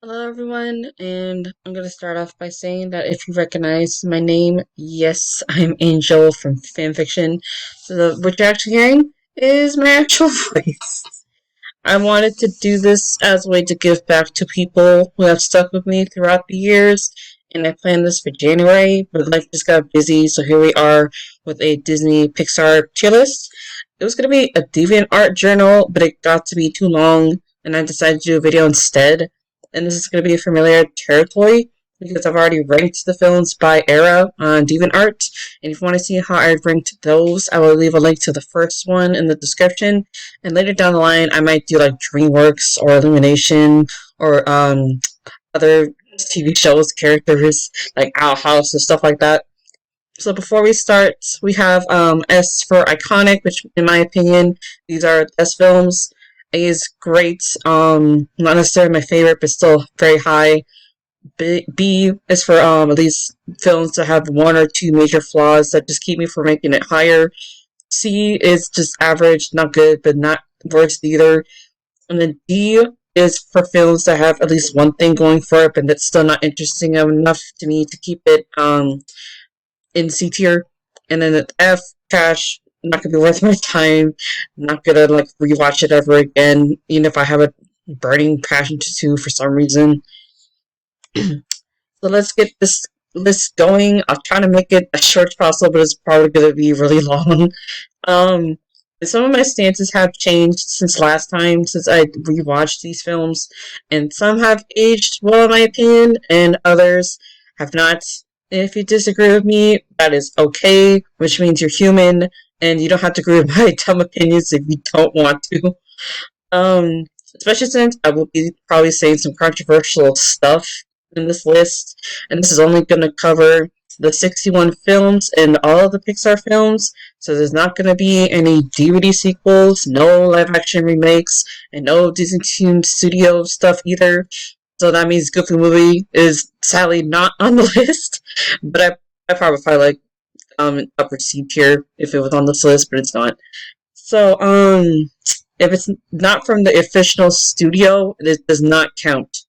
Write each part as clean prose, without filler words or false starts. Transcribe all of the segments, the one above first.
Hello, everyone, and I'm going to start off by saying that if you recognize my name, yes, I'm Angel from fanfiction. So, what you're actually hearing is my actual voice. I wanted to do this as a way to give back to people who have stuck with me throughout the years, and I planned this for January, but life just got busy, so here we are with a Disney Pixar tier list. It was going to be a deviant art journal, but it got to be too long, and I decided to do a video instead. And this is going to be a familiar territory because I've already ranked the films by era on DeviantArt. And if you want to see how I ranked those, I will leave a link to the first one in the description. And later down the line, I might do like DreamWorks or Illumination or other TV shows, characters like Owl House and stuff like that. So before we start, we have S for iconic, which in my opinion, these are S films. A is great, not necessarily my favorite, but still very high. B is for at least films that have one or two major flaws that just keep me from making it higher. C is just average, not good, but not worst either. And then D is for films that have at least one thing going for it, but that's still not interesting enough to me to keep it in C tier. And then the F, trash, not gonna be worth my time. Not gonna like rewatch it ever again, even if I have a burning passion to for some reason. So let's get this list going. I'll try to make it as short as possible, but it's probably gonna be really long. Um, some of my stances have changed since last time, since I rewatched these films, and some have aged well, in my opinion, and others have not. If you disagree with me, that is okay, which means you're human, and you don't have to agree with my dumb opinions if you don't want to. Um, Especially since I will be probably saying some controversial stuff in this list, and this is only going to cover the 61 films and all of the Pixar films, so there's not going to be any DVD sequels, no live action remakes, and no Disney Toon Studio stuff either. So that means Goofy Movie is sadly not on the list, but I probably like upper C tier if it was on this list, but it's not. So if it's not from the official studio, it does not count.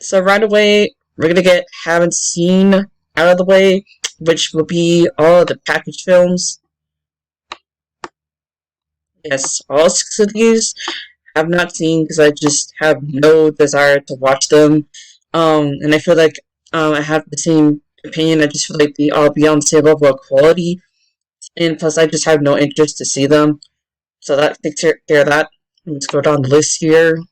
So right away, we're gonna get haven't seen out of the way, which will be all of the package films. Yes, all six of these have not seen because I just have no desire to watch them. And I feel like I have the same opinion. I just feel like they all be on the same level of quality, and plus I just have no interest to see them. So that takes care of that. Let's go down the list here.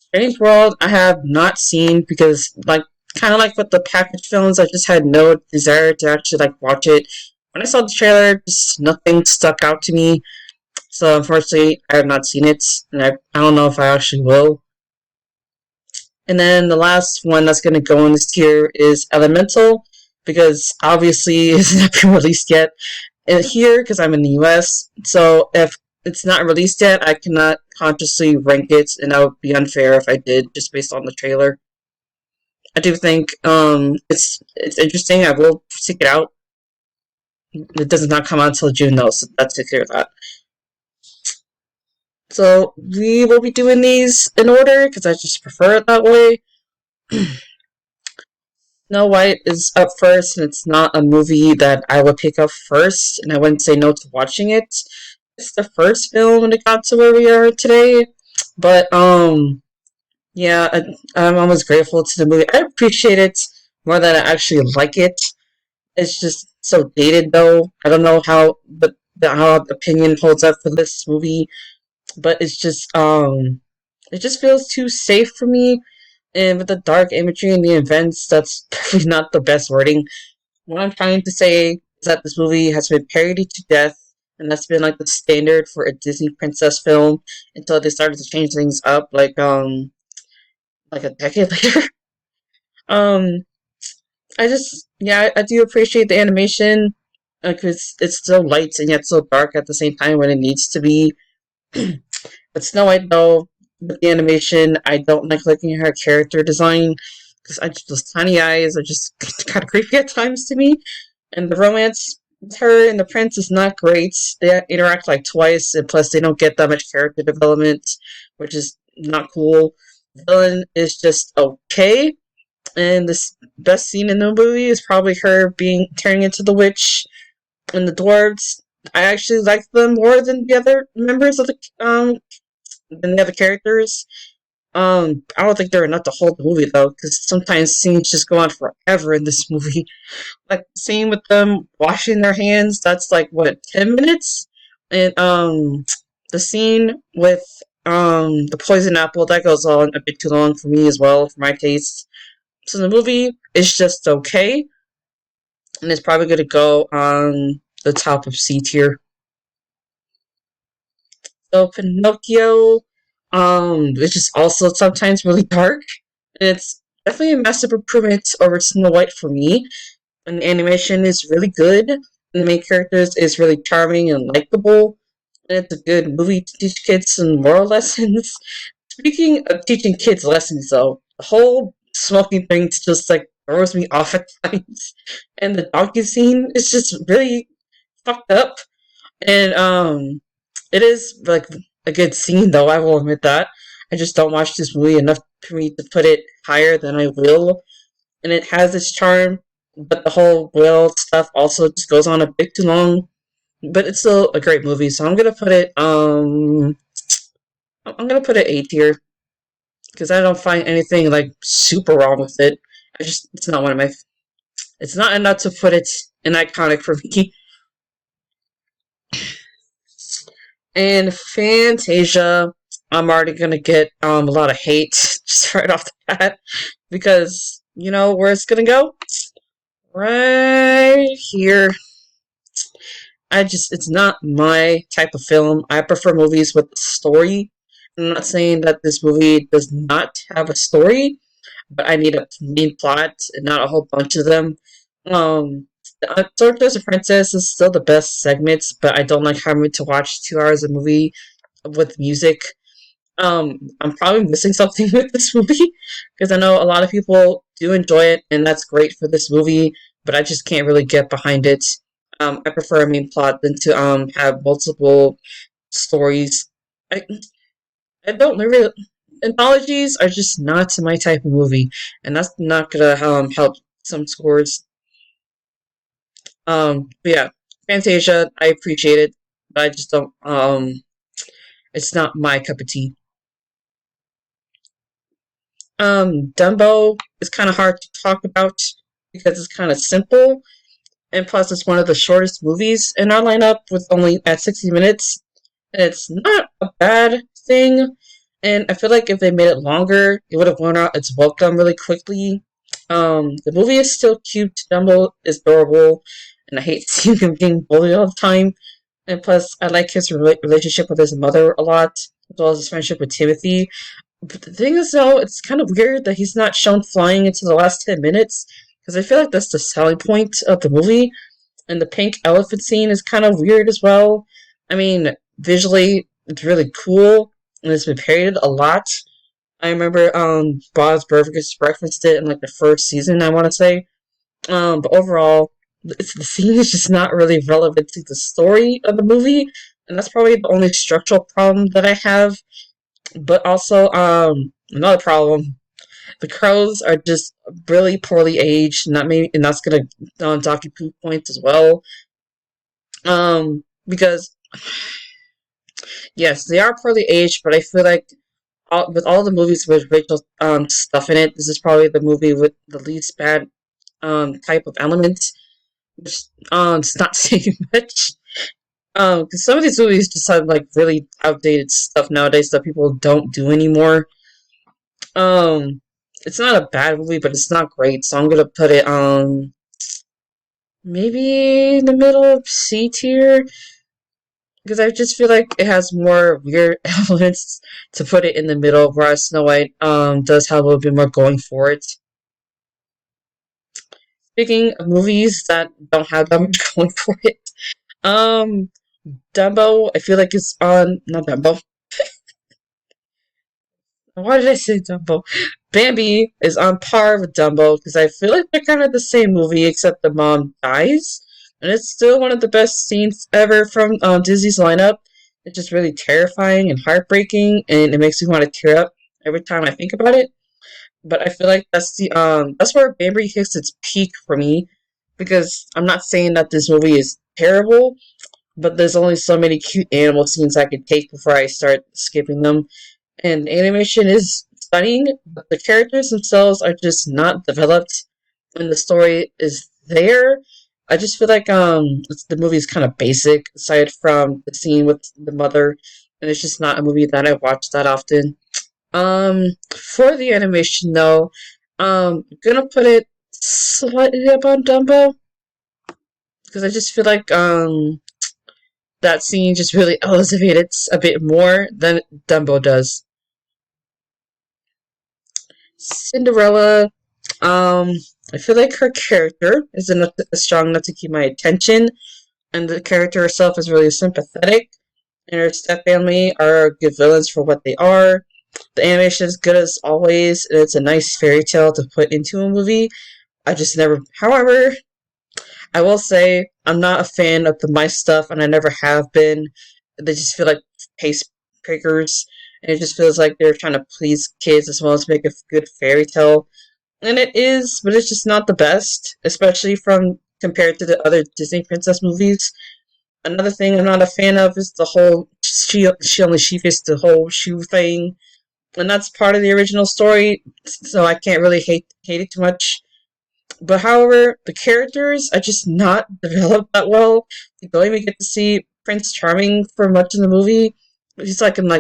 Strange World I have not seen because like kind of like with the package films, I just had no desire to actually like watch it. When I saw the trailer, just nothing stuck out to me. So unfortunately, I have not seen it, and I don't know if I actually will. And then the last one that's going to go in this tier is Elemental, because obviously it's not been released yet here because I'm in the US. So if it's not released yet, I cannot consciously rank it, and that would be unfair if I did just based on the trailer. I do think it's interesting. I will seek it out. It does not come out until June though, so that's to clear that. So we will be doing these in order because I just prefer it that way. Snow White is up first, and it's not a movie that I would pick up first, and I wouldn't say no to watching it. It's the first film when it got to where we are today, but yeah, I'm almost grateful to the movie. I appreciate it more than I actually like it. It's just so dated, though. I don't know how how opinion holds up for this movie, but it just feels too safe for me. And with the dark imagery and the events, that's probably not the best wording. What I'm trying to say is that this movie has been parodied to death, and that's been like the standard for a Disney princess film until they started to change things up, like a decade later. um, I do appreciate the animation because it's so light and yet so dark at the same time when it needs to be. But Snow White, though, with the animation, I don't like looking at her character design because those tiny eyes are just kind of creepy at times to me. And the romance with her and the prince is not great. They interact like twice, and plus they don't get that much character development, which is not cool. Villain is just okay. And the best scene in the movie is probably her being turning into the witch and the dwarves. I actually like them more than the other members of the other characters. I don't think they're enough to hold the movie though, because sometimes scenes just go on forever in this movie. Like scene with them washing their hands, that's like what 10 minutes, and the scene with the poison apple that goes on a bit too long for me as well, for my taste. So the movie is just okay, and it's probably going to go on the top of C tier. So Pinocchio, which is also sometimes really dark, and it's definitely a massive improvement over Snow White for me. And the animation is really good. And the main characters is really charming and likable. And it's a good movie to teach kids some moral lessons. Speaking of teaching kids lessons, though, the whole smoking thing just like throws me off at times. And the donkey scene is just really fucked up. And it is like a good scene, though. I will admit that. I just don't watch this movie enough for me to put it higher than I will. And it has its charm, but the whole whale stuff also just goes on a bit too long. But it's still a great movie, so I'm gonna put it A tier because I don't find anything like super wrong with it. It's not one of my it's not enough to put it in iconic for me. And Fantasia, I'm already gonna get a lot of hate just right off the bat because you know where it's gonna go? Right here. It's not my type of film. I prefer movies with a story. I'm not saying that this movie does not have a story, but I need a main plot and not a whole bunch of them. Sorcerer's a Princess is still the best segments, but I don't like having to watch 2 hours of movie with music. I'm probably missing something with this movie because I know a lot of people do enjoy it, and that's great for this movie. But I just can't really get behind it. I prefer a main plot than to have multiple stories. I I don't really anthologies are just not my type of movie, and that's not gonna help some scores. But yeah, Fantasia, I appreciate it, but I just don't. It's not my cup of tea. Dumbo is kind of hard to talk about because it's kind of simple, and plus it's one of the shortest movies in our lineup with only at 60 minutes. And it's not a bad thing, and I feel like if they made it longer, it would have worn out its welcome really quickly. The movie is still cute. Dumbo is adorable, and I hate seeing him being bullied all the time. And plus, I like his relationship with his mother a lot, as well as his friendship with Timothy. But the thing is, though, it's kind of weird that he's not shown flying into the last 10 minutes, because I feel like that's the selling point of the movie. And the pink elephant scene is kind of weird as well. I mean, visually, it's really cool, and it's been parodied a lot. I remember Bob's Burgers referenced it in like the first season, I want to say. But overall, the scene is just not really relevant to the story of the movie, and that's probably the only structural problem that I have. But also, another problem: the crows are just really poorly aged, and that's gonna dock you poop points as well. Because yes, they are poorly aged, but I feel like with all the movies with Rachel stuff in it, this is probably the movie with the least bad type of element, which it's not saying much. Because some of these movies just have like really outdated stuff nowadays that people don't do anymore. Um, it's not a bad movie, but it's not great, so I'm gonna put it maybe in the middle of C tier because I just feel like it has more weird elements to put it in the middle, whereas Snow White does have a little bit more going for it. Speaking of movies that don't have that much going for it, um, Dumbo, I feel like it's on not Dumbo. Why did I say Dumbo? Bambi is on par with Dumbo because I feel like they're kind of the same movie except the mom dies, and it's still one of the best scenes ever from Disney's lineup. It's just really terrifying and heartbreaking, and it makes me want to tear up every time I think about it. But I feel like that's where Bambi hits its peak for me, because I'm not saying that this movie is terrible, but there's only so many cute animal scenes I could take before I start skipping them. And the animation is stunning, but the characters themselves are just not developed, and the story is there. I just feel like the movie is kind of basic aside from the scene with the mother, and it's just not a movie that I watch that often. For the animation though, I'm gonna put it slightly up on Dumbo, because I just feel like that scene just really elevated it a bit more than Dumbo does. Cinderella, um, I feel like her character is enough strong enough to keep my attention, and the character herself is really sympathetic, and her step family are good villains for what they are. The animation is good as always, and it's a nice fairy tale to put into a movie. I just never, however, I will say I'm not a fan of the mice stuff, and I never have been. They just feel like pace breakers, and it just feels like they're trying to please kids as well as make a good fairy tale. And it is, but it's just not the best, especially from compared to the other Disney princess movies. Another thing I'm not a fan of is the whole she only she fits the whole shoe thing, and that's part of the original story, so I can't really hate it too much. But however, the characters are just not developed that well. You don't even get to see Prince Charming for much of the movie. He's like in I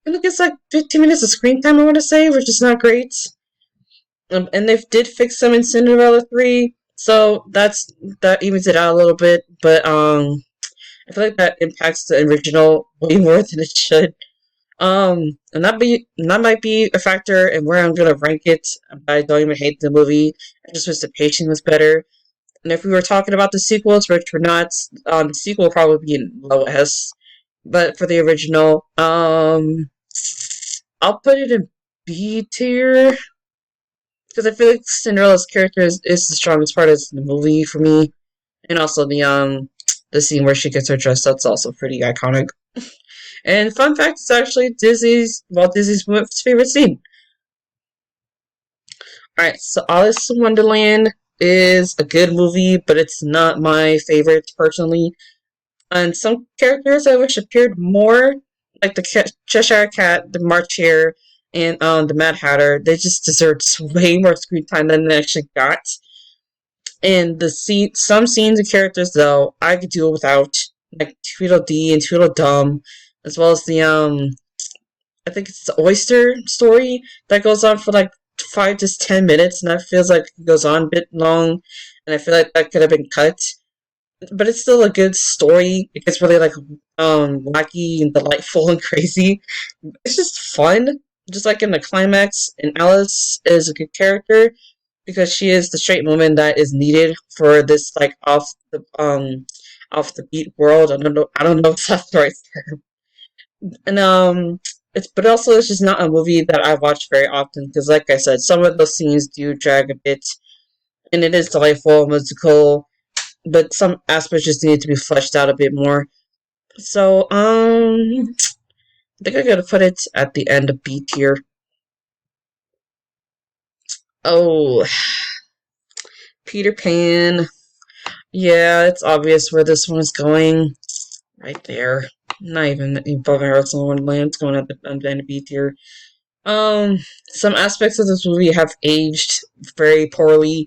think it's like 15 minutes of screen time, I want to say, which is not great. And they did fix them in Cinderella 3, so that evens it out a little bit. But I feel like that impacts the original way more than it should. And that might be a factor in where I'm gonna rank it. But I don't even hate the movie. I just wish the pacing was better. And if we were talking about the sequels, which we're not, the sequel will probably be in low S. But for the original, I'll put it in B tier, because I feel like Cinderella's character is the strongest part of the movie for me, and also the scene where she gets her dress. That's also pretty iconic. And fun fact, it's actually Walt Disney's favorite scene. Alright, so Alice in Wonderland is a good movie, but it's not my favorite personally. And some characters I wish appeared more, like the Cheshire Cat, the March Hare, and the Mad Hatter. They just deserved way more screen time than they actually got. And some scenes and characters though I could do without, like Tweedledee and Tweedledum, as well as the I think it's the oyster story that goes on for like 5 to 10 minutes, and that feels like it goes on a bit long, and I feel like that could have been cut. But it's still a good story. It gets really like wacky and delightful and crazy. It's just fun. Just like in the climax, and Alice is a good character because she is the straight woman that is needed for this like off the beat world. I don't know if that's the right term. And it's but also it's just not a movie that I watch very often because, like I said, some of those scenes do drag a bit, and it is delightful, musical, but some aspects just need to be fleshed out a bit more. So I think I gotta put it at the end of B tier. Oh, Peter Pan. Yeah, it's obvious where this one is going. Right there. Not even above Alice in Wonderland. It's going at the end of B tier. Some aspects of this movie have aged very poorly,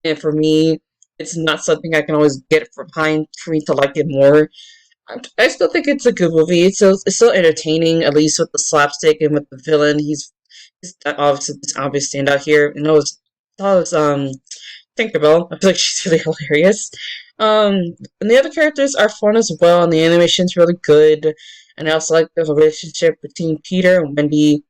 and for me, it's not something I can always get behind for me to like it more. I still think it's a good movie. It's still entertaining, at least with the slapstick and with the villain. He's obviously this obvious standout here. And it was Tinkerbell. I feel like she's really hilarious. And the other characters are fun as well, and the animation's really good. And I also like the relationship between Peter and Wendy.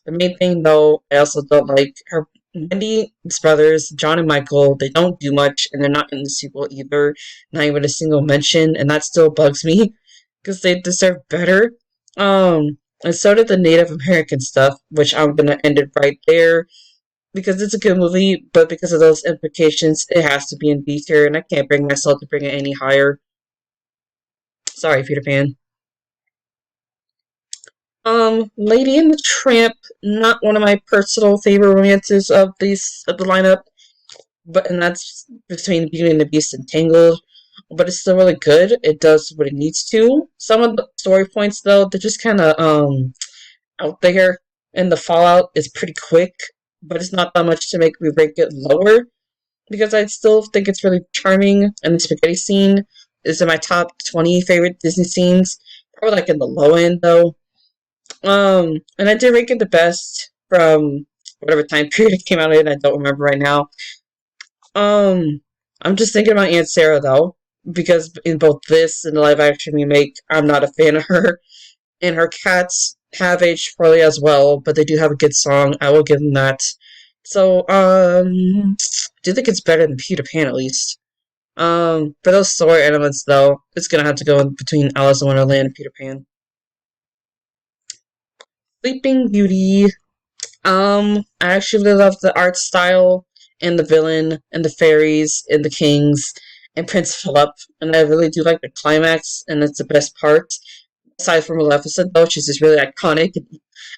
The main thing, though, I also don't like her. Wendy's brothers, John and Michael, they don't do much, and they're not in the sequel either. Not even a single mention, and that still bugs me because they deserve better. And so did the Native American stuff, which I'm gonna end it right there because it's a good movie, but because of those implications, it has to be in B tier, and I can't bring myself to bring it any higher. Sorry, Peter Pan. Lady and the Tramp, not one of my personal favorite romances of the lineup, but and that's between Beauty and the Beast and Tangled. But it's still really good. It does what it needs to. Some of the story points though, they're just kind of out there, and the fallout is pretty quick. But it's not that much to make me rank it lower because I still think it's really charming. And the spaghetti scene is in my top 20 favorite Disney scenes. Probably like in the low end though. And I did rank it the best from whatever time period it came out in. I don't remember right now. Um, I'm just thinking about Aunt Sarah though, because in both this and the live action remake, I'm not a fan of her. And her cats have aged poorly as well, but they do have a good song. I will give them that. So, I do think it's better than Peter Pan at least. For those story elements though, it's gonna have to go in between Alice in Wonderland and Peter Pan. Sleeping Beauty. I actually really love the art style and the villain and the fairies and the kings and Prince Philip, and I really do like the climax, and that's the best part. Aside from Maleficent, though, she's just really iconic,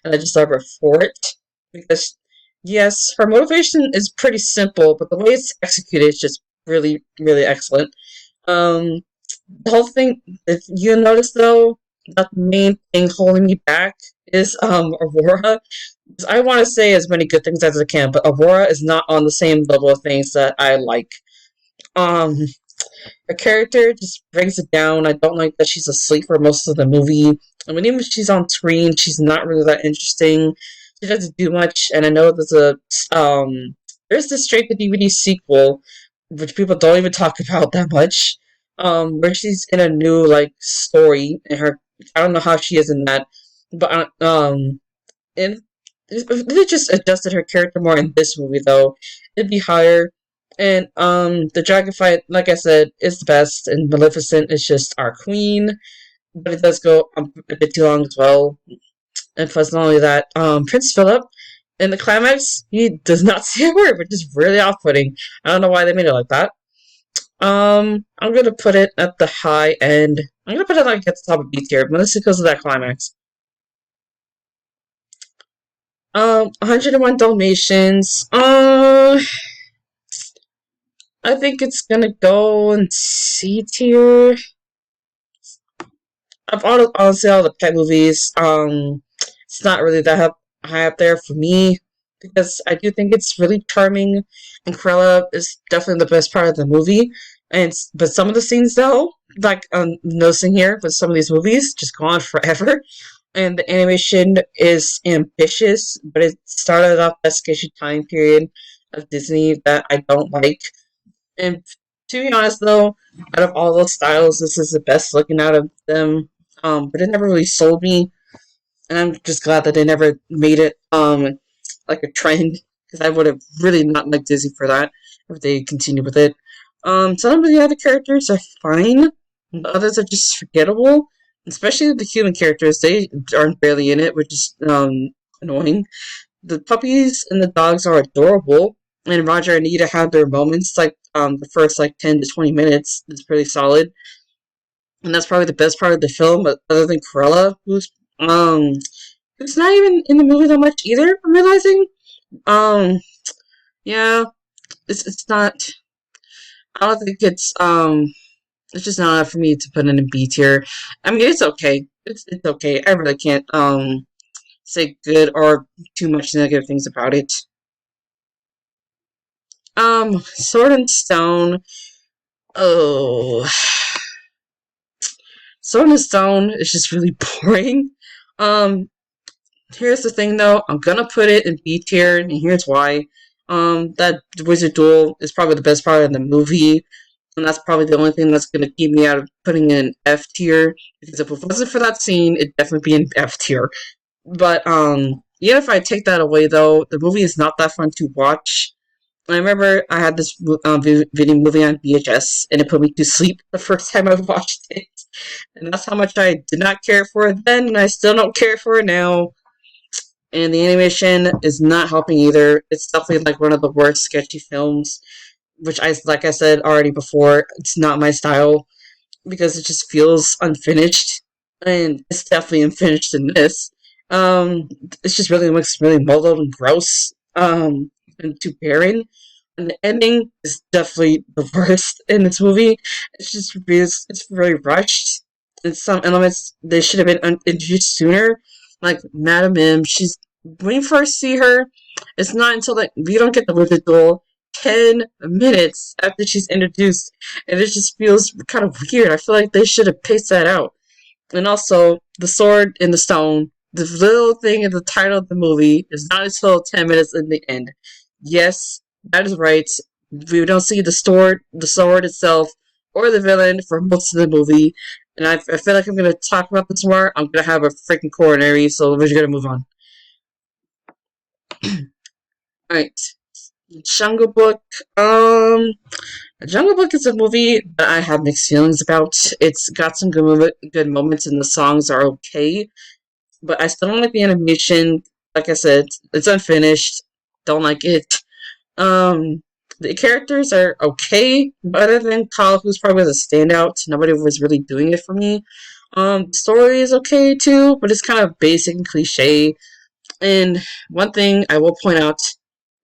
and I just love her for it because, yes, her motivation is pretty simple, but the way it's executed is just really, really excellent. Um, the whole thing, if you notice though, that the main thing holding me back is Aurora. I want to say as many good things as I can, but Aurora is not on the same level of things that I like. Um, her character just brings it down. I don't like that she's asleep for most of the movie. I mean, even if she's on screen, she's not really that interesting. She doesn't do much, and I know there's this straight to DVD sequel, which people don't even talk about that much. Where she's in a new like story, and her I don't know how she is in that, but and they just adjusted her character more in this movie though. It'd be higher. And the dragon fight, like I said, is the best, and Maleficent is just our queen, but it does go a bit too long as well. And plus, not only that, Prince Philip in the climax, he does not say a word, which is really off-putting. I don't know why they made it like that. I'm gonna put it at the high end. I'm gonna put it like at the top of B tier, mostly because of that climax. 101 Dalmatians. I think it's gonna go in C tier. Honestly all the pet movies. It's not really that high up there for me because I do think it's really charming, and Cruella is definitely the best part of the movie. But some of the scenes though, like noticing here, but some of these movies just go on forever. And the animation is ambitious, but it started off that sketchy time period of Disney that I don't like. And to be honest, though, out of all those styles, this is the best looking out of them. But it never really sold me, and I'm just glad that they never made it like a trend because I would have really not liked Disney for that if they continued with it. Some of the other characters are fine, the others are just forgettable. Especially the human characters, they aren't barely in it, which is annoying. The puppies and the dogs are adorable, and Roger and Anita have their moments, like the first like 10 to 20 minutes is pretty solid, and that's probably the best part of the film. But other than Cruella, who's not even in the movie that much either, I'm realizing. Um, yeah, it's not. I don't think it's just not enough for me to put in a B tier. I mean, it's okay. It's okay. I really can't say good or too much negative things about it. Sword and Stone. Oh, Sword and Stone is just really boring. Um, Here's the thing though. I'm gonna put it in B tier, and here's why. That Wizard Duel is probably the best part of the movie, and that's probably the only thing that's gonna keep me out of putting in F tier. Because if it wasn't for that scene, it'd definitely be in F tier. But even if I take that away though, the movie is not that fun to watch. I remember I had this video movie on VHS, and it put me to sleep the first time I watched it. And that's how much I did not care for it then, and I still don't care for it now. And the animation is not helping either. It's definitely like one of the worst sketchy films, which like I said already before, it's not my style because it just feels unfinished, and it's definitely unfinished in this. Um, it's just really looks really muddled and gross. And too barren. And the ending is definitely the worst in this movie. It's really rushed. And some elements they should have been introduced sooner. Like Madame Mim, she's when you first see her, it's not until like we don't get the Wizard Duel 10 minutes after she's introduced, and it just feels kind of weird. I feel like they should have paced that out. And also, the sword in the stone, the little thing in the title of the movie, is not until 10 minutes in the end. Yes, that is right. We don't see the sword itself, or the villain for most of the movie. And I feel like I'm going to talk about this more. I'm going to have a freaking coronary, so we're just going to move on. Alright. Jungle Book. Jungle Book is a movie that I have mixed feelings about. It's got some good moments, and the songs are okay, but I still don't like the animation. Like I said, it's unfinished. Don't like it. Um, the characters are okay, but other than Kyle, who's probably the standout, nobody was really doing it for me. The story is okay too, but it's kind of basic and cliche. And one thing I will point out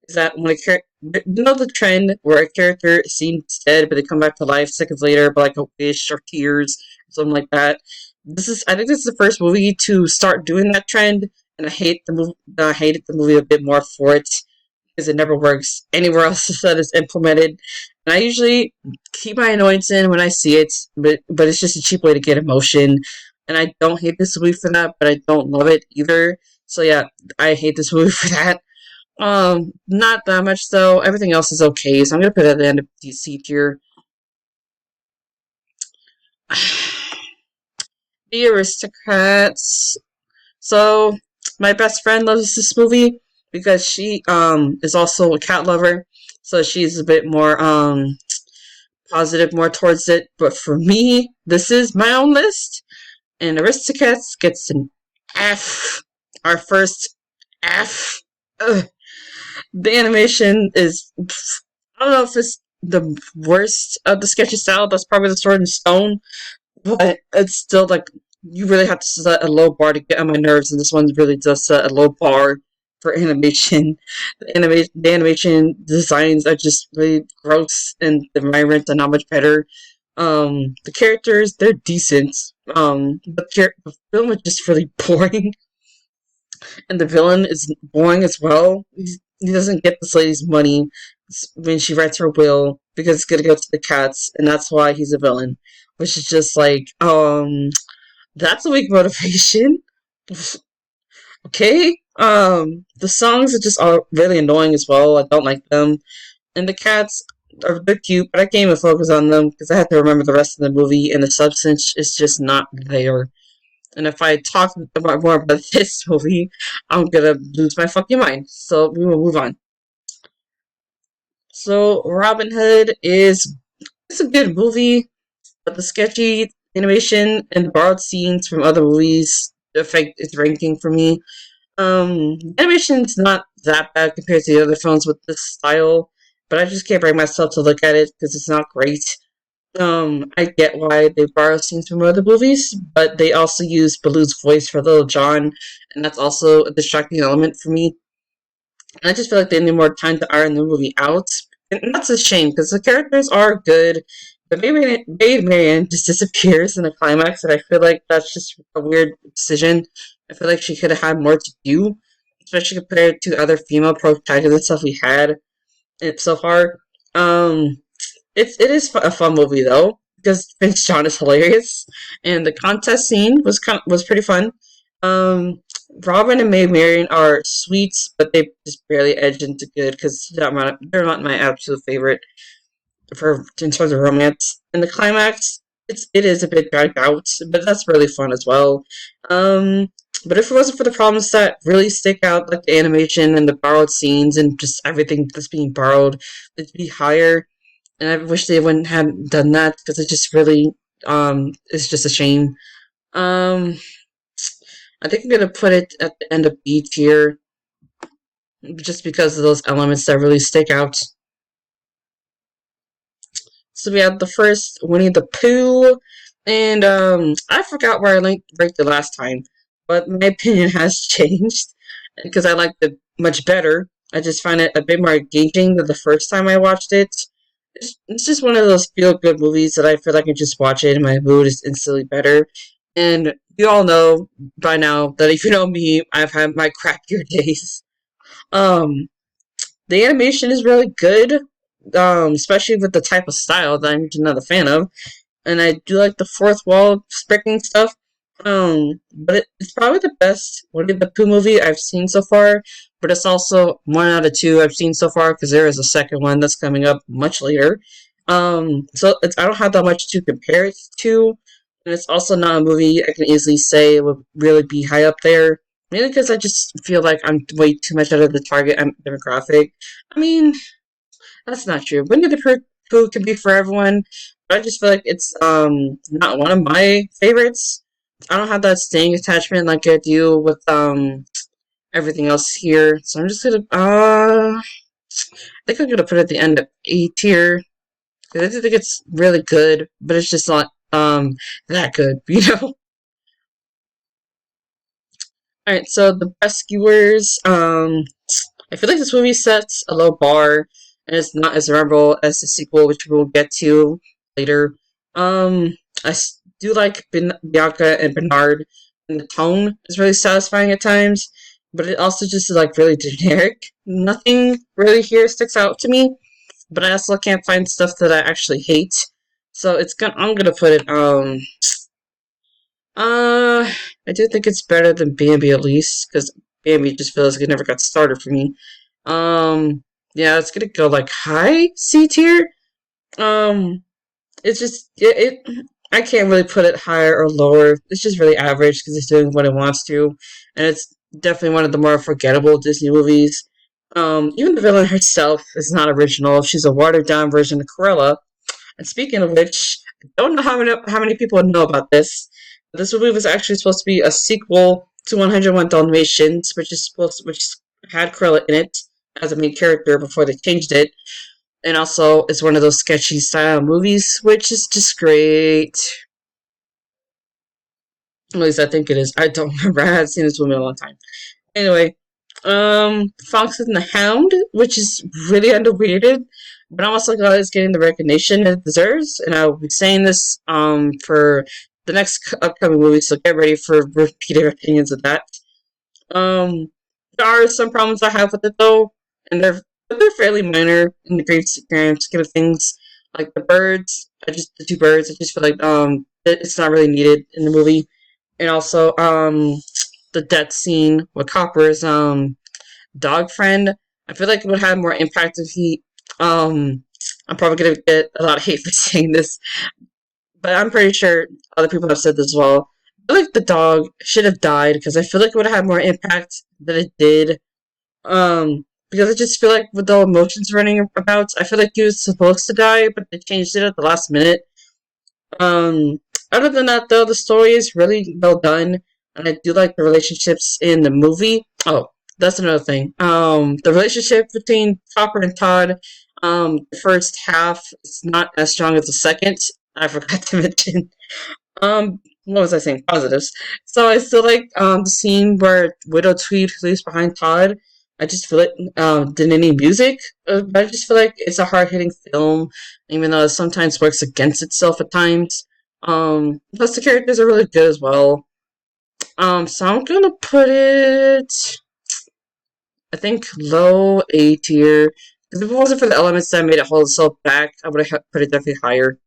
is that when a character, you know the trend where a character seems dead but they come back to life seconds later, but like a wish or tears, something like that. I think this is the first movie to start doing that trend, and I hate the movie. I hated the movie a bit more for it because it never works anywhere else that is implemented. And I usually keep my annoyance in when I see it, but it's just a cheap way to get emotion. And I don't hate this movie for that, but I don't love it either. So yeah, I hate this movie for that. Not that much though. Everything else is okay, so I'm gonna put it at the end of the C tier. The Aristocrats. So my best friend loves this movie because she is also a cat lover, so she's a bit more positive more towards it. But for me, this is my own list, and Aristocrats gets an F. Our first F. Ugh. The animation is I don't know if it's the worst of the sketchy style. That's probably the Sword and Stone, but it's still like you really have to set a low bar to get on my nerves, and this one really does set a low bar for animation. The animation designs are just really gross, and the environments are not much better. The characters they're decent, but the film is just really boring, and the villain is boring as well. He doesn't get this lady's money when she writes her will because it's gonna go to the cats, and that's why he's a villain. Which is just like, that's a weak motivation. Okay. The songs are just all really annoying as well. I don't like them, and the cats are they're cute, but I can't even focus on them because I have to remember the rest of the movie, and the substance is just not there. And if I talk about more about this movie, I'm gonna lose my fucking mind. So we will move on. So Robin Hood is it's a good movie, but the sketchy animation and borrowed scenes from other movies affect its ranking for me. Animation's not that bad compared to the other films with this style, but I just can't bring myself to look at it because it's not great. I get why they borrow scenes from other movies, but they also use Baloo's voice for Little John, and that's also a distracting element for me. And I just feel like they need more time to iron the movie out. And that's a shame, because the characters are good, but Maid Marian just disappears in the climax, and I feel like that's just a weird decision. I feel like she could have had more to do, especially compared to other female protagonists that we had so far. Um, it is a fun movie though because Vince John is hilarious, and the contest scene was pretty fun. Um, Robin and Maid Marian are sweet, but they just barely edge into good because they're not my absolute favorite for in terms of romance. And the climax, it is a bit dragged out, but that's really fun as well. Um, but if it wasn't for the problems that really stick out, like the animation and the borrowed scenes and just everything that's being borrowed, it'd be higher. And I wish they wouldn't have done that because it just really it's just a shame. Um, I think I'm gonna put it at the end of B tier just because of those elements that really stick out. So we had the first Winnie the Pooh, and I forgot where I ranked the last time. but my opinion has changed because I liked it much better. I just find it a bit more engaging than the first time I watched it. It's just one of those feel good movies that I feel like I can just watch it and my mood is instantly better. And you all know by now that if you know me, I've had my crappier days. Um, the animation is really good, especially with the type of style that I'm not a fan of, and I do like the fourth wall breaking stuff. But it's probably the best Winnie the Pooh movie I've seen so far. But it's also 1 out of 2 I've seen so far because there is a second one that's coming up much later. So I don't have that much to compare it to, and it's also not a movie I can easily say would really be high up there. Mainly because I just feel like I'm way too much out of the target demographic. I mean, that's not true. Winnie the Pooh can be for everyone, but I just feel like it's not one of my favorites. I don't have that staying attachment like I do with everything else here. So I'm just gonna I think I'm gonna put it at the end of A tier. I do think it's really good, but it's just not that good, you know? Alright, so the rescuers, I feel like this movie sets a low bar and it's not as memorable as the sequel, which we'll get to later. I do like Bianca and Bernard, and the tone is really satisfying at times, but it also just is like really generic. Nothing really here sticks out to me, but I also can't find stuff that I actually hate. So I'm gonna put it uh, I do think it's better than Bambi at least, because Bambi just feels like it never got started for me. Yeah, it's gonna go like high C tier. Um, it's just I can't really put it higher or lower. It's just really average because it's doing what it wants to, and it's definitely one of the more forgettable Disney movies. Even the villain herself is not original. She's a watered down version of Cruella. And speaking of which, I don't know how many people know about this. But this movie was actually supposed to be a sequel to 101 Dalmatians, which had Cruella in it as a main character before they changed it. And also, it's one of those sketchy style movies, which is just great. At least I think it is. I don't remember. I haven't seen this movie in a long time. Anyway, Fox and the Hound, which is really underrated, but I'm also glad it's getting the recognition it deserves, and I'll be saying this for the next upcoming movie, so get ready for repeated opinions of that. Um, there are some problems I have with it though, and they're fairly minor in the grand scheme of things. Like the two birds. I just feel like it's not really needed in the movie, and also the death scene with Copper's dog friend. I feel like it would have more impact if he I'm probably gonna get a lot of hate for saying this, but I'm pretty sure other people have said this as well. I feel like the dog should have died because I feel like it would have had more impact than it did. Because I just feel like with the emotions running about, I feel like he was supposed to die, but they changed it at the last minute. Um, Other than that, though, the story is really well done, and I do like the relationships in the movie. Oh, that's another thing. The relationship between Topper and Todd, the first half is not as strong as the second. I forgot to mention. What was I saying? Positives. So I still like the scene where Widow Tweed leaves behind Todd. I just feel it didn't need music, but I just feel like it's a hard hitting film, even though it sometimes works against itself at times. Plus the characters are really good as well. So I'm gonna put it, I think, low A tier. Because if it wasn't for the elements that made it hold itself back, I would have put it definitely higher.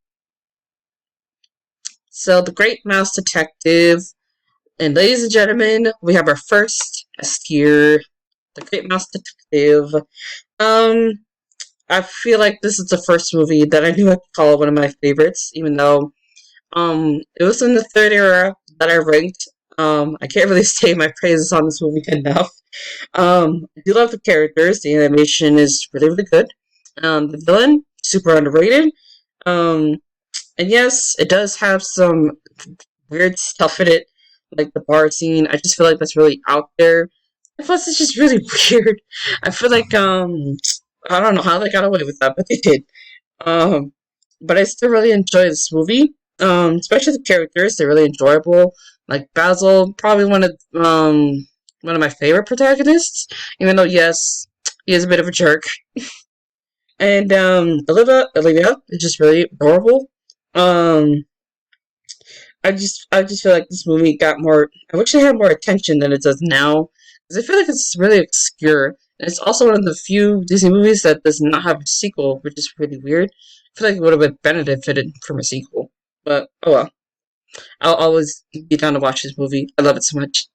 So, The Great Mouse Detective. And ladies and gentlemen, we have our first S tier, The Great Mouse Detective. Um, I feel like this is the first movie that I knew I could call one of my favorites, even though it was in the third era that I ranked. I can't really say my praises on this movie enough. I do love the characters. The animation is really, really good. The villain, super underrated. Um, and yes, it does have some weird stuff in it, like the bar scene. I just feel like that's really out there. And plus, it's just really weird. I feel like I don't know how they got away with that, but they did. Um, but I still really enjoy this movie. Especially the characters; they're really enjoyable. Like Basil, probably one of my favorite protagonists. Even though yes, he is a bit of a jerk. And Olivia is just really adorable. Um, I just feel like this movie got more. I wish it had more attention than it does now, because I feel like it's really obscure. And it's also one of the few Disney movies that does not have a sequel, which is really weird. I feel like it would have been benefited from a sequel, but oh well. I'll always be down to watch this movie. I love it so much.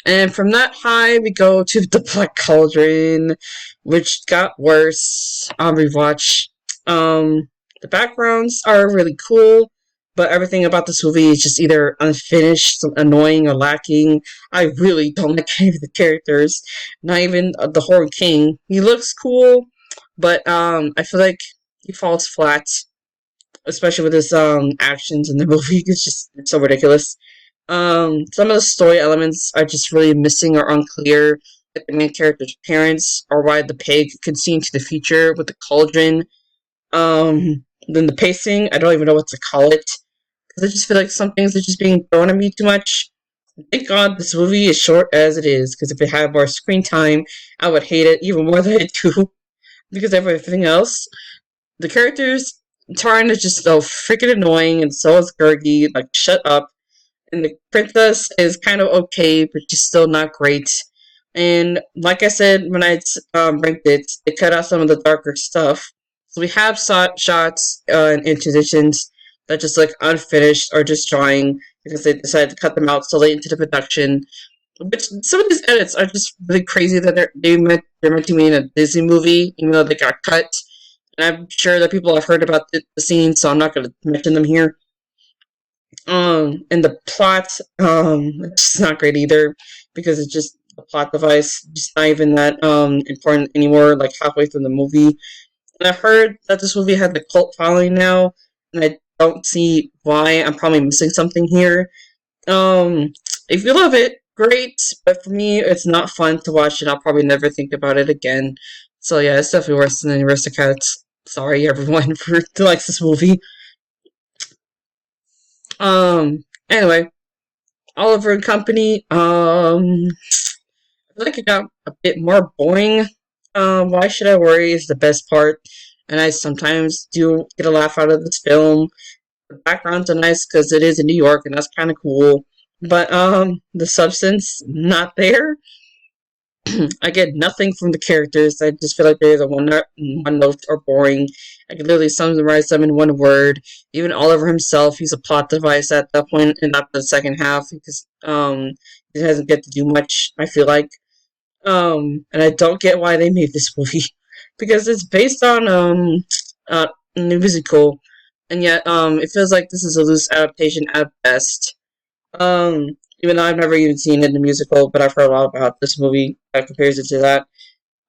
And from that high, we go to the Black Cauldron, which got worse on rewatch. The backgrounds are really cool, but everything about this movie is just either unfinished, annoying, or lacking. I really don't like any of the characters. Not even the Horn King. He looks cool, but I feel like he falls flat, especially with his actions in the movie. It's so ridiculous. Some of the story elements are just really missing or unclear, like the main character's parents, or why the pig could see into the future with the cauldron. Then the pacing, I don't even know what to call it, because I just feel like some things are just being thrown at me too much. Thank God this movie is short as it is, because if it had more screen time, I would hate it even more than I do, because of everything else. The characters, Tarn is just so freaking annoying, and so is Gergie, like, shut up. And the princess is kind of okay, but she's still not great. And like I said when I ranked it, they cut out some of the darker stuff. So we have shots and transitions that just look unfinished or just drawing because they decided to cut them out so late into the production. But some of these edits are just really crazy that they're meant to be in a Disney movie, even though they got cut. And I'm sure that people have heard about the scene, so I'm not going to mention them here. And the plot, it's not great either because it's just a plot device, just not even that important anymore. Like halfway through the movie, and I've heard that this movie has a cult following now, and I don't see why. I'm probably missing something here. If you love it, great, but for me, it's not fun to watch, and I'll probably never think about it again. So yeah, it's definitely worse than Aristocats. Sorry, everyone, for who likes this movie. Anyway, Oliver and Company. I feel like it got a bit more boring. Why should I worry is the best part, and I sometimes do get a laugh out of this film. The backgrounds are nice because it is in New York, and that's kind of cool. But the substance not there. I get nothing from the characters. I just feel like they're the one note or boring. I can literally summarize them in one word. Even Oliver himself, he's a plot device at that point, and not the second half because he doesn't get to do much. I feel like, and I don't get why they made this movie because it's based on a musical, and yet it feels like this is a loose adaptation at best. Even though I've never even seen it in the musical, but I've heard a lot about this movie that compares it to that.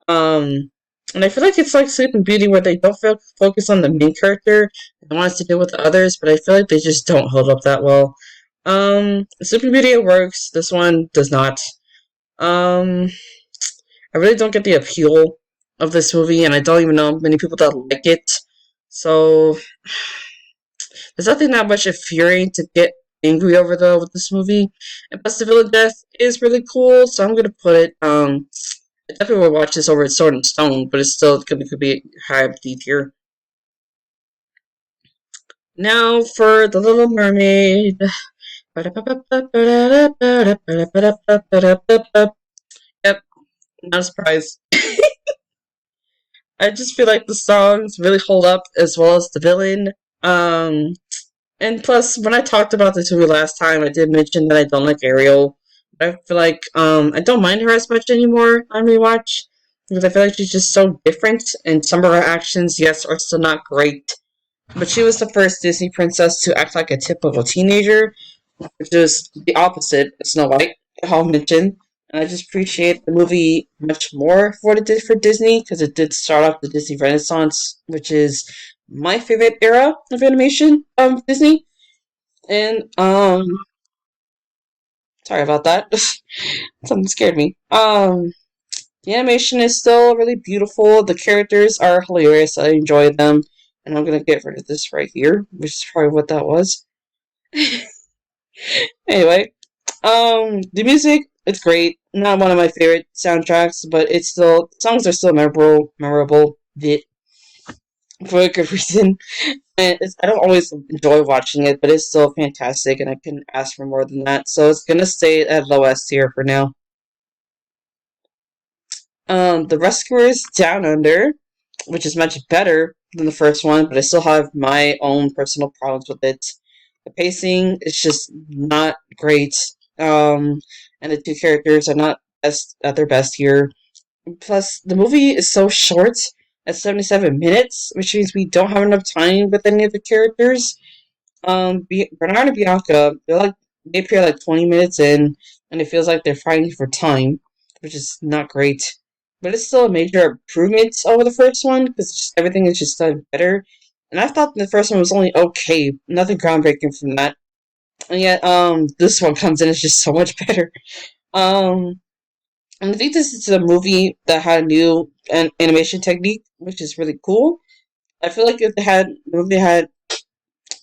And I feel like it's like Sleeping Beauty where they don't focus on the main character and want us to deal with the others, but I feel like they just don't hold up that well. Sleeping Beauty it works. This one does not. I really don't get the appeal of this movie, and I don't even know many people that like it. So there's nothing that much infuriating to get angry over though with this movie. And plus the villain death is really cool, so I'm gonna put it I definitely will watch this over at Sword and Stone, but it's still could be high up D tier. Now for The Little Mermaid. Yep, not a surprise. I just feel like the songs really hold up as well as the villain. And plus, when I talked about this movie last time, I did mention that I don't like Ariel. I feel like I don't mind her as much anymore on rewatch because I feel like she's just so different, and some of her actions, yes, are still not great. But she was the first Disney princess to act like a typical teenager, which is the opposite of Snow White, I'll mention. And I just appreciate the movie much more for what it did for Disney, because it did start off the Disney Renaissance, which is my favorite era of animation of Disney. And, sorry about that. Something scared me. The animation is still really beautiful. The characters are hilarious. I enjoy them. And I'm gonna get rid of this right here, which is probably what that was. Anyway, the music it's great. Not one of my favorite soundtracks, but it's still songs are still memorable. For a good reason. And I don't always enjoy watching it, but it's still fantastic, and I couldn't ask for more than that. So it's gonna stay at low S tier for now. The Rescuers Down Under, which is much better than the first one, but I still have my own personal problems with it. The pacing is just not great, and the two characters are not best at their best here. Plus, the movie is so short at 77 minutes, which means we don't have enough time with any of the characters. Bernard and Bianca, they appear like 20 minutes in, and it feels like they're fighting for time, which is not great. But it's still a major improvement over the first one because everything is just done better. And I thought the first one was only okay, nothing groundbreaking from that. And yet, this one comes in as just so much better. Um, and I think this is a movie that had a new animation technique, which is really cool. I feel like if the movie had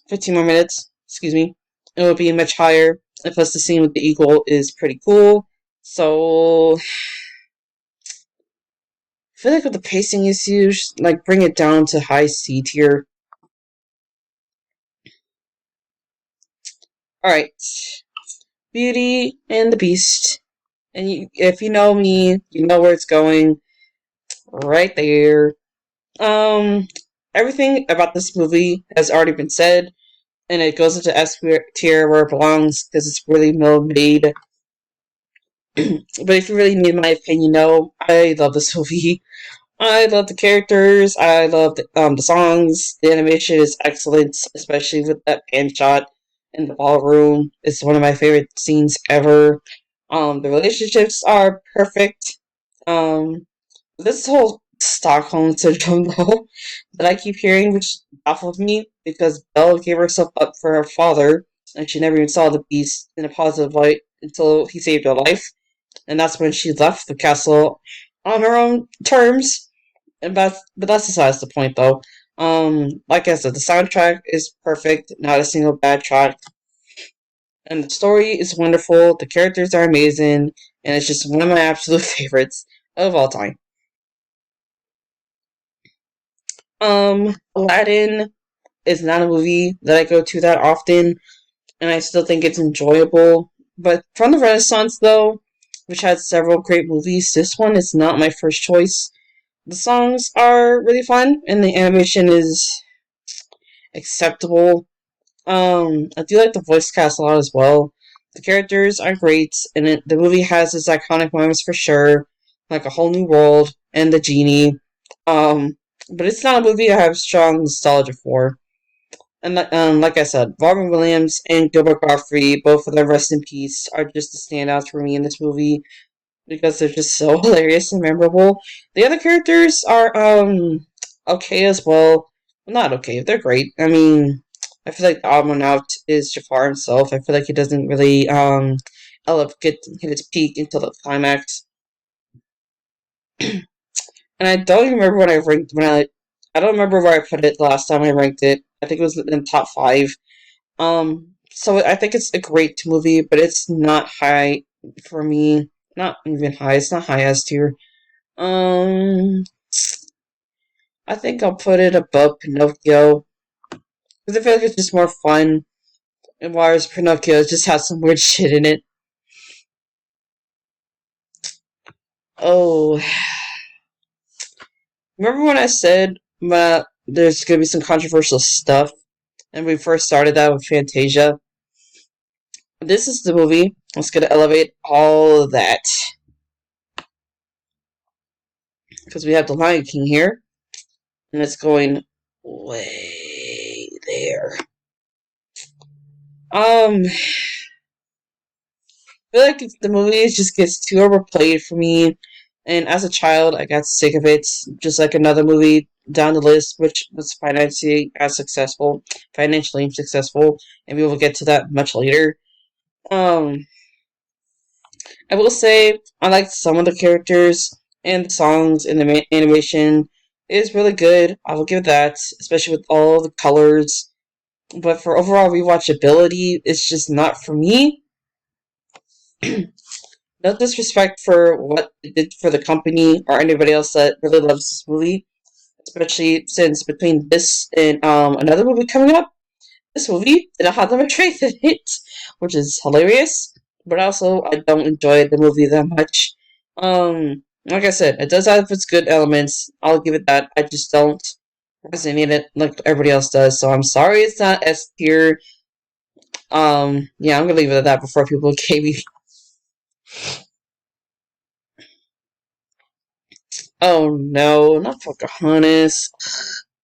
15 more minutes, excuse me, it would be much higher. And plus, the scene with the eagle is pretty cool. So, I feel like with the pacing issues, like bring it down to high C tier. Alright, Beauty and the Beast. And if you know me, you know where it's going. Right there. Um, Everything about this movie has already been said, and it goes into S tier where it belongs because it's really well made. But if you really need my opinion, no, I love this movie. I love the characters. I love the songs. The animation is excellent, especially with that pan shot in the ballroom. It's one of my favorite scenes ever. The relationships are perfect. Um, this whole Stockholm syndrome though that I keep hearing, which baffles me because Belle gave herself up for her father, and she never even saw the beast in a positive light until he saved her life, and that's when she left the castle on her own terms. And but that's besides the point though. Like I said, the soundtrack is perfect, not a single bad track, and the story is wonderful. The characters are amazing, and it's just one of my absolute favorites of all time. Aladdin is not a movie that I go to that often, and I still think it's enjoyable. But from the Renaissance, though, which had several great movies, this one is not my first choice. The songs are really fun, and the animation is acceptable. I do like the voice cast a lot as well. The characters are great, and the movie has its iconic moments for sure, like A Whole New World and the genie. But it's not a movie I have strong nostalgia for. And like I said, Robin Williams and Gilbert Gottfried, both of them rest in peace, are just the standouts for me in this movie because they're just so hilarious and memorable. The other characters are okay as well. Not okay, they're great. I mean, I feel like the odd one out is Jafar himself. I feel like he doesn't really hit his peak until the climax. And I don't even remember I don't remember where I put it the last time I ranked it. I think it was in the top 5. So I think it's a great movie, but it's not high for me. Not even high. It's not high S tier. Um, I think I'll put it above Pinocchio because I feel like it's just more fun. And whereas Pinocchio just has some weird shit in it. Oh, remember when I said there's gonna be some controversial stuff, and we first started that with Fantasia? This is the movie that's gonna elevate all of that because we have the Lion King here, and it's going way there. I feel like the movie just gets too overplayed for me, and as a child, I got sick of it. Just like another movie down the list, which was financially successful, and we will get to that much later. Um, I will say I liked some of the characters and the songs and the animation is really good. I will give that, especially with all the colors. but for overall rewatchability, it's just not for me. No disrespect for what it did for the company or anybody else that really loves this movie, especially since between this and another movie coming up, this movie didn't have the Matrix in it, which is hilarious. But also, I don't enjoy the movie that much. Like I said, it does have its good elements. I'll give it that. I just don't resonate it like everybody else does. So I'm sorry it's not S tier. Yeah, I'm gonna leave it at that before people gave me. Oh no, not Pocahontas.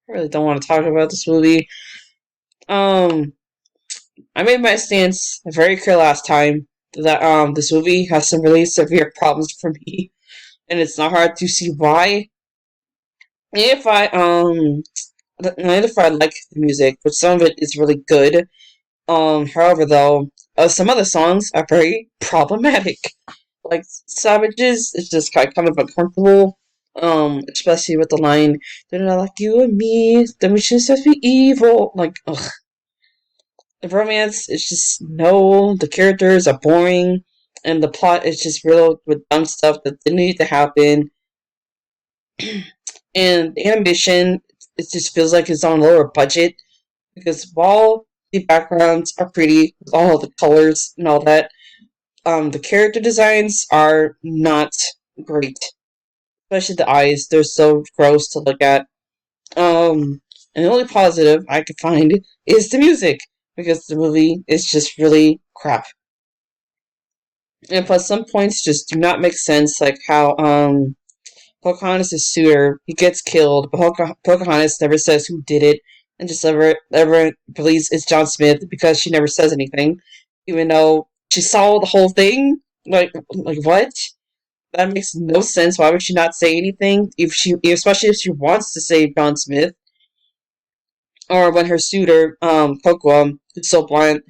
I really don't want to talk about this movie. Um, I made my stance very clear last time that this movie has some really severe problems for me, and it's not hard to see why. If I not if I like the music, but some of it is really good. However, though, some other songs are very problematic. Like Savages is just kind of uncomfortable. Especially with the line, "They're not like you and me. Then we should just be evil." Like, ugh. The romance is just no. The characters are boring, and the plot is just riddled with dumb stuff that didn't need to happen. And the animation, it just feels like it's on a lower budget because while the backgrounds are pretty with all the colors and all that, the character designs are not great. Especially the eyes, they're so gross to look at. And the only positive I could find is the music because the movie is just really crap. And plus, some points just do not make sense, like how Pocahontas' suitor he gets killed, but Pocahontas never says who did it, and just ever believes it's John Smith because she never says anything, even though she saw the whole thing. Like what? That makes no sense. Why would she not say anything? Especially if she wants to say John Smith, or when her suitor, Coquam, who's so bland,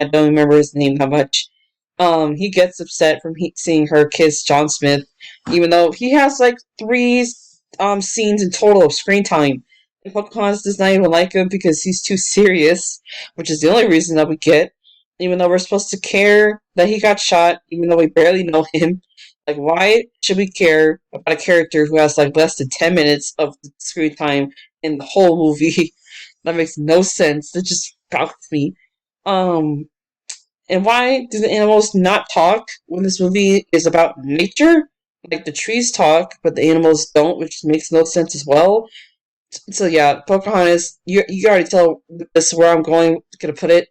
I don't remember his name that much. He gets upset from seeing her kiss John Smith, even though he has like three scenes in total of screen time. And Pocahontas does not even like him because he's too serious, which is the only reason that we get. Even though we're supposed to care that he got shot, even though we barely know him. Like, why should we care about a character who has like less than 10 minutes of screen time in the whole movie? That makes no sense. That just shocks me. Um, and why do the animals not talk when this movie is about nature? Like the trees talk, but the animals don't, which makes no sense as well. So yeah, Pocahontas, you already tell this where I'm gonna put it.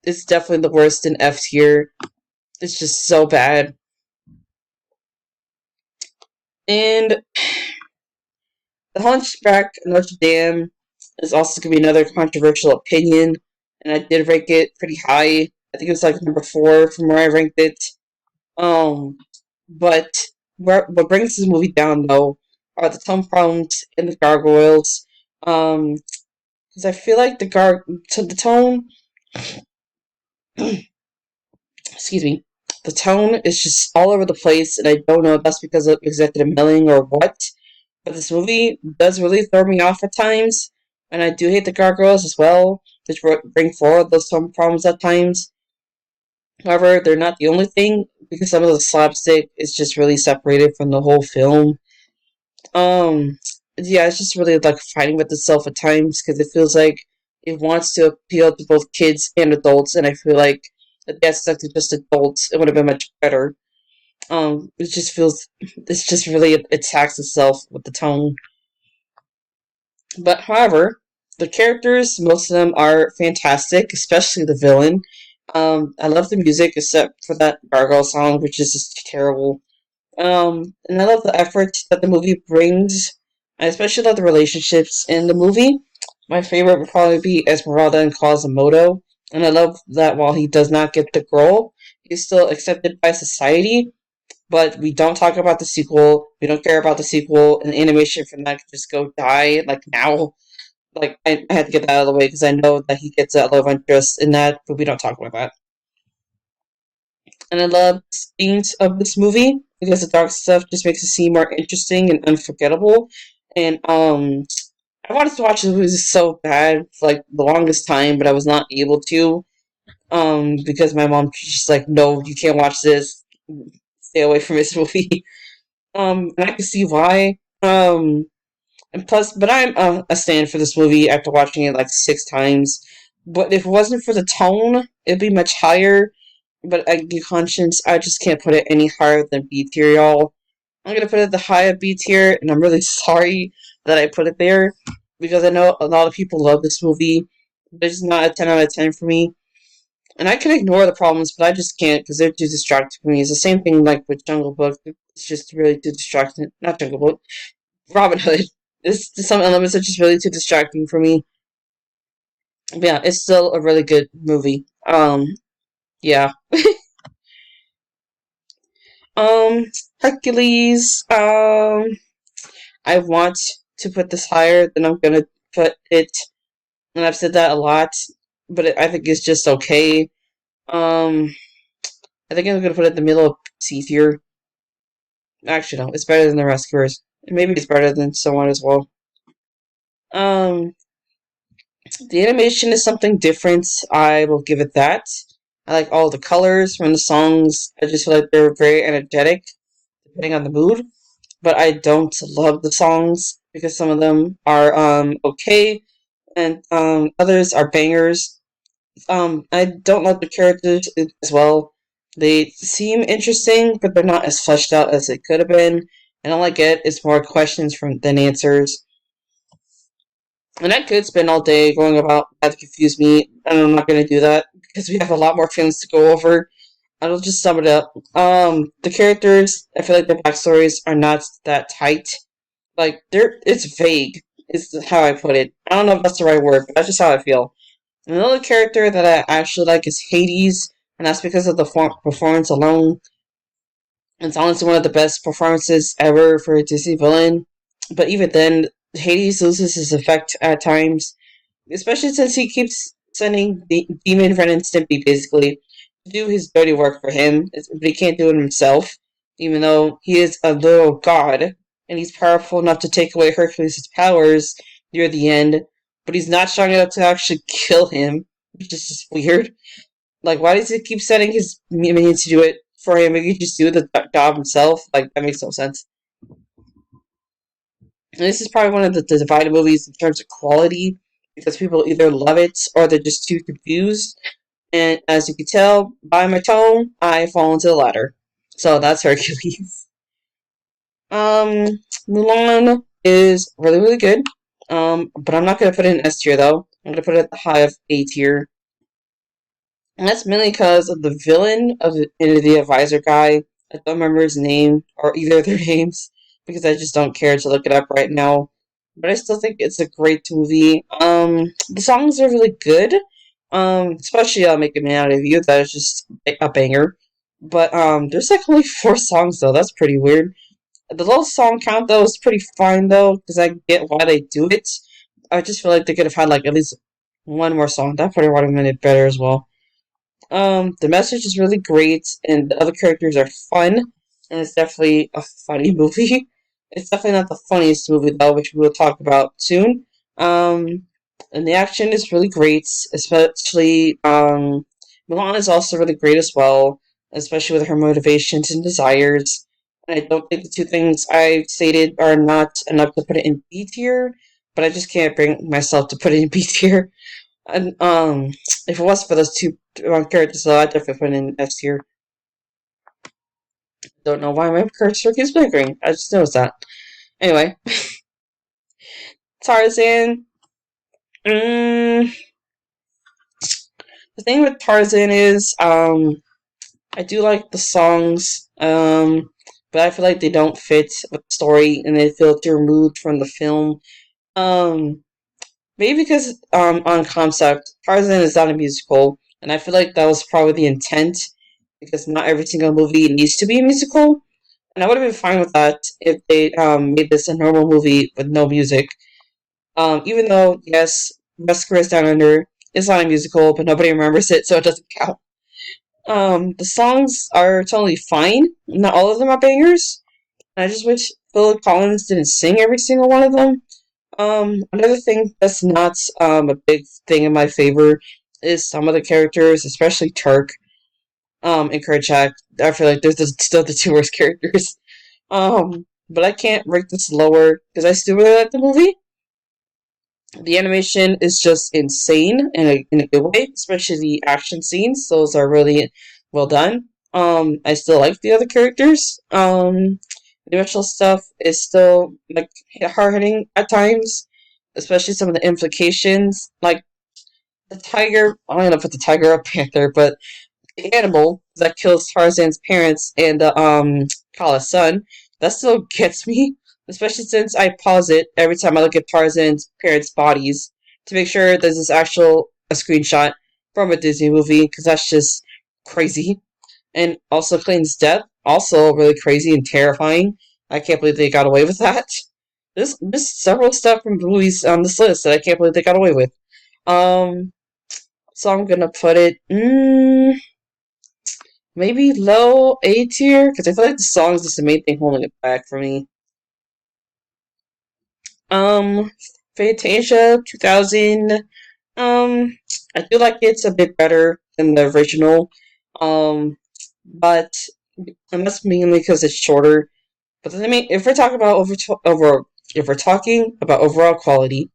It's definitely the worst in F tier. It's just so bad. And The Hunchback of Notre Dame is also gonna be another controversial opinion, and I did rank it pretty high. I think it was like number 4 from where I ranked it. Um, but what brings this movie down though are the tone problems and the gargoyles. Because I feel like the tone, excuse me, the tone is just all over the place, and I don't know if that's because of executive milling or what. But this movie does really throw me off at times, and I do hate the gargoyles as well, which bring forward those tone problems at times. However, they're not the only thing because some of the slapstick is just really separated from the whole film. Um, yeah, it's just really like fighting with itself at times because it feels like it wants to appeal to both kids and adults, and I feel like if that's stuck to just adults, it would have been much better. It just feels it's just really attacks itself with the tone. But however, the characters, most of them are fantastic, especially the villain. I love the music except for that gargoyle song, which is just terrible. And I love the effort that the movie brings. I especially love the relationships in the movie. My favorite would probably be Esmeralda and Quasimodo. And I love that while he does not get the girl, he's still accepted by society. But we don't talk about the sequel. We don't care about the sequel. And the animation from that could just go die, like now. Like, I had to get that out of the way because I know that he gets that love interest in that, but we don't talk about that. And I love the themes of this movie because the dark stuff just makes it seem more interesting and unforgettable. And I wanted to watch the movie so bad for like the longest time, but I was not able to. Because my mom she's like, no, you can't watch this. Stay away from this movie. And I can see why. And plus, but I'm a stand for this movie after watching it like 6 times. But if it wasn't for the tone, it'd be much higher. But I get conscience, I just can't put it any higher than B tier, y'all. I'm gonna put it the high of B tier, and I'm really sorry that I put it there because I know a lot of people love this movie. But it's not a 10 out of 10 for me. And I can ignore the problems, but I just can't because they're too distracting for me. It's the same thing like with Jungle Book. It's just really too distracting. Not Jungle Book. Robin Hood. There's some elements are just really too distracting for me. But yeah, it's still a really good movie. Yeah. Um, Hercules. I want to put this higher than I'm gonna put it, and I've said that a lot, but I think it's just okay. Um, I think I'm gonna put it in the middle of C tier. Actually, no, it's better than the Rescuers. Maybe it's better than someone as well. Um, the animation is something different. I will give it that. I like all the colors from the songs. I just feel like they're very energetic, depending on the mood. But I don't love the songs because some of them are okay, and others are bangers. I don't like the characters as well. They seem interesting, but they're not as fleshed out as they could have been. And all I get is more questions than answers. And I could spend all day going about that to confuse me, and I'm not going to do that because we have a lot more films to go over. I'll just sum it up. The characters, I feel like their backstories are not that tight. Like it's vague. Is how I put it. I don't know if that's the right word, but that's just how I feel. Another character that I actually like is Hades, and that's because of the performance alone. It's honestly one of the best performances ever for a Disney villain. But even then, Hades loses his effect at times, especially since he keeps sending the Demon Ren and Stimpy basically to do his dirty work for him, but he can't do it himself, even though he is a little god and he's powerful enough to take away Hercules' powers near the end, but he's not strong enough to actually kill him, which is just weird. Like, why does he keep sending his minions to do it for him? Maybe he just do the job himself. Like, that makes no sense. And this is probably one of the divided movies in terms of quality because people either love it or they're just too confused. And as you can tell by my tone, I fall into the latter. So that's Hercules. Mulan is really, really good. But I'm not gonna put it in S tier though. I'm gonna put it at the high of A tier. And that's mainly because of the villain of the advisor guy. I don't remember his name or either of their names because I just don't care to look it up right now. But I still think it's a great movie. The songs are really good. Especially Make a Man Out of You. That is just a banger. But there's like only 4 songs though. That's pretty weird. The little song count though is pretty fine though because I get why they do it. I just feel like they could have had like at least one more song. That probably would have made it better as well. The message is really great, and the other characters are fun, and it's definitely a funny movie. It's definitely not the funniest movie though, which we will talk about soon. And the action is really great, especially Milan is also really great as well, especially with her motivations and desires. And I don't think the two things I stated are not enough to put it in B tier, but I just can't bring myself to put it in B tier. And if it was for those two characters, though, I'd definitely put it in S tier. Don't know why my cursor keeps flickering. I just noticed that. Anyway, Tarzan. The thing with Tarzan is, I do like the songs, but I feel like they don't fit with the story, and they feel too removed from the film. Maybe because on concept, Tarzan is not a musical, and I feel like that was probably the intent, because not every single movie needs to be a musical. And I would have been fine with that if they made this a normal movie with no music. Even though, yes, Rescuers Down Under is not a musical, but nobody remembers it, so it doesn't count. The songs are totally fine. Not all of them are bangers. I just wish Phil Collins didn't sing every single one of them. Another thing that's not a big thing in my favor is some of the characters, especially Turk and Kerchak. I feel like still the two worst characters. But I can't rate this lower because I still really like the movie. The animation is just insane in a good way, especially the action scenes. Those are really well done. I still like the other characters. The emotional stuff is still like hard hitting at times, especially some of the implications, like the tiger. I don't know if it's a tiger or a panther, but the animal that kills Tarzan's parents and the Kala's son. That still gets me, especially since I pause it every time I look at Tarzan's parents' bodies to make sure there's actual a screenshot from a Disney movie because that's just crazy. And also Clayton's death, also really crazy and terrifying. I can't believe they got away with that. There's several stuff from movies on this list that I can't believe they got away with. Um, so I'm gonna put it. Maybe low A tier, because I feel like the song is just the main thing holding it back for me. Um, Fantasia 2000. I feel like it's a bit better than the original. But and that's mainly because it's shorter. But then, I mean, if we're talking about if we're talking about overall quality,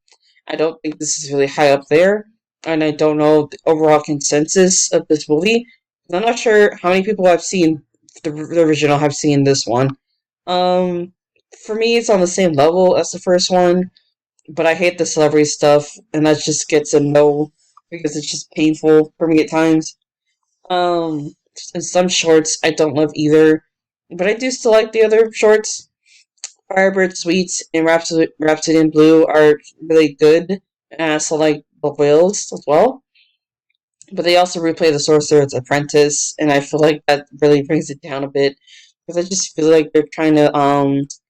I don't think this is really high up there, and I don't know the overall consensus of this movie. I'm not sure how many people have seen the original have seen this one. Um, for me, it's on the same level as the first one, but I hate the celebrity stuff, and that just gets a no because it's just painful for me at times. Um, and some shorts I don't love either, but I do still like the other shorts. Firebird Suites and Rhapsody in Blue are really good, and I also like the whales as well. But they also replay the Sorcerer's Apprentice, and I feel like that really brings it down a bit because I just feel like they're trying to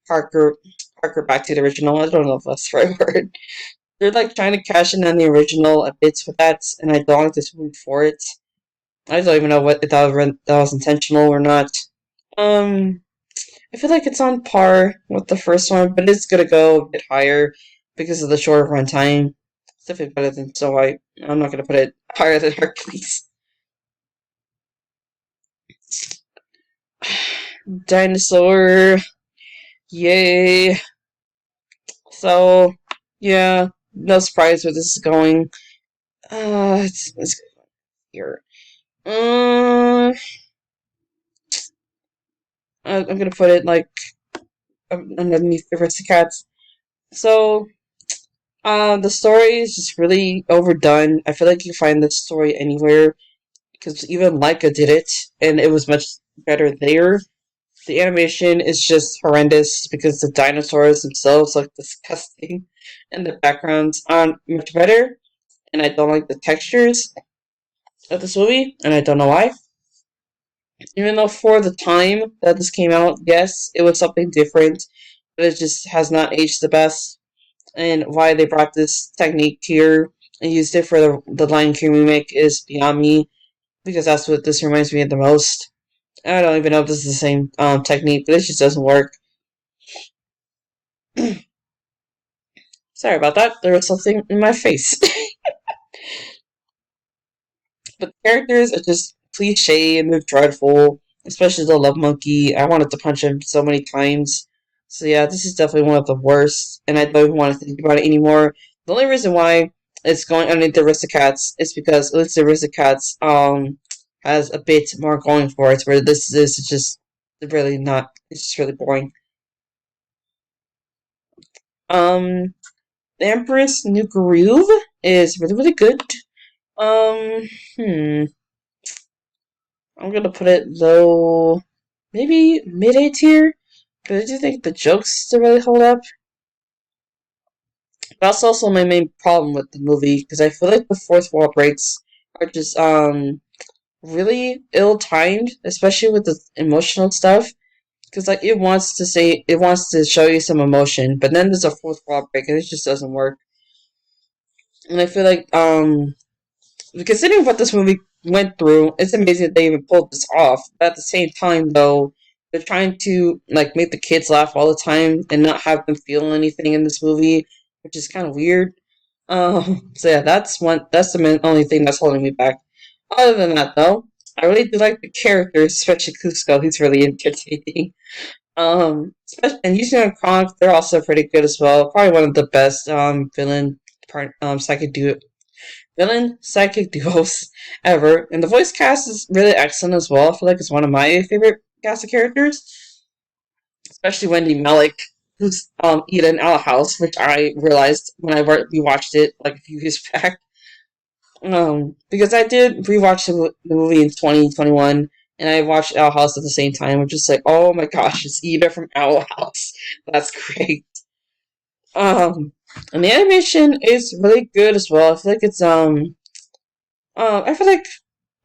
harker back to the original. I don't know if that's the right word. They're like trying to cash in on the original a bit with that, and I don't like this movie for it. I don't even know if that was intentional or not. Um, I feel like it's on par with the first one, but it's gonna go a bit higher because of the shorter runtime. It's definitely better than So White. I'm not gonna put it higher than Hercules. Dinosaur, yay! So, yeah, no surprise where this is going. It's here. I'm gonna put it like underneath the Aristocats. So, the story is just really overdone. I feel like you find this story anywhere because even Leica did it, and it was much better there. The animation is just horrendous because the dinosaurs themselves look disgusting, and the backgrounds aren't much better. And I don't like the textures of this movie, and I don't know why. Even though for the time that this came out, yes, it was something different, but it just has not aged the best. And why they brought this technique here and used it for the Lion King remake is beyond me, because that's what this reminds me of the most. I don't even know if this is the same technique, but it just doesn't work. Sorry about that. There was something in my face. But the characters are just cliche and they're dreadful, especially the love monkey. I wanted to punch him so many times. So yeah, this is definitely one of the worst, and I don't even want to think about it anymore. The only reason why it's going underneath the Aristocats is because at least the Aristocats has a bit more going for it, where this is just really not. It's just really boring. Um, the Empress New Groove is really really good. Um, hmm. I'm gonna put it low, maybe mid A tier. But I do think the jokes still really hold up. That's also my main problem with the movie because I feel like the fourth wall breaks are just really ill timed, especially with the emotional stuff. Because like it wants to show you some emotion, but then there's a fourth wall break and it just doesn't work. And I feel like considering what this movie went through, it's amazing that they even pulled this off. But at the same time, though, they're trying to like make the kids laugh all the time and not have them feel anything in this movie. which is kind of weird. So yeah, that's one. That's the only thing that's holding me back. Other than that, though, I really do like the characters, especially Cusco. He's really entertaining. And using on Kronk, they're also pretty good as well. Probably one of the best villain psychic duos ever. And the voice cast is really excellent as well. I feel like it's one of my favorite cast of characters, especially Wendy Malick, who's Eden Owl House, which I realized when we watched it like a few years back. Because I did rewatch the movie in 2021, and I watched Owl House at the same time, which is like, oh my gosh, it's Ida from Owl House. That's great. Um, and the animation is really good as well. I feel like it's I feel like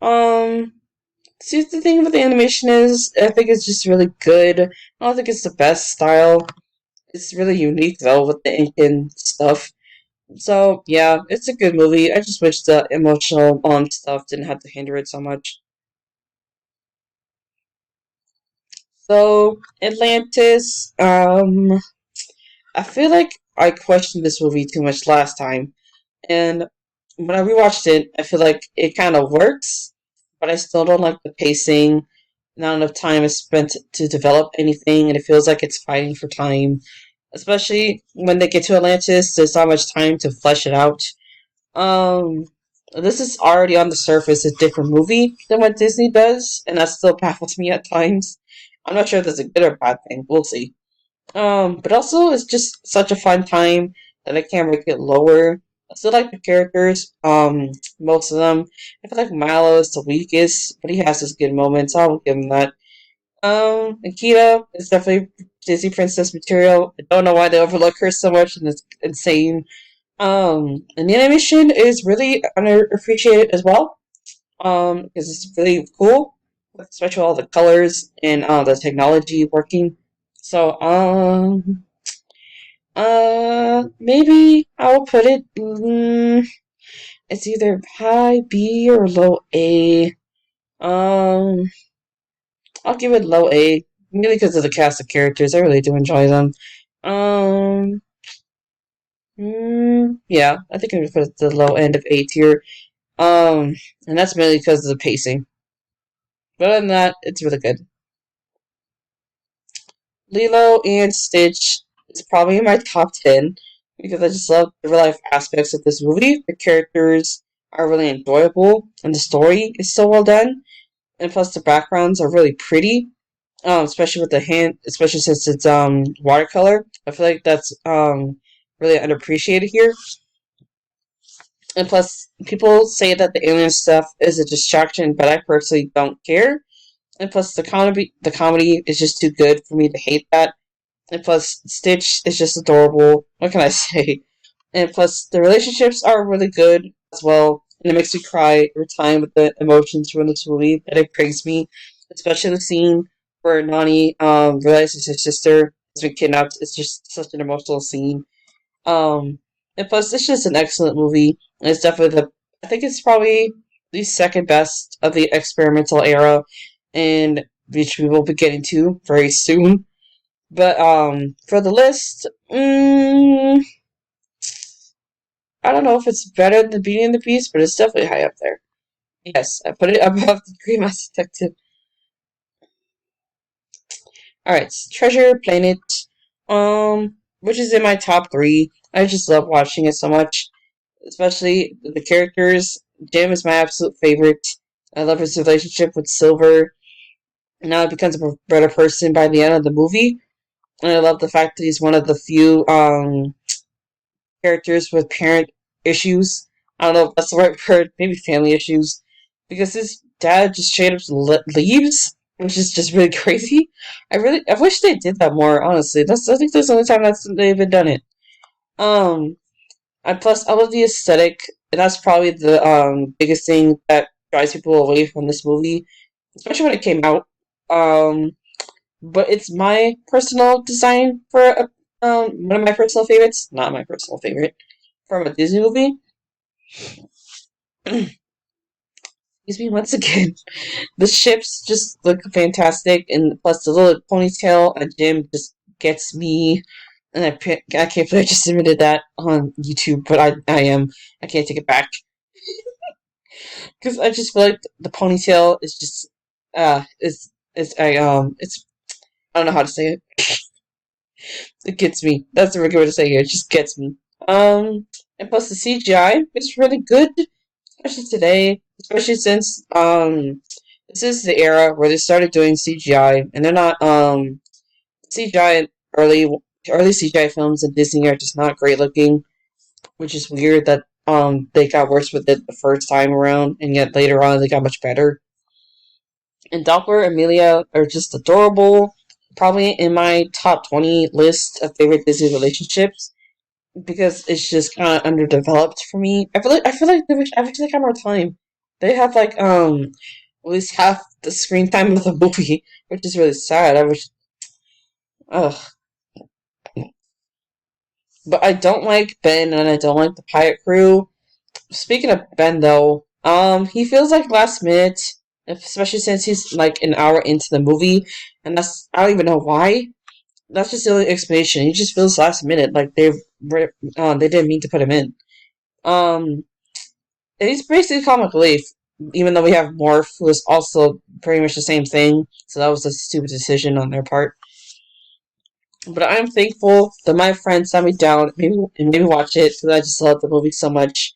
um see the thing with the animation is I think it's just really good. I don't think it's the best style. It's really unique though with the ink and stuff. So yeah, it's a good movie. I just wish the emotional stuff didn't have to hinder it so much. So Atlantis, I feel like I questioned this movie too much last time, and when I rewatched it, I feel like it kind of works, but I still don't like the pacing. Not enough time is spent to develop anything, and it feels like it's fighting for time. Especially when they get to Atlantis, there's not much time to flesh it out. Um, this is already on the surface a different movie than what Disney does, and that still baffles me at times. I'm not sure if that's a good or bad thing. We'll see. But also it's just such a fun time that I can't make it lower. I still like the characters, most of them. I feel like Milo is the weakest, but he has his good moments. I will give him that. Nikita is definitely Disney princess material. I don't know why they overlook her so much, and it's insane. And the animation is really underappreciated as well. Because it's really cool, especially all the colors and the technology working. So, maybe I'll put it. It's either high B or low A. Um, I'll give it low A, mainly because of the cast of characters. I really do enjoy them. Um, yeah, I think I'm gonna put it at the low end of A tier. Um, and that's mainly because of the pacing. But other than that, it's really good. Lilo and Stitch is probably in my top 10 because I just love the real life aspects of this movie. The characters are really enjoyable, and the story is so well done. And plus, the backgrounds are really pretty, especially with the hand, especially since it's watercolor. I feel like that's really underappreciated here. And plus, people say that the alien stuff is a distraction, but I personally don't care. And plus, the comedy is just too good for me to hate that. And plus, Stitch is just adorable. What can I say? And plus, the relationships are really good as well. And it makes me cry every time with the emotions from this movie that it brings me. Especially the scene where Nani realizes his sister has been kidnapped. It's just such an emotional scene. Um, and plus, it's just an excellent movie. And it's definitely I think it's probably the second best of the experimental era, and which we will be getting to very soon. But for the list, I don't know if it's better than Beauty and the Beast, but it's definitely high up there. Yes, I put it above the Green Mouse Detective. Alright, Treasure Planet, which is in my top three. I just love watching it so much, especially the characters. Jim is my absolute favorite. I love his relationship with Silver. Now he becomes a better person by the end of the movie. And I love the fact that he's one of the few characters with parent issues. I don't know if that's the right word, maybe family issues. Because his dad just straight up leaves, which is just really crazy. I wish they did that more, honestly. I think that's the only time they've been done it. Um, and plus, I love the aesthetic, and that's probably the biggest thing that drives people away from this movie, especially when it came out. Um, but it's my personal design for one of my personal favorites, not my personal favorite, from a Disney movie. Excuse me once again. The ships just look fantastic, and plus the little ponytail on Jim just gets me. And I can't believe I just admitted that on YouTube, but I can't take it back. Because I just feel like the ponytail is just, it's, I don't know how to say it. It gets me. That's the regular way to say it. It just gets me. And plus the CGI is really good, especially today, especially since, this is the era where they started doing CGI, and they're not, CGI early early CGI films in Disney are just not great looking, which is weird that they got worse with it the first time around, and yet later on they got much better. And Doppler and Amelia are just adorable. Probably in my top 20 list of favorite Disney relationships because it's just kind of underdeveloped for me. I feel like they wish I wish they got more time. They have like at least half the screen time of the movie, which is really sad. I wish. Ugh. But I don't like Ben and I don't like the Pirate Crew. Speaking of Ben, though, he feels like last minute, especially since he's like an hour into the movie, and I don't even know why. That's just the only explanation. He just feels last minute, like they didn't mean to put him in. Um, and he's basically comic relief, even though we have Morph, who is also pretty much the same thing. So that was a stupid decision on their part. But I'm thankful that my friend sat me down and maybe watch it because I just love the movie so much.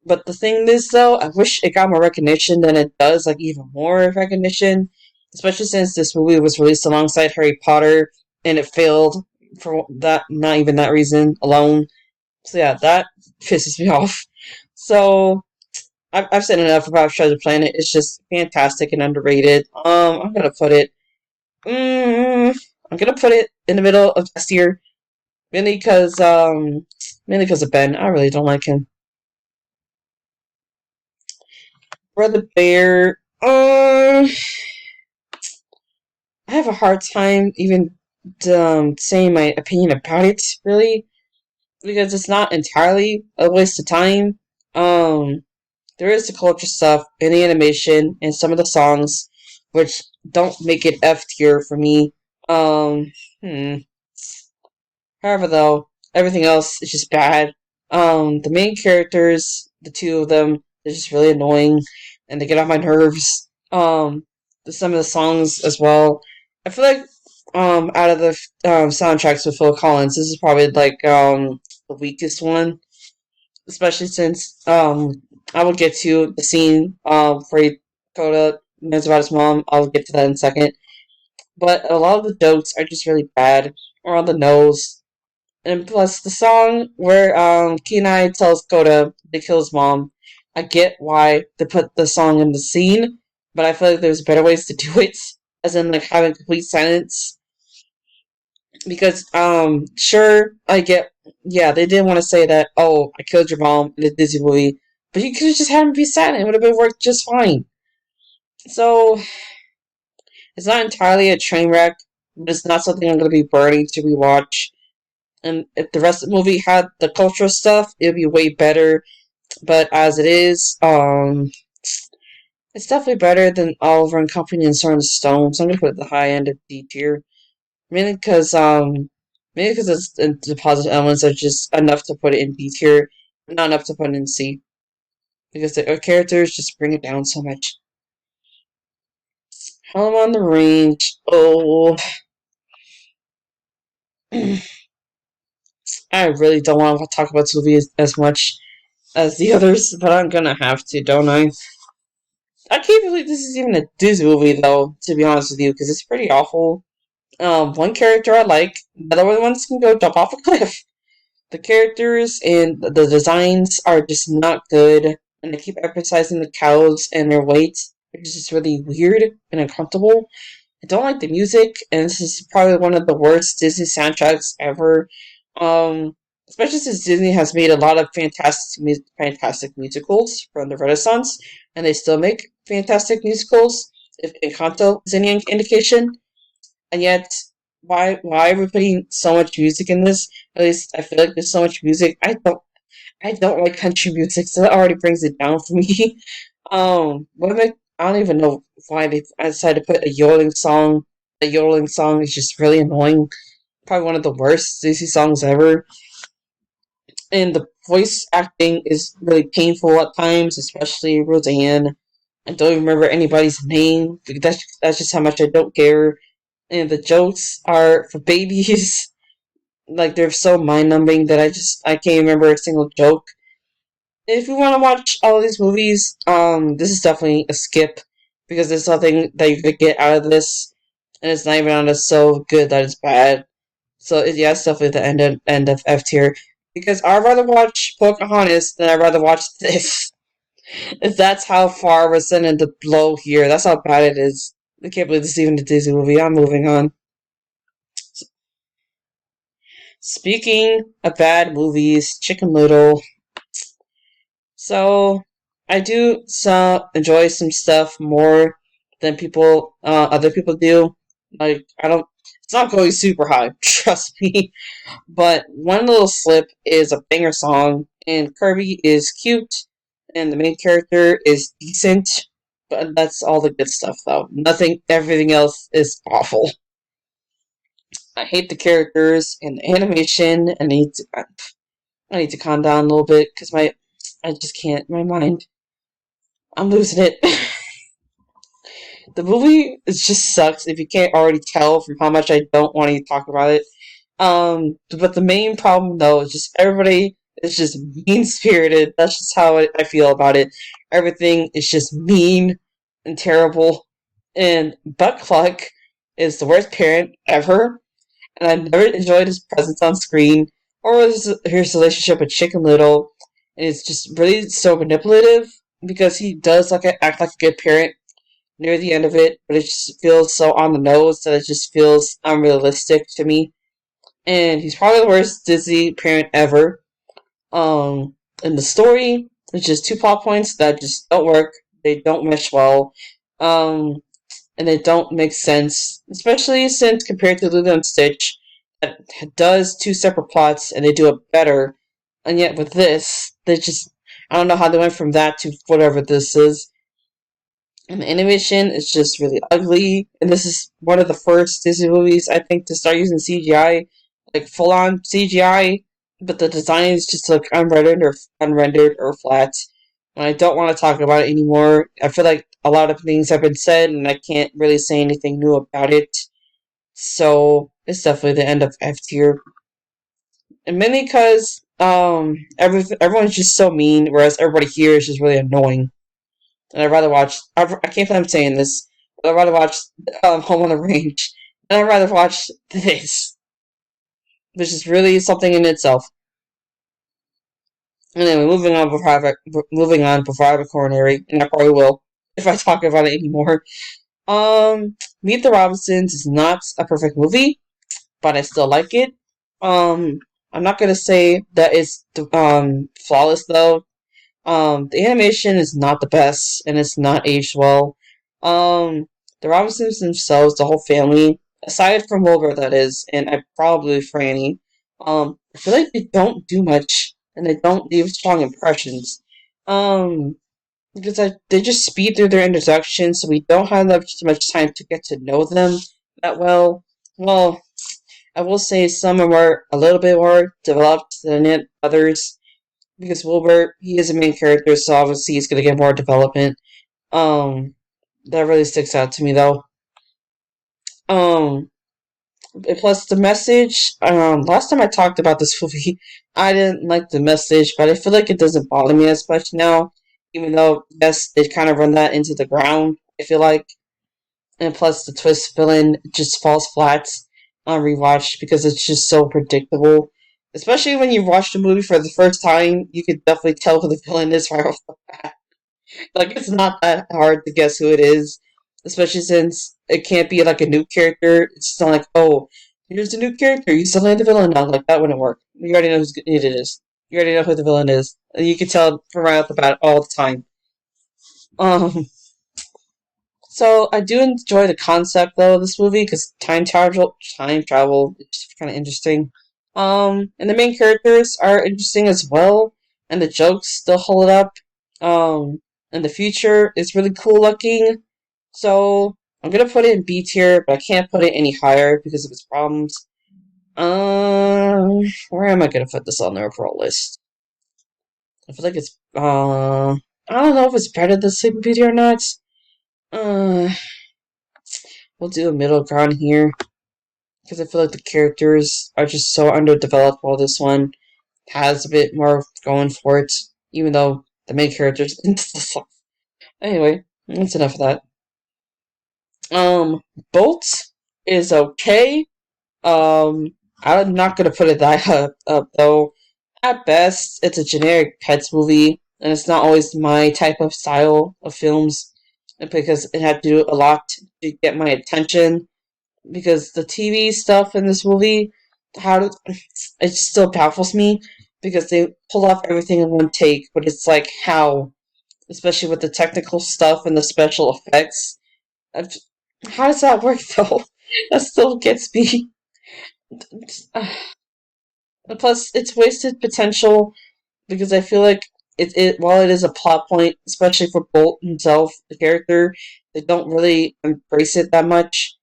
But the thing is, though, I wish it got more recognition than it does, like even more recognition. Especially since this movie was released alongside Harry Potter and it failed for that, not even that reason alone. So yeah, that pisses me off. So I've said enough about Treasure Planet. It's just fantastic and underrated. I'm gonna put it. Mm, I'm gonna put it in the middle of S tier, mainly because of Ben. I really don't like him. Brother Bear. I have a hard time even saying my opinion about it, really, because it's not entirely a waste of time. Um, there is the culture stuff and the animation and some of the songs, which don't make it F tier for me. Um, hmm. However, though, everything else is just bad. The main characters, the two of them, they're just really annoying, and they get on my nerves. Some of the songs as well. I feel like, out of the soundtracks with Phil Collins, this is probably like the weakest one, especially since I will get to the scene where Coda knows about his mom. I'll get to that in a second. But a lot of the jokes are just really bad or on the nose. And plus, the song where Kenai tells Koda to kill his mom, I get why they put the song in the scene, but I feel like there's better ways to do it, as in like having complete silence. Because sure, I get, yeah, they didn't want to say that. Oh, I killed your mom in a Disney movie, but you could have just had him be silent; it would have been worked just fine. So it's not entirely a train wreck, but it's not something I'm going to be burning to rewatch. And if the rest of the movie had the cultural stuff, it would be way better. But as it is, it's definitely better than Oliver and Company and Sword and Stone. So I'm gonna put it at the high end of D tier, mainly because the positive elements are just enough to put it in B tier, not enough to put it in C. Because the characters just bring it down so much. Home on the Range. Oh, I really don't want to talk about this movie as much as the others, but I'm gonna have to, don't I? I can't believe this is even a Disney movie, though, to be honest with you, because it's pretty awful. One character I like, the other ones can go jump off a cliff. The characters and the designs are just not good, and they keep emphasizing the cows and their weight, which is just really weird and uncomfortable. I don't like the music, and this is probably one of the worst Disney soundtracks ever. Um, Especially since Disney has made a lot of fantastic musicals from the Renaissance, and they still make fantastic musicals. If Encanto is any indication, and yet why are we putting so much music in this? At least I feel like there's so much music. I don't like country music, so that already brings it down for me. What am I don't even know why I decided to put a yodeling song. A yodeling song is just really annoying. probably one of the worst Disney songs ever. And the voice acting is really painful at times, especially Roseanne. I don't even remember anybody's name. That's just how much I don't care. And the jokes are for babies. Like they're so mind numbing that I can't remember a single joke. If you want to watch all these movies, this is definitely a skip because there's nothing that you could get out of this, and it's not even on a so good that it's bad. So yeah, it's definitely the end of F tier because I'd rather watch Pocahontas than I'd rather watch this. If that's how far we're sending the blow here, that's how bad it is. I can't believe this is even a Disney movie. I'm moving on. Speaking of bad movies, Chicken Little. So I do enjoy some stuff more than other people do. Like I don't, it's not going super high, trust me. But one little slip is a banger song, and Kirby is cute, and the main character is decent. But that's all the good stuff, though. Everything else is awful. I hate the characters and the animation, and I need to calm down a little bit because I just can't. My mind, I'm losing it. The movie just sucks if you can't already tell from how much I don't want to talk about it. But the main problem though is just everybody is just mean spirited. That's just how I feel about it. Everything is just mean and terrible. And Buck Cluck is the worst parent ever. And I've never enjoyed his presence on screen or his relationship with Chicken Little. And it's just really so manipulative because he does act like a good parent near the end of it, but it just feels so on the nose that it just feels unrealistic to me. And he's probably the worst Disney parent ever. In the story, it's just two plot points that just don't work. They don't mesh well. Um, and they don't make sense, especially since compared to Lilo and Stitch, that does two separate plots and they do it better. And yet with this, I don't know how they went from that to whatever this is. And the animation is just really ugly. And this is one of the first Disney movies, I think, to start using CGI, like full on CGI. But the designs just look unrendered or flat. And I don't want to talk about it anymore. I feel like a lot of things have been said, and I can't really say anything new about it. So it's definitely the end of F tier. And mainly because everyone's just so mean, whereas everybody here is just really annoying. And I'd rather watch. I can't believe I'm saying this, but I'd rather watch Home on the Range. And I'd rather watch this, which is really something in itself. Anyway, moving on before I have a coronary, and I probably will if I talk about it anymore. Meet the Robinsons is not a perfect movie, but I still like it. I'm not gonna say that it's flawless though. The animation is not the best, and it's not aged well. The Robinsons themselves, the whole family, aside from Wilbur, that is, and probably Franny, I feel like they don't do much, and they don't leave strong impressions. Um, because they just speed through their introduction, so we don't have much time to get to know them that well. Well, I will say some are a little bit more developed than others because Wilbur, he is a main character, so obviously he's gonna get more development. Um, that really sticks out to me though. Um, plus the message. Last time I talked about this movie, I didn't like the message, but I feel like it doesn't bother me as much now, even though yes, they kind of run that into the ground. I feel like, and plus the twist villain just falls flat on rewatch because it's just so predictable. Especially when you watch the movie for the first time, you could definitely tell who the villain is right off the bat. Like, it's not that hard to guess who it is, especially since it can't be like a new character. It's just not like, oh, here's a new character, you suddenly the villain now. Like, that wouldn't work. You already know who it is. You already know who the villain is. And you can tell from right off the bat all the time. Um, so I do enjoy the concept though of this movie because time travel is kind of interesting. And the main characters are interesting as well, and the jokes still hold up. And the future is really cool looking. So I'm gonna put it in B tier, but I can't put it any higher because of its problems. Where am I gonna put this on the overall list? I feel like it's I don't know if it's better than Sleeping Beauty or not. Uh, we'll do a middle ground here because I feel like the characters are just so underdeveloped. While this one has a bit more going for it, even though the main characters. Anyway, that's enough of that. Bolt is okay. I'm not gonna put it that up though. At best, it's a generic pets movie, and it's not always my type of style of films because it had to do a lot to get my attention. Because the TV stuff in this movie, it still baffles me because they pull off everything in one take, but it's like how, especially with the technical stuff and the special effects, how does that work though? That still gets me. Plus, it's wasted potential because I feel like it while it is a plot point, especially for Bolt himself, the character, they don't really embrace it that much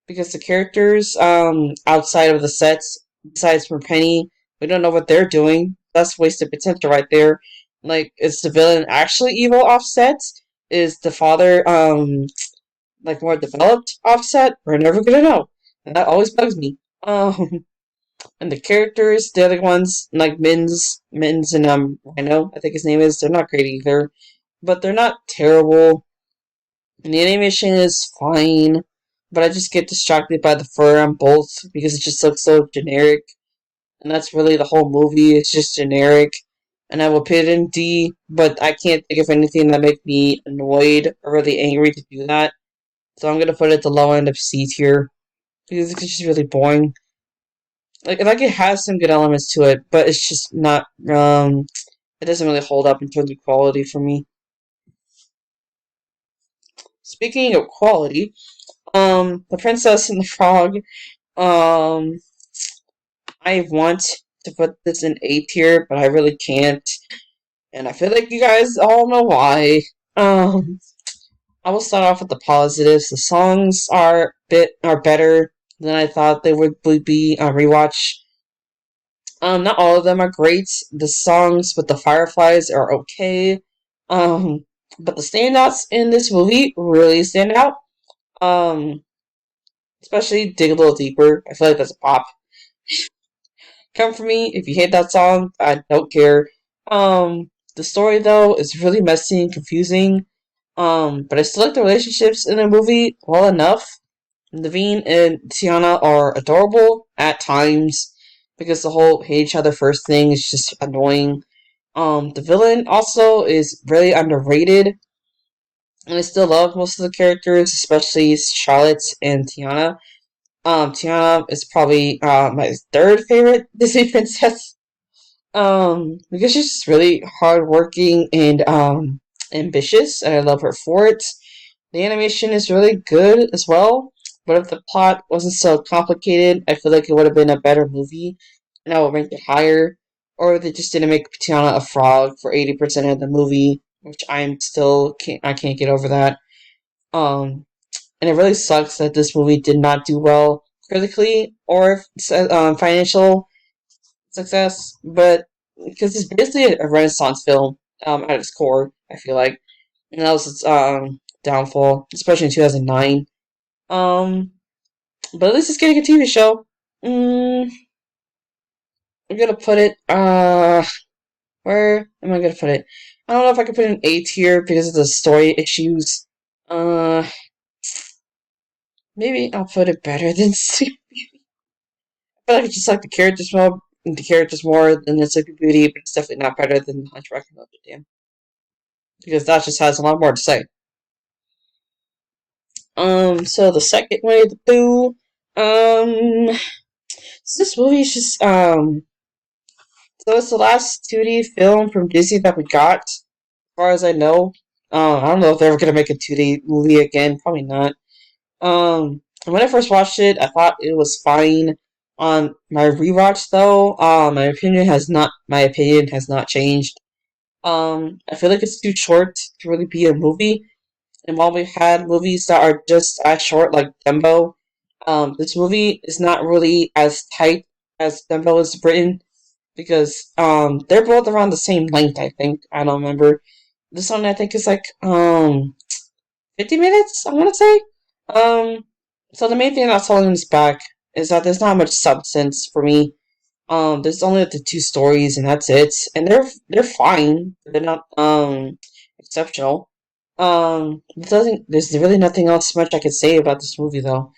because the characters outside of the sets, besides from Penny, we don't know what they're doing. That's wasted potential right there. Like, is the villain actually evil Offset? Is the father like more developed Offset? We're never gonna know, and that always bugs me. And the characters, the other ones, like Mins and Rhino, I think his name is, they're not great either. But they're not terrible. And the animation is fine. But I just get distracted by the fur on both because it just looks so generic. And that's really the whole movie, it's just generic. And I will put it in D, but I can't think of anything that make me annoyed or really angry to do that. So I'm gonna put it at the low end of C tier because it's just really boring. Like it has some good elements to it, but it's just not it doesn't really hold up in terms of quality for me. Speaking of quality, The Princess and the Frog, um I want to put this in A tier, but I really can't. And I feel like you guys all know why. Um I will start off with the positives. The songs are better than I thought they would be on rewatch. Not all of them are great. The songs with the Fireflies are okay. Um, but the standouts in this movie really stand out. Um, especially Dig a Little Deeper. I feel like that's a pop. Come for me if you hate that song. I don't care. The story though is really messy and confusing. But I still like the relationships in the movie well enough. Naveen and Tiana are adorable at times because the whole hate each other first thing is just annoying. The villain also is really underrated, and I still love most of the characters, especially Charlotte and Tiana. Tiana is probably my third favorite Disney princess. Because she's just really hardworking and ambitious, and I love her for it. The animation is really good as well, but if the plot wasn't so complicated, I feel like it would have been a better movie, and I would rank it higher. Or they just didn't make Tiana a frog for 80% of the movie, which I can't get over that. Um, and it really sucks that this movie did not do well critically or financial success, but because it's basically a Renaissance film at its core, I feel like, and that was its downfall, especially in 2009. Um, but at least it's getting a TV show. I'm gonna put it. Where am I gonna put it? I don't know if I can put it in A tier because of the story issues. Uh, Maybe I'll put it better than C. I feel like I just like the characters more than the Sleeping Beauty, but it's definitely not better than Hunchback of Notre Dame because that just has a lot more to say. So the second Winnie the Pooh, so this movie is just so it's the last 2D film from Disney that we got, as far as I know. I don't know if they're ever gonna make a 2D movie again. Probably not. When I first watched it, I thought it was fine. On my rewatch, though, my opinion has not changed. I feel like it's too short to really be a movie. And while we've had movies that are just as short, like Dumbo, this movie is not really as tight as Denver is Britain because they're both around the same length. I think I don't remember. This one I think is like 50 minutes. I want to say. So the main thing that's holding this back is that there's not much substance for me. There's only the two stories, and that's it. And they're fine. They're not exceptional. There's really nothing else much I could say about this movie though.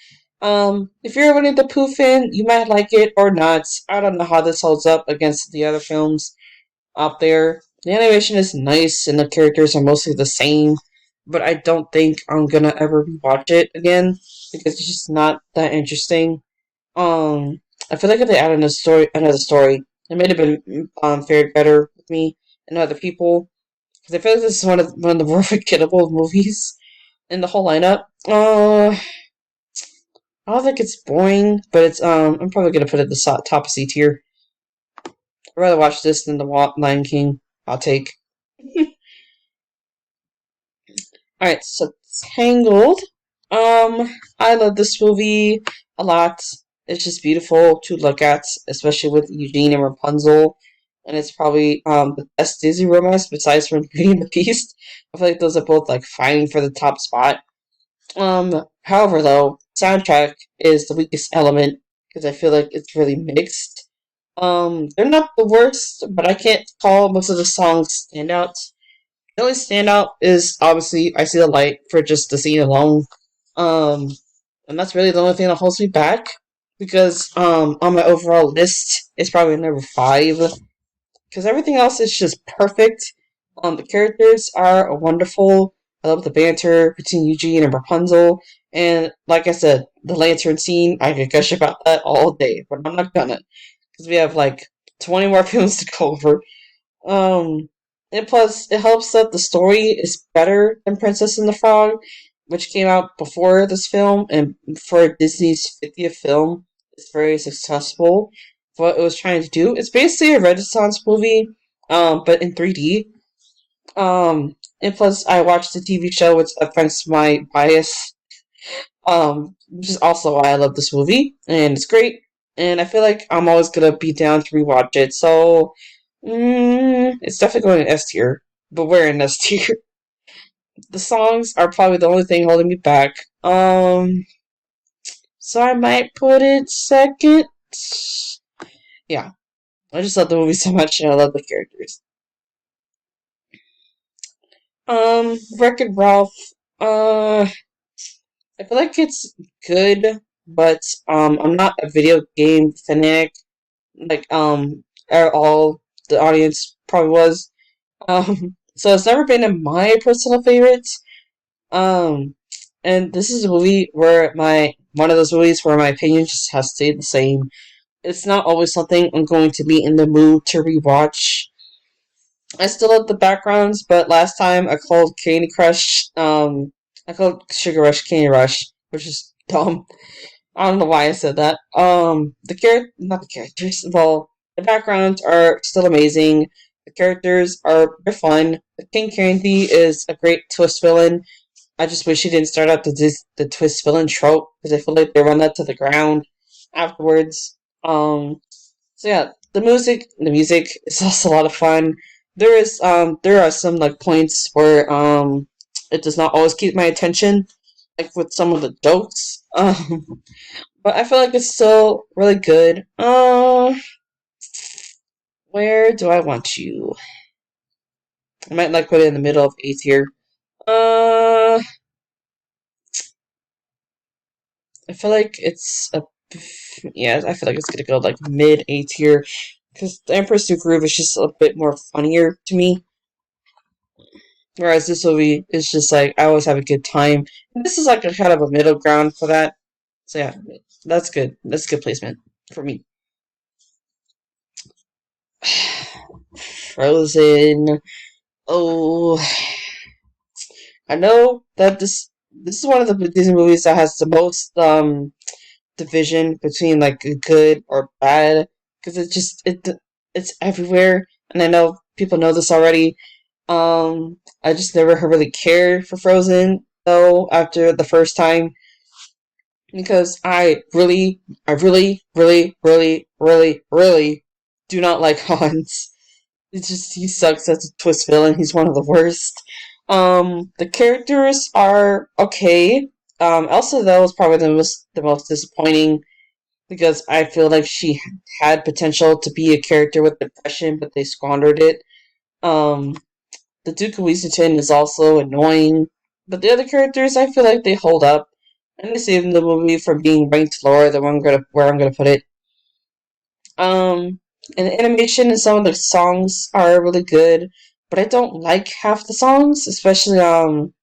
If you're a Winnie the Pooh fan, you might like it or not. I don't know how this holds up against the other films out there. The animation is nice, and the characters are mostly the same. But I don't think I'm gonna ever rewatch it again because it's just not that interesting. I feel like if they added another story, it might have been fared better with me and other people. Because I feel like this is one of the more forgettable movies in the whole lineup. I don't think it's boring, but it's I'm probably gonna put it at the top of C tier. I'd rather watch this than the Lion King. I'll take. All right, so Tangled. I love this movie a lot. It's just beautiful to look at, especially with Eugene and Rapunzel. And it's probably the best Disney romance besides from Beauty and the Beast. I feel like those are both like fighting for the top spot. However, though, soundtrack is the weakest element because I feel like it's really mixed. They're not the worst, but I can't call most of the songs standouts. The only standout is obviously I See the Light for just the scene alone. Um, and that's really the only thing that holds me back because on my overall list it's probably number 5 because everything else is just perfect. The characters are wonderful. I love the banter between Eugene and Rapunzel, and like I said, the lantern scene. I could gush about that all day, but I'm not gonna because we have like 20 more films to go over. Um, and plus, it helps that the story is better than Princess and the Frog, which came out before this film, and for Disney's 50th film, it's very successful for what it was trying to do. It's basically a Renaissance movie, but in 3D. And plus, I watched the TV show, which affects my bias, which is also why I love this movie, and it's great. And I feel like I'm always gonna be down to rewatch it, so it's definitely going in S tier, but we're in S tier. The songs are probably the only thing holding me back. So I might put it second. Yeah, I just love the movie so much, and I love the characters. Wreck-It Ralph. I feel like it's good, but I'm not a video game fanatic. Like all the audience probably was. So it's never been in my personal favorites. Um, and this is a movie where one of those movies where my opinion just has stayed the same. It's not always something I'm going to be in the mood to rewatch. I still love the backgrounds, but last time I called Candy Crush, I called Sugar Rush Candy Rush, which is dumb. I don't know why I said that. Not the characters. Well, the backgrounds are still amazing. The characters they're fun. The King Candy is a great twist villain. I just wish he didn't start out the twist villain trope because I feel like they run that to the ground afterwards. So yeah, the music is also a lot of fun. There are some like points where it does not always keep my attention, like with some of the jokes. But I feel like it's still really good. Where do I want you? I might like put it in the middle of A tier. Uh, I feel like I feel like it's gonna go like mid A tier because the Empress New Groove is just a bit more funnier to me. Whereas this movie is just like I always have a good time. And this is like a kind of a middle ground for that. So yeah, that's good. That's a good placement for me. Frozen. Oh, I know that this is one of the Disney movies that has the most division between like good or bad because it's everywhere, and I know people know this already. I just never really cared for Frozen though after the first time because I really, really, really, really, really do not like Hans. It's just he sucks as a twist villain. He's one of the worst. The characters are okay. Elsa though is probably the most disappointing because I feel like she had potential to be a character with depression, but they squandered it. Um, the Duke of Weasington is also annoying, but the other characters I feel like they hold up, and they save the movie from being ranked lower than where I'm gonna put it. Um, and the animation and some of the songs are really good, but I don't like half the songs, especially in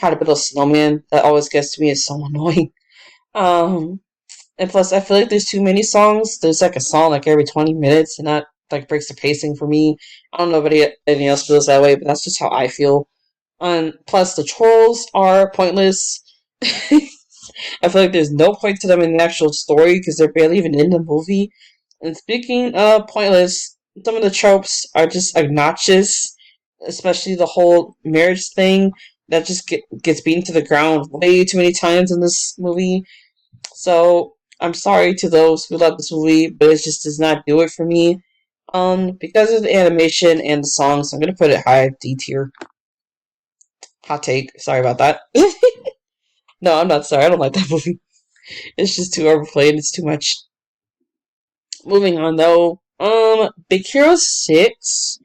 How to Build a Snowman. That always gets to me as so annoying. Um, and plus, I feel like there's too many songs. There's like a song like every 20 minutes, and that like breaks the pacing for me. I don't know if anyone else feels that way, but that's just how I feel. And plus, the trolls are pointless. I feel like there's no point to them in the actual story because they're barely even in the movie. And speaking of pointless, some of the tropes are just obnoxious, especially the whole marriage thing that just gets beaten to the ground way too many times in this movie. So I'm sorry to those who love this movie, but it just does not do it for me. Because of the animation and the songs, I'm gonna put it high D tier. Hot take. Sorry about that. No, I'm not sorry. I don't like that movie. It's just too overplayed. It's too much. Moving on though. Big Hero 6.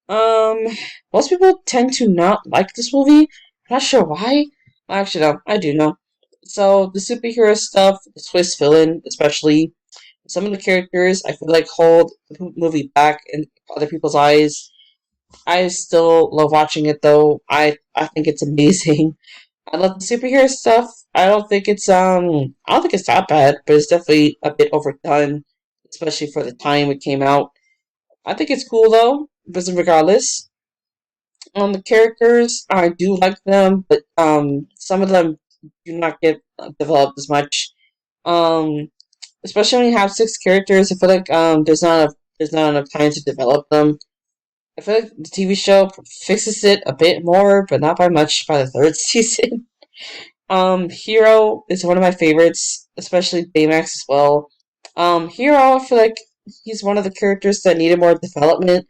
Um, most people tend to not like this movie. I'm not sure why. Actually, no, I do know. So the superhero stuff, the twist villain, especially some of the characters, I feel like hold the movie back in other people's eyes. I still love watching it though. I think it's amazing. I love the superhero stuff. I don't think it's that bad, but it's definitely a bit overdone, especially for the time it came out. I think it's cool though, but regardless. The characters, I do like them, but some of them do not get developed as much. Um, Especially when you have six characters, I feel like there's not enough time to develop them. I feel like the TV show fixes it a bit more, but not by much by the third season. Hero is one of my favorites, especially Baymax as well. Hero, I feel like he's one of the characters that needed more development.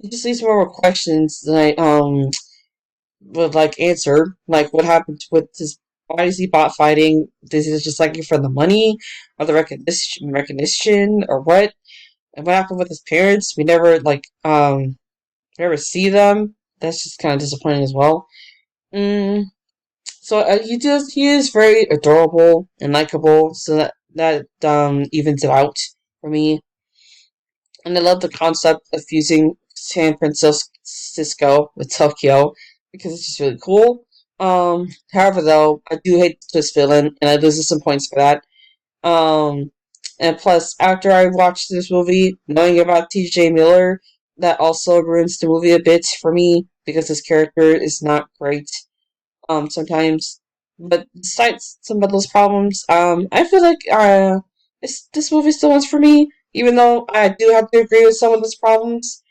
He just needs more questions than I would like answer. Like what happened with his why is he bot fighting? Is he just like it for the money or the recognition or what? And what happened with his parents? We never see them. That's just kind of disappointing as well. Mm, so he is very adorable and likable. So that evens it out for me. And I love the concept of fusing San Francisco with Tokyo because it's just really cool. However, though, I do hate the twist villain, and I lose some points for that. Um, and plus, after I watched this movie, knowing about T.J. Miller, that also ruins the movie a bit for me because his character is not great. Sometimes, but despite some of those problems, I feel like this movie still one's for me, even though I do have to agree with some of those problems,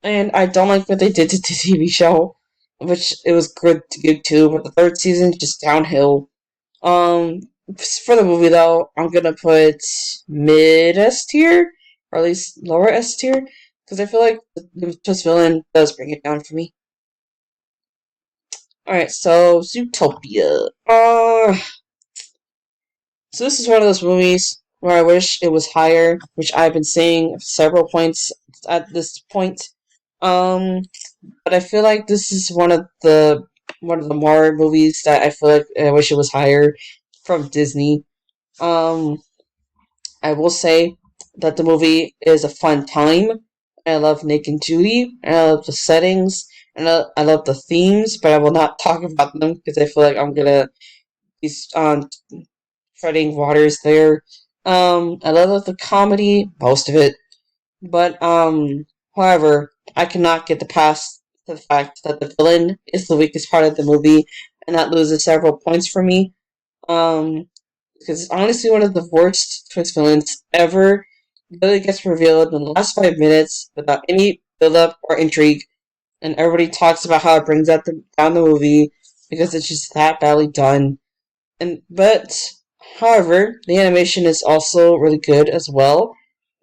and I don't like what they did to the TV show, which it was good too, but the third season just downhill. Um, for the movie though, I'm gonna put mid S tier, or at least lower S tier, because I feel like the twist villain does bring it down for me. Alright, so Zootopia. So this is one of those movies where I wish it was higher, which I've been saying several points at this point. Um, but I feel like this is one of the more movies that I feel like I wish it was higher from Disney. Um, I will say that the movie is a fun time. I love Nick and Judy. I love the settings. And I love the themes, but I will not talk about them because I feel like I'm gonna be treading waters there. I love the comedy, most of it, but however, I cannot get the past the fact that the villain is the weakest part of the movie, and that loses several points for me. Um, because it's honestly one of the worst twist villains ever. It really gets revealed in the last 5 minutes without any build up or intrigue, and everybody talks about how it brings down the movie because it's just that badly done. And but However, the animation is also really good as well.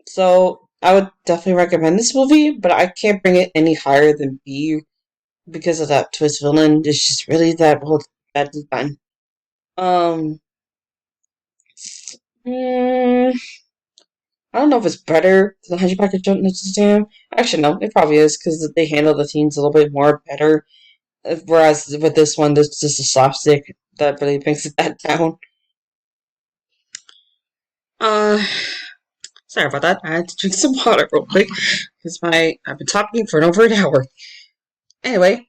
So I would definitely recommend this movie, but I can't bring it any higher than B because of that twist villain. It's just really that well badly done. Um, mm, I don't know if it's better than the Hunchback of Notre Dame. Actually, no, it probably is because they handle the themes a little bit more better. Whereas with this one, there's just a slapstick that really brings it that down. Uh, Sorry about that. I had to drink some water real quick because I've been talking for over an hour. Anyway,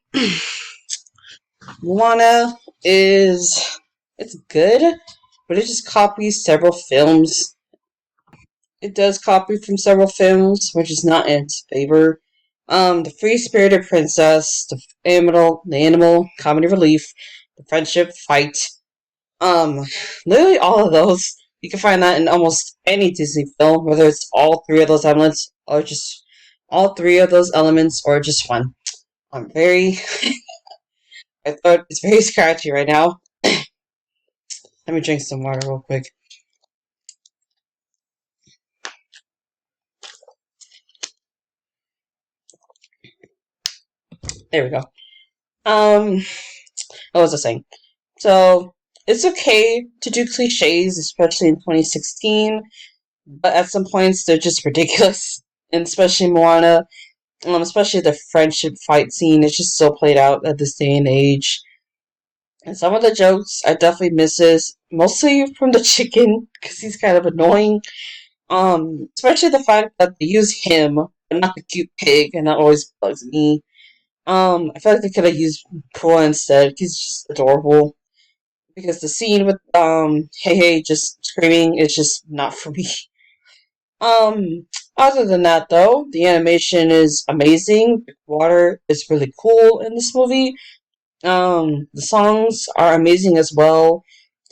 Moana is it's good, but it just copies several films. It does copy from several films, which is not in its favor. The Free Spirited Princess, the Animal, Comedy Relief, the Friendship Fight. Um, Literally all of those. You can find that in almost any Disney film, whether it's all three of those elements, or just all three of those elements, or just one. I'm very, I thought it's very scratchy right now. Let me drink some water real quick. There we go. What was I saying? So, it's okay to do cliches, especially in 2016, but at some points they're just ridiculous. And especially Moana, especially the friendship fight scene, it's just so played out at this day and age. And some of the jokes I definitely misses, mostly from the chicken, because he's kind of annoying. Especially the fact that they use him, but not the cute pig, and that always bugs me. I feel like they could have used Pua instead. He's just adorable. Because the scene with Hey Hey just screaming is just not for me. Um, Other than that, though, the animation is amazing. Water is really cool in this movie. The songs are amazing as well.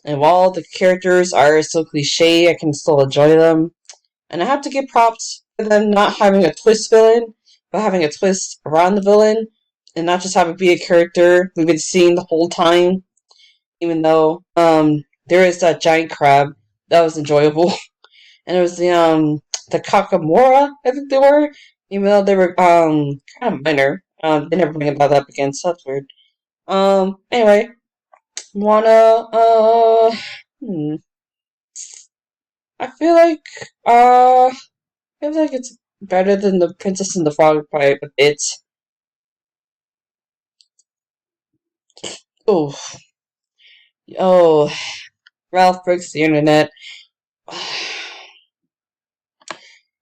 And while the characters are so cliche, I can still enjoy them. And I have to give props for them not having a twist villain, but having a twist around the villain, and not just have it be a character we've been seeing the whole time. Even though there is that giant crab that was enjoyable, and it was the Kakamora, I think they were, even though they were kind of minor. They never bring about that up again, so that's weird. Anyway, wanna hmm, I feel like I feel like it's better than the Princess and the Frog by a bit. Oh, oh, Ralph breaks the internet.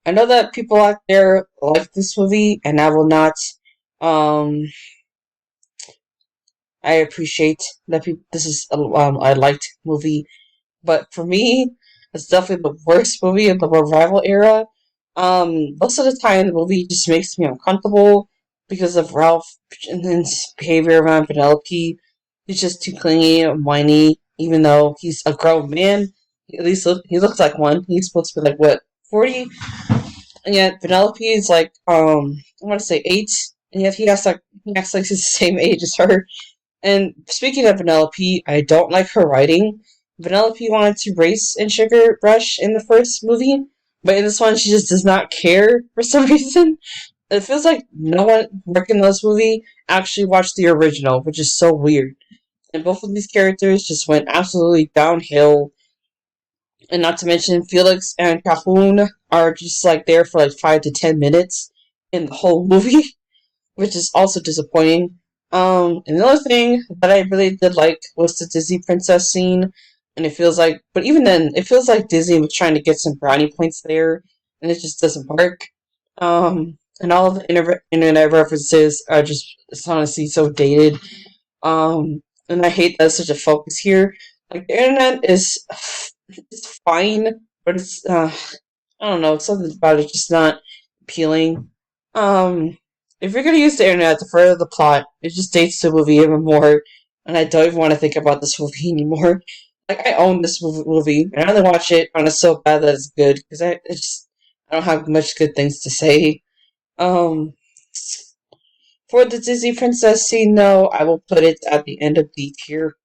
I know that people out there like this movie, and I will not. Um, I appreciate that this is a liked movie, but for me, it's definitely the worst movie in the revival era. Most of the time, the movie just makes me uncomfortable because of Ralph and his behavior around Penelope. He's just too clingy and whiny, even though he's a grown man. At least he looks like one. He's supposed to be like what 40, and yet Penelope is like I want to say 8, and yet he acts like he's the same age as her. And speaking of Penelope, I don't like her writing. Penelope wanted to race in Sugar Rush in the first movie, but in this one she just does not care for some reason. It feels like no one working on this movie actually watched the original, which is so weird. And both of these characters just went absolutely downhill. And not to mention, Felix and Calhoun are just like there for like 5 to 10 minutes in the whole movie, which is also disappointing. And the other thing that I really did like was the Disney princess scene, and it feels like, but even then, it feels like Disney was trying to get some brownie points there, and it just doesn't work. And all of the internet references are just, it's honestly so dated. And I hate that it's such a focus here. Like the internet is, it's fine, but it's I don't know, something about it just not appealing. If you're gonna use the internet to further the plot, it just dates the movie even more, and I don't even want to think about this movie anymore. Like I own this movie, and I only watch it when it's so bad that it's good because I don't have much good things to say. Um, for the Disney princess scene, though, I will put it at the end of the tier.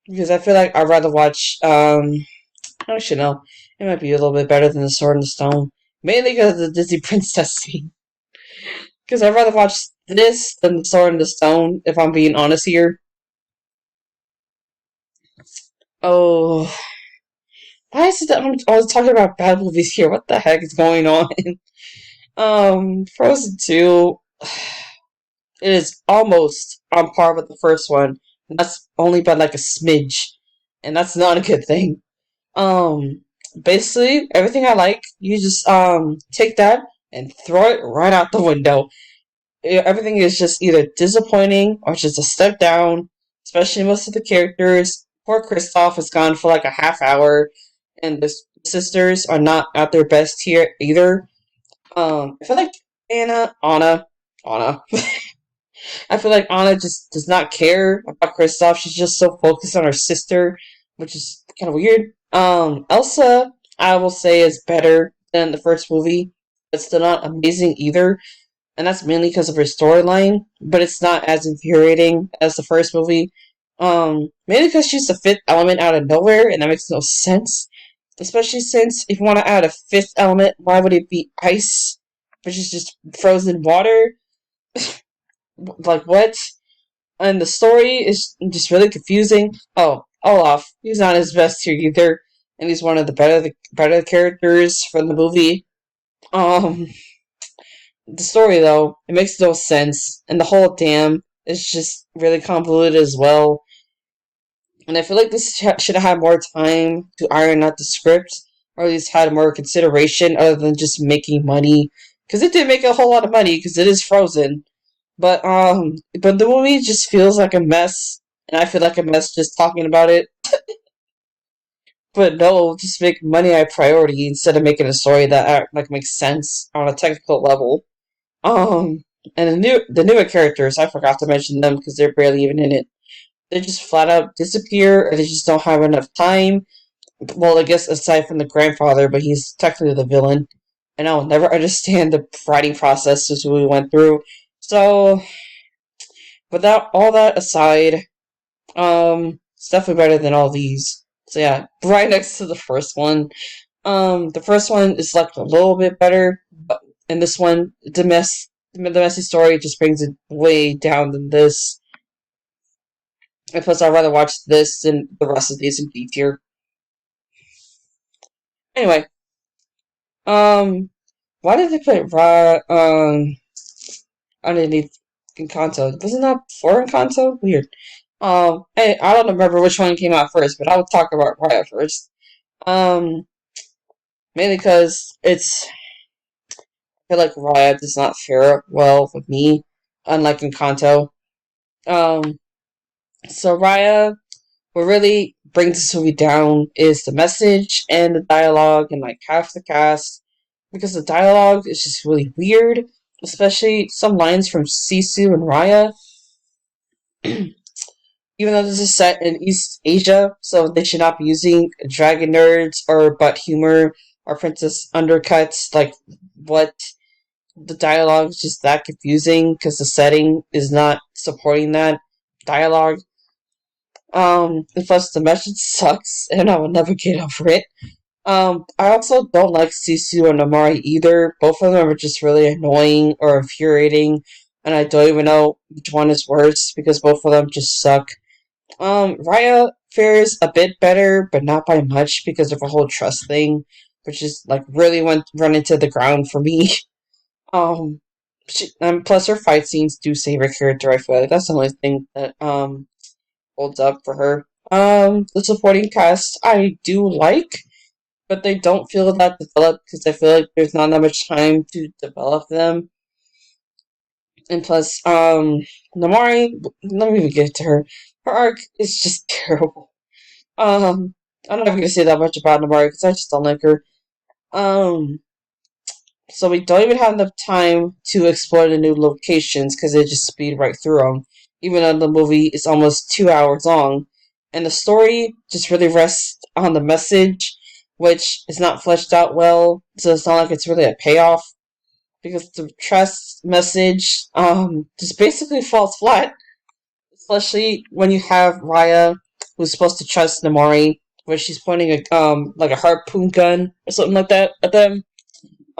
because I feel like I'd rather watch. Actually, no, it might be a little bit better than the Sword and the Stone, mainly because of the Disney princess scene. Because I'd rather watch this than the Sword and the Stone, if I'm being honest here. Oh, why is it that I'm always talking about bad movies here? What the heck is going on? Frozen 2, it is almost on par with the first one. And that's only by like a smidge. And that's not a good thing. Um, Basically, everything I like, you just, take that and throw it right out the window. Everything is just either disappointing or just a step down, especially most of the characters. Poor Kristoff is gone for like a half hour, and the sisters are not at their best here either. I feel like Anna. I feel like Anna just does not care about Kristoff. She's just so focused on her sister, which is kind of weird. Elsa, I will say, is better than the first movie, but still not amazing either. And that's mainly because of her storyline, but it's not as infuriating as the first movie. Mainly because she's the fifth element out of nowhere, and that makes no sense. Especially since if you want to add a fifth element, why would it be ice, which is just frozen water? Like what? And the story is just really confusing. Oh, Olaf, he's not his best here either, and he's one of the better characters from the movie. Um, the story though, it makes no sense, and the whole dam is just really convoluted as well. And I feel like this should have had more time to iron out the script, or at least had more consideration other than just making money. Because it did make a whole lot of money, because it is Frozen. But the movie just feels like a mess, and I feel like a mess just talking about it. But no, just make money a priority instead of making a story that like makes sense on a technical level. Um, and the newer characters, I forgot to mention them because they're barely even in it. They just flat out disappear, or they just don't have enough time. Well, I guess aside from the grandfather, but he's technically the villain, and I'll never understand the writing process as we went through. So, without all that aside, it's definitely better than all these. So yeah, right next to the first one. The first one is like a little bit better, but in this one, the messy story just brings it way down than this. And plus, I'd rather watch this than the rest of these in B tier. Anyway, um, why did they put underneath Encanto? Wasn't that before Encanto? Weird. I don't remember which one came out first, but I'll talk about Raya first. Um, Mainly because I feel like Raya does not fare well with me, unlike Encanto. Um, so Raya, what really brings this movie down is the message and the dialogue and like half the cast, because the dialogue is just really weird, especially some lines from Sisu and Raya. Even though this is set in East Asia, so they should not be using dragon nerds or butt humor or princess undercuts. Like, what? The dialogue is just that confusing because the setting is not supporting that dialogue. And plus the message sucks, and I will never get over it. I also don't like Sisu and Amari either. Both of them are just really annoying or infuriating, and I don't even know which one is worse because both of them just suck. Raya fares a bit better, but not by much because of the whole trust thing, which is like really went run into the ground for me. Um, plus her fight scenes do save her character. I feel like that's the only thing that holds up for her. The supporting cast I do like, but they don't feel that developed because I feel like there's not that much time to develop them. And plus, Namari, let me even get to her. Her arc is just terrible. I'm not even gonna say that much about Namari because I just don't like her. Um, so we don't even have enough time to explore the new locations because they just speed right through them. Even though the movie is almost 2 hours long, and the story just really rests on the message, which is not fleshed out well. So it's not like it's really a payoff because the trust message just basically falls flat, especially when you have Raya who's supposed to trust Namori, where she's pointing a like a harpoon gun or something like that at them.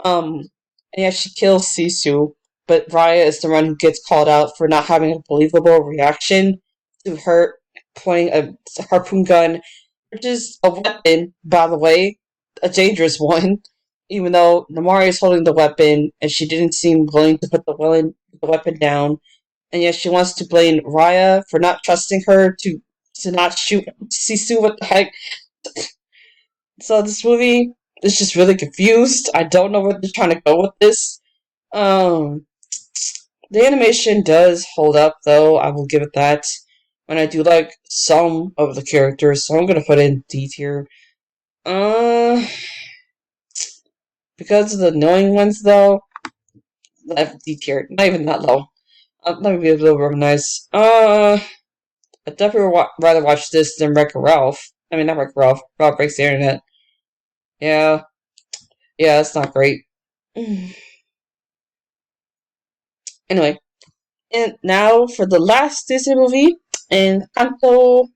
Um, and yeah, she kills Sisu, but Raya is the one who gets called out for not having a believable reaction to her pointing a harpoon gun, which is a weapon, by the way, a dangerous one. Even though Namari is holding the weapon, and she didn't seem willing to put the weapon down, and yet she wants to blame Raya for not trusting her to not shoot Sisu. What the heck? So this movie is just really confused. I don't know where they're trying to go with this. Um, the animation does hold up, though. I will give it that. And I do like some of the characters, so I'm gonna put in D tier. Uh, because of the annoying ones, though, I have D tier. Not even that low. Let me be a little organized. I'd definitely rather watch this than Wreck-It Ralph. I mean, not Wreck-It Ralph. Ralph Breaks the Internet. Yeah, yeah, it's not great. Anyway, and now for the last Disney movie, and Kanto,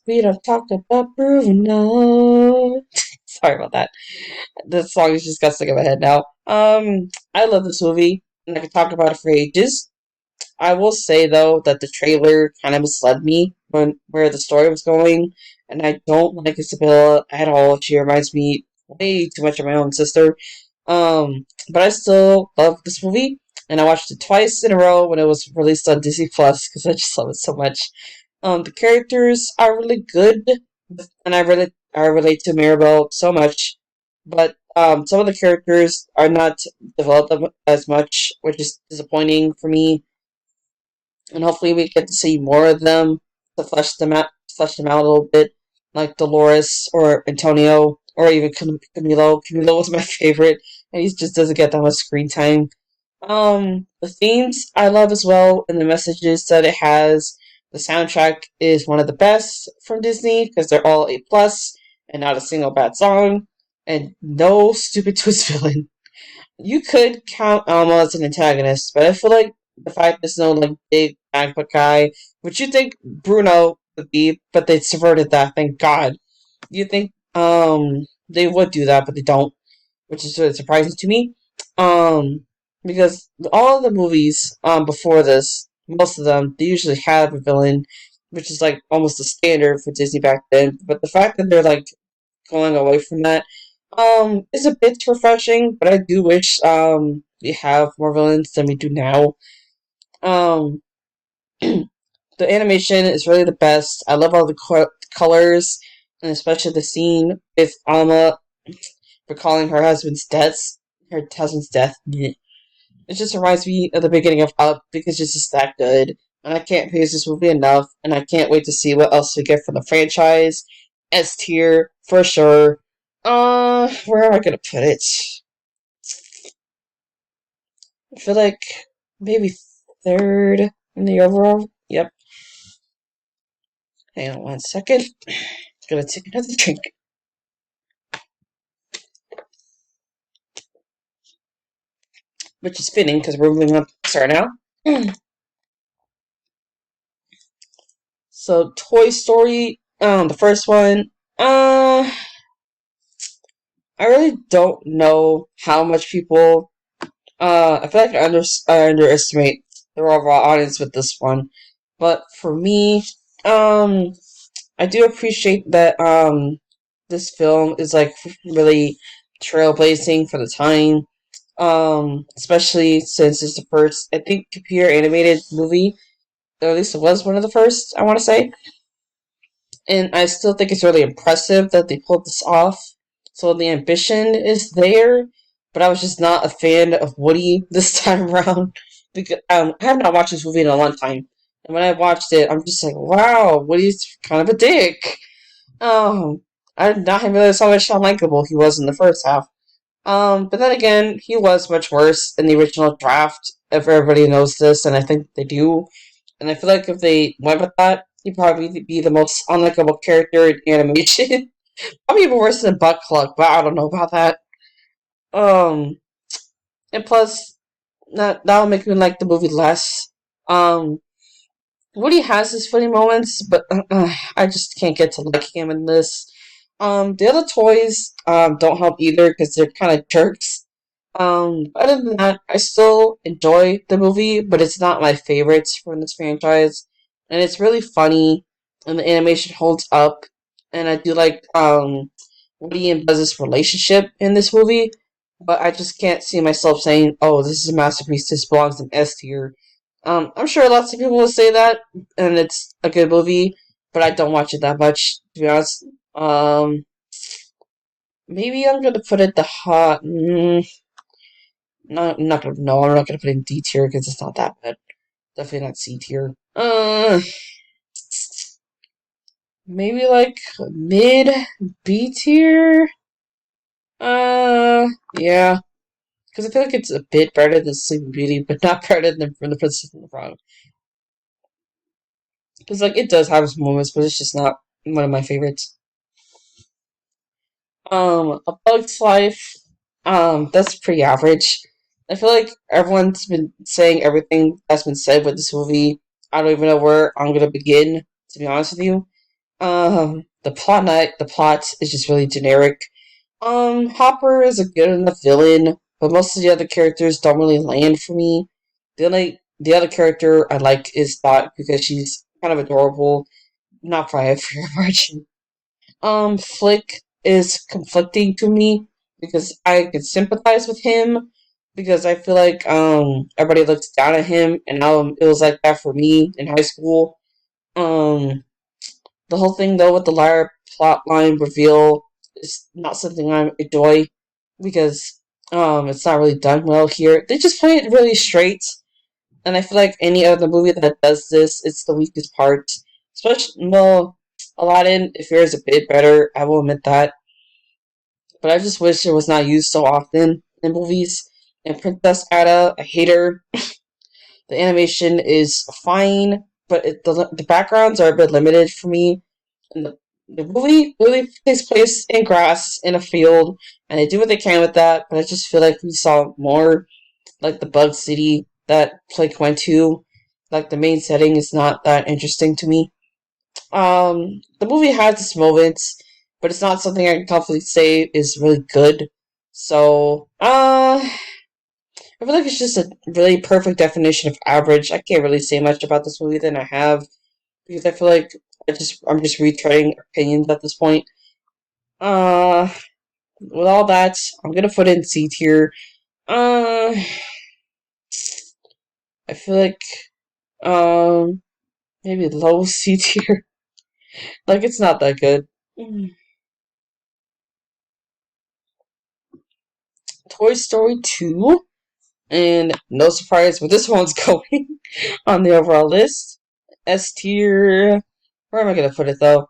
we don't talk about Bruno. Sorry about that. The song has just got stuck in my head now. I love this movie, and I could talk about it for ages. I will say though that the trailer kind of misled me when where the story was going, and I don't like Isabella at all. She reminds me way too much of my own sister. But I still love this movie, and I watched it twice in a row when it was released on Disney Plus because I just love it so much. The characters are really good, and I relate to Mirabelle so much, but some of the characters are not developed as much, which is disappointing for me, and hopefully we get to see more of them to flesh them out a little bit, like Dolores or Antonio or even Camilo. Camilo was my favorite, and he just doesn't get that much screen time. The themes I love as well, and the messages that it has. The soundtrack is one of the best from Disney because they're all A+, and not a single bad song, and no stupid twist villain. You could count Alma as an antagonist, but I feel like the fact there's no like big bad guy, which you think Bruno would be, but they subverted that. Thank God. You think they would do that, but they don't, which is really surprising to me. Because all of the movies before this, most of them, they usually have a villain, which is like almost a standard for Disney back then. But the fact that they're like going away from that is a bit refreshing, but I do wish we have more villains than we do now. Um, the animation is really the best. I love all the colors, and especially the scene with Alma recalling her husband's death. It just reminds me of the beginning of Up because it's just that good. And I can't praise this movie enough, and I can't wait to see what else we get from the franchise. S tier, for sure. Where am I gonna put it? I feel like maybe third in the overall. Yep. Hang on 1 second. Gonna take another drink. Which is fitting because we're moving on to Pixar now. So Toy Story, the first one. I really don't know how much people. I feel like I underestimate the overall audience with this one, but for me, I do appreciate that this film is like really trailblazing for the time. Especially since it's the first, I think, computer animated movie, or at least it was one of the first, I want to say. And I still think it's really impressive that they pulled this off. So the ambition is there, but I was just not a fan of Woody this time around because I have not watched this movie in a long time. And when I watched it, I'm just like, wow, Woody's kind of a dick. I did not realize how much unlikable he was in the first half. But then again, he was much worse in the original draft. If everybody knows this, and I think they do. And I feel like if they went with that, he'd probably be the most unlikable character in animation. Probably even worse than Butt Cluck, but I don't know about that. Um, and plus, that'll make me like the movie less. Um, Woody has his funny moments, but I just can't get to liking him in this. The other toys don't help either because they're kind of jerks. Other than that, I still enjoy the movie, but it's not my favorites from this franchise. And it's really funny, and the animation holds up. And I do like Woody and Buzz's relationship in this movie, but I just can't see myself saying, "Oh, this is a masterpiece. This belongs in S tier." I'm sure lots of people will say that, and it's a good movie, but I don't watch it that much, to be honest. Um, Maybe I'm gonna put it the hot. No, I'm not gonna. No, I'm not gonna put it in D tier because it's not that bad. Definitely not C tier. Maybe like mid B tier. Yeah, because I feel like it's a bit better than Sleeping Beauty, but not better than The Princess and the Frog. Because like it does have its moments, but it's just not one of my favorites. A Bug's Life. That's pretty average. I feel like everyone's been saying everything that's been said with this movie. I don't even know where I'm gonna begin, to be honest with you. The plot is just really generic. Hopper is a good enough villain, but most of the other characters don't really land for me. The other character I like is Dot because she's kind of adorable, not by a fair margin. Flick is conflicting to me because I could sympathize with him because I feel like everybody looks down at him and it was like that for me in high school. Um the whole thing though with the liar plotline reveal is not something I enjoy because it's not really done well here. They just play it really straight, and I feel like any other movie that does this, it's the weakest part. Especially, well, Aladdin, if yours is a bit better, I will admit that. But I just wish it was not used so often in movies. And Princess Ada, I hate her. The animation is fine, but the backgrounds are a bit limited for me. And the movie really takes place in grass, in a field, and they do what they can with that, but I just feel like we saw more like the Bug City that Blake went to. Like the main setting is not that interesting to me. The movie has its moments, but it's not something I can confidently say is really good. So, I feel like it's just a really perfect definition of average. I can't really say much about this movie than I have because I feel like I'm just retreading opinions at this point. Uh, with all that, I'm gonna put it in C tier. Uh, I feel like maybe low C tier. Like it's not that good. Toy Story 2, and no surprise where this one's going on the overall list. S tier. Where am I gonna put it though?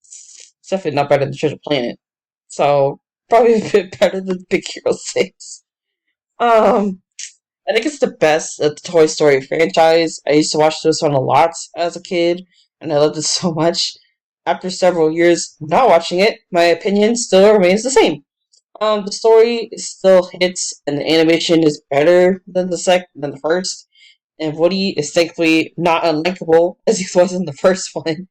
It's definitely not better than Treasure Planet. So probably a bit better than Big Hero 6. Um, I think it's the best of the Toy Story franchise. I used to watch this one a lot as a kid, and I loved it so much. After several years not watching it, my opinion still remains the same. The story still hits, and the animation is better than the first. And Woody is thankfully not unlikable as he was in the first one.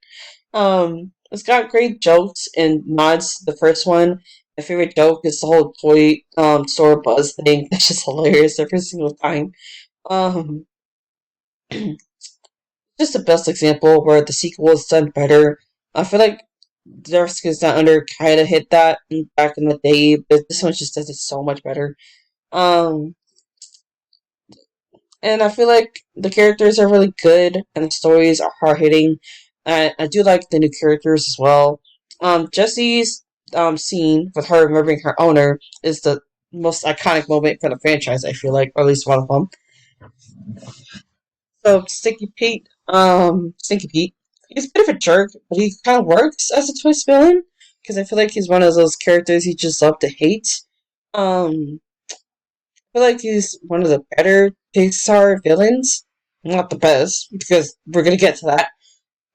It's got great jokes and nods to the first one. My favorite joke is the whole toy store buzz thing. That's just hilarious every single time. Um, just the best example where the sequel is done better. I feel like Jessica's Down Under kind of hit that back in the day, but this one just does it so much better. Um, and I feel like the characters are really good and the stories are hard hitting. I do like the new characters as well. Jessie's scene with her murdering her owner is the most iconic moment for the franchise. I feel like, or at least one of them. So Stinky Pete, he's a bit of a jerk, but he kind of works as a twist villain because I feel like he's one of those characters you just love to hate. Um, I feel like he's one of the better Pixar villains. Not the best, because we're gonna get to that.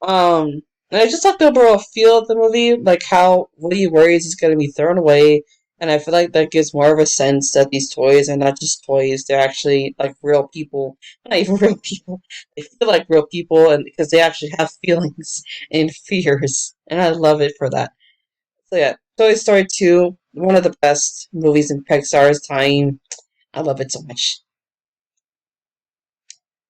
And I just like the overall feel of the movie, like how Woody worries he's gonna be thrown away, And I feel like that gives more of a sense that these toys are not just toys, they're actually like real people. Not even real people. They feel like real people and because they actually have feelings and fears. And I love it for that. So yeah, Toy Story 2, one of the best movies in Pixar's time. I love it so much.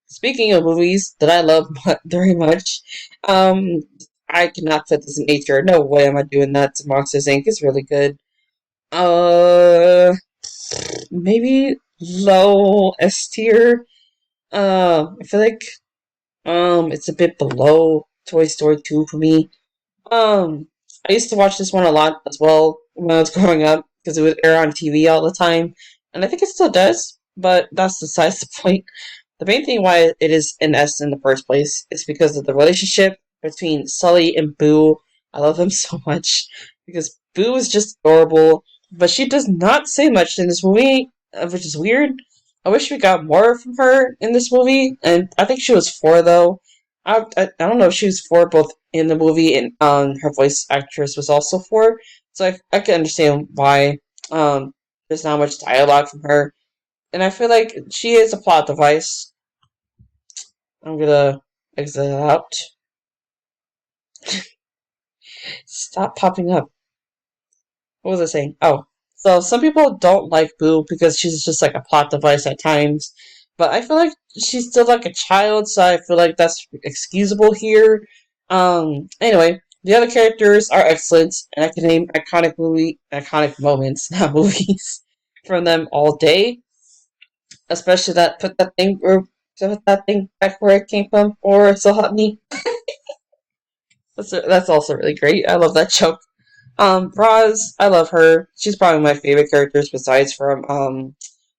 Speaking of movies that I love very much, um, I cannot fit this in nature. No way am I doing that to Monsters Inc. It's really good. Uh, maybe low S tier. I feel like it's a bit below Toy Story 2 for me. Um, I used to watch this one a lot as well when I was growing up because it would air on TV all the time, and I think it still does. But that's besides the point. The main thing why it is an S in the first place is because of the relationship between Sully and Boo. I love them so much because Boo is just adorable, but she does not say much in this movie, which is weird. I wish we got more from her in this movie, and I think she was four though. I don't know if she was four both in the movie and her voice actress was also four, so I can understand why there's not much dialogue from her, and I feel like she is a plot device. I'm gonna exit out. Stop popping up. What was I saying? Oh, so some people don't like Boo because she's just like a plot device at times, but I feel like she's still like a child, so I feel like that's excusable here. Anyway, the other characters are excellent, and I can name iconic moments, not movies, from them all day. Especially that put that thing back where it came from, or so help me. That's also really great. I love that joke. Roz, I love her. She's probably my favorite characters besides from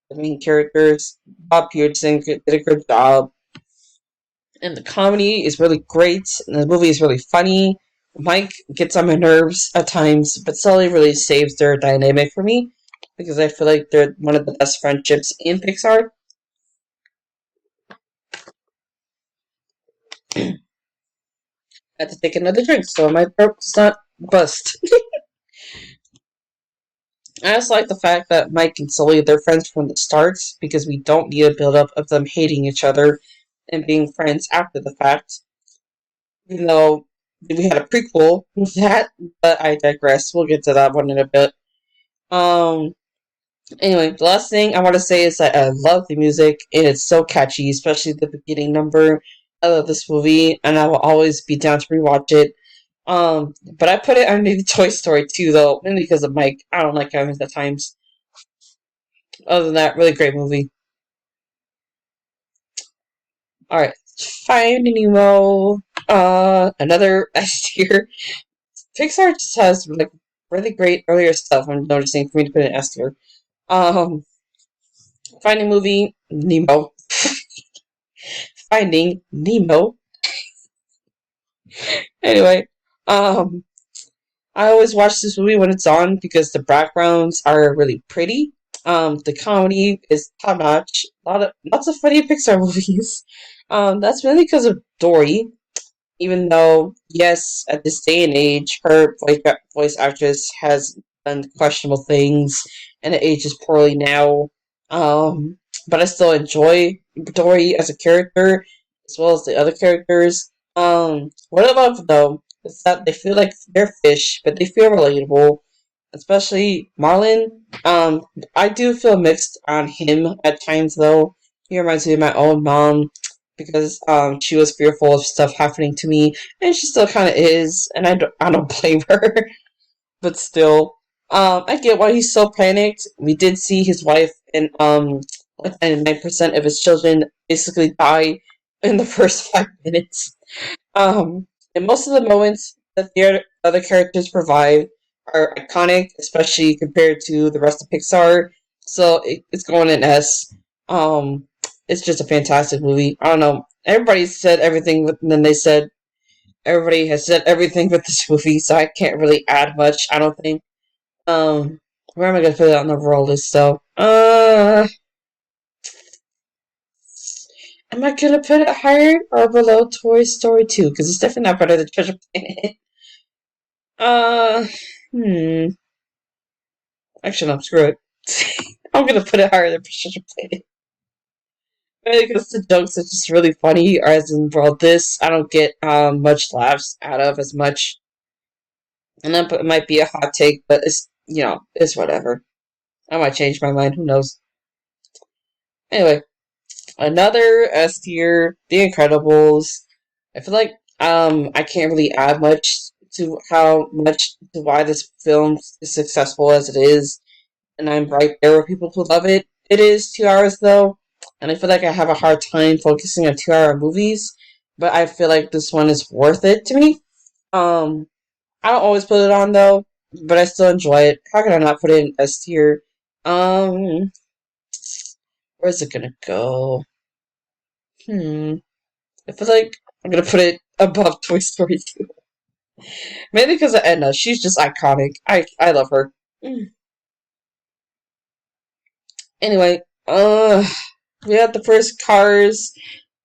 the main characters. Bob Pearson did a good job, and the comedy is really great. And the movie is really funny. Mike gets on my nerves at times, but Sully really saves their dynamic for me because I feel like they're one of the best friendships in Pixar. I had to take another drink so my throat does not bust. I also like the fact that Mike and Sully, they're friends from the start because we don't need a build up of them hating each other and being friends after the fact. Even though we had a prequel with that, but I digress. We'll get to that one in a bit. Um, anyway, the last thing I want to say is that I love the music and it's so catchy, especially the beginning number. I love this movie and I will always be down to rewatch it. But I put it underneath Toy Story 2 though, mainly because of Mike. I don't like him at times. Other than that, really great movie. Alright, Finding Nemo. Another S tier. Pixar just has like really great earlier stuff. I'm noticing for me to put in S tier. Um, Finding movie Nemo. Finding Nemo. Anyway, um, I always watch this movie when it's on because the backgrounds are really pretty. The comedy is top notch. Lots of funny Pixar movies. That's really because of Dory. Even though, yes, at this day and age, her voice actress has done questionable things and it ages poorly now. But I still enjoy Dory as a character as well as the other characters. What I love though is that they feel like they're fish, but they feel relatable. Especially Marlin. I do feel mixed on him at times though. He reminds me of my own mom because she was fearful of stuff happening to me, and she still kind of is, and I don't blame her. But still, I get why he's so panicked. We did see his wife and like 99% of his children basically die in the first 5 minutes. And most of the moments that the other characters provide are iconic, especially compared to the rest of Pixar. So it's going in S. It's just a fantastic movie. I don't know. Everybody said everything, and then they said everybody has said everything with this movie, so I can't really add much. I don't think. Where am I gonna put it on the overall list? So, am I gonna put it higher or below Toy Story 2? Because it's definitely not better than Treasure Planet. Uh, hmm. Actually, no, screw it. I'm gonna put it higher than Precision Planet. Mainly because the jokes are just really funny, as in, bro, this I don't get much laughs out of as much. And that might be a hot take, but it's whatever. I might change my mind, who knows. Anyway, another S tier, The Incredibles. I feel like I can't really add much to how much to why this film is successful as it is, and I'm right there with people who love it. It is 2 hours though, and I feel like I have a hard time focusing on 2 hour movies, but I feel like this one is worth it to me. Um, I don't always put it on though, but I still enjoy it. How can I not put it in S tier? Um, where's it gonna go? I feel like I'm gonna put it above Toy Story 2. Mainly because of Edna. She's just iconic. I love her. Anyway, we had the first Cars,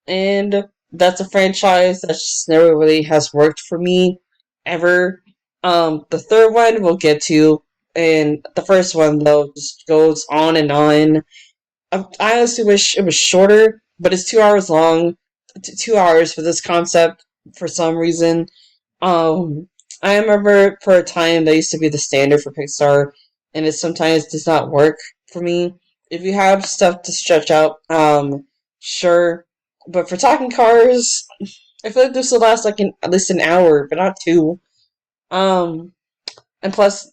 and that's a franchise that just never really has worked for me ever. The third one we'll get to, and the first one though just goes on and on. I honestly wish it was shorter, but it's 2 hours long. 2 hours for this concept for some reason. Um, I remember for a time that used to be the standard for Pixar, and it sometimes does not work for me. If you have stuff to stretch out, sure. But for talking cars, I feel like this will last like at least an hour, but not two. Um, and plus,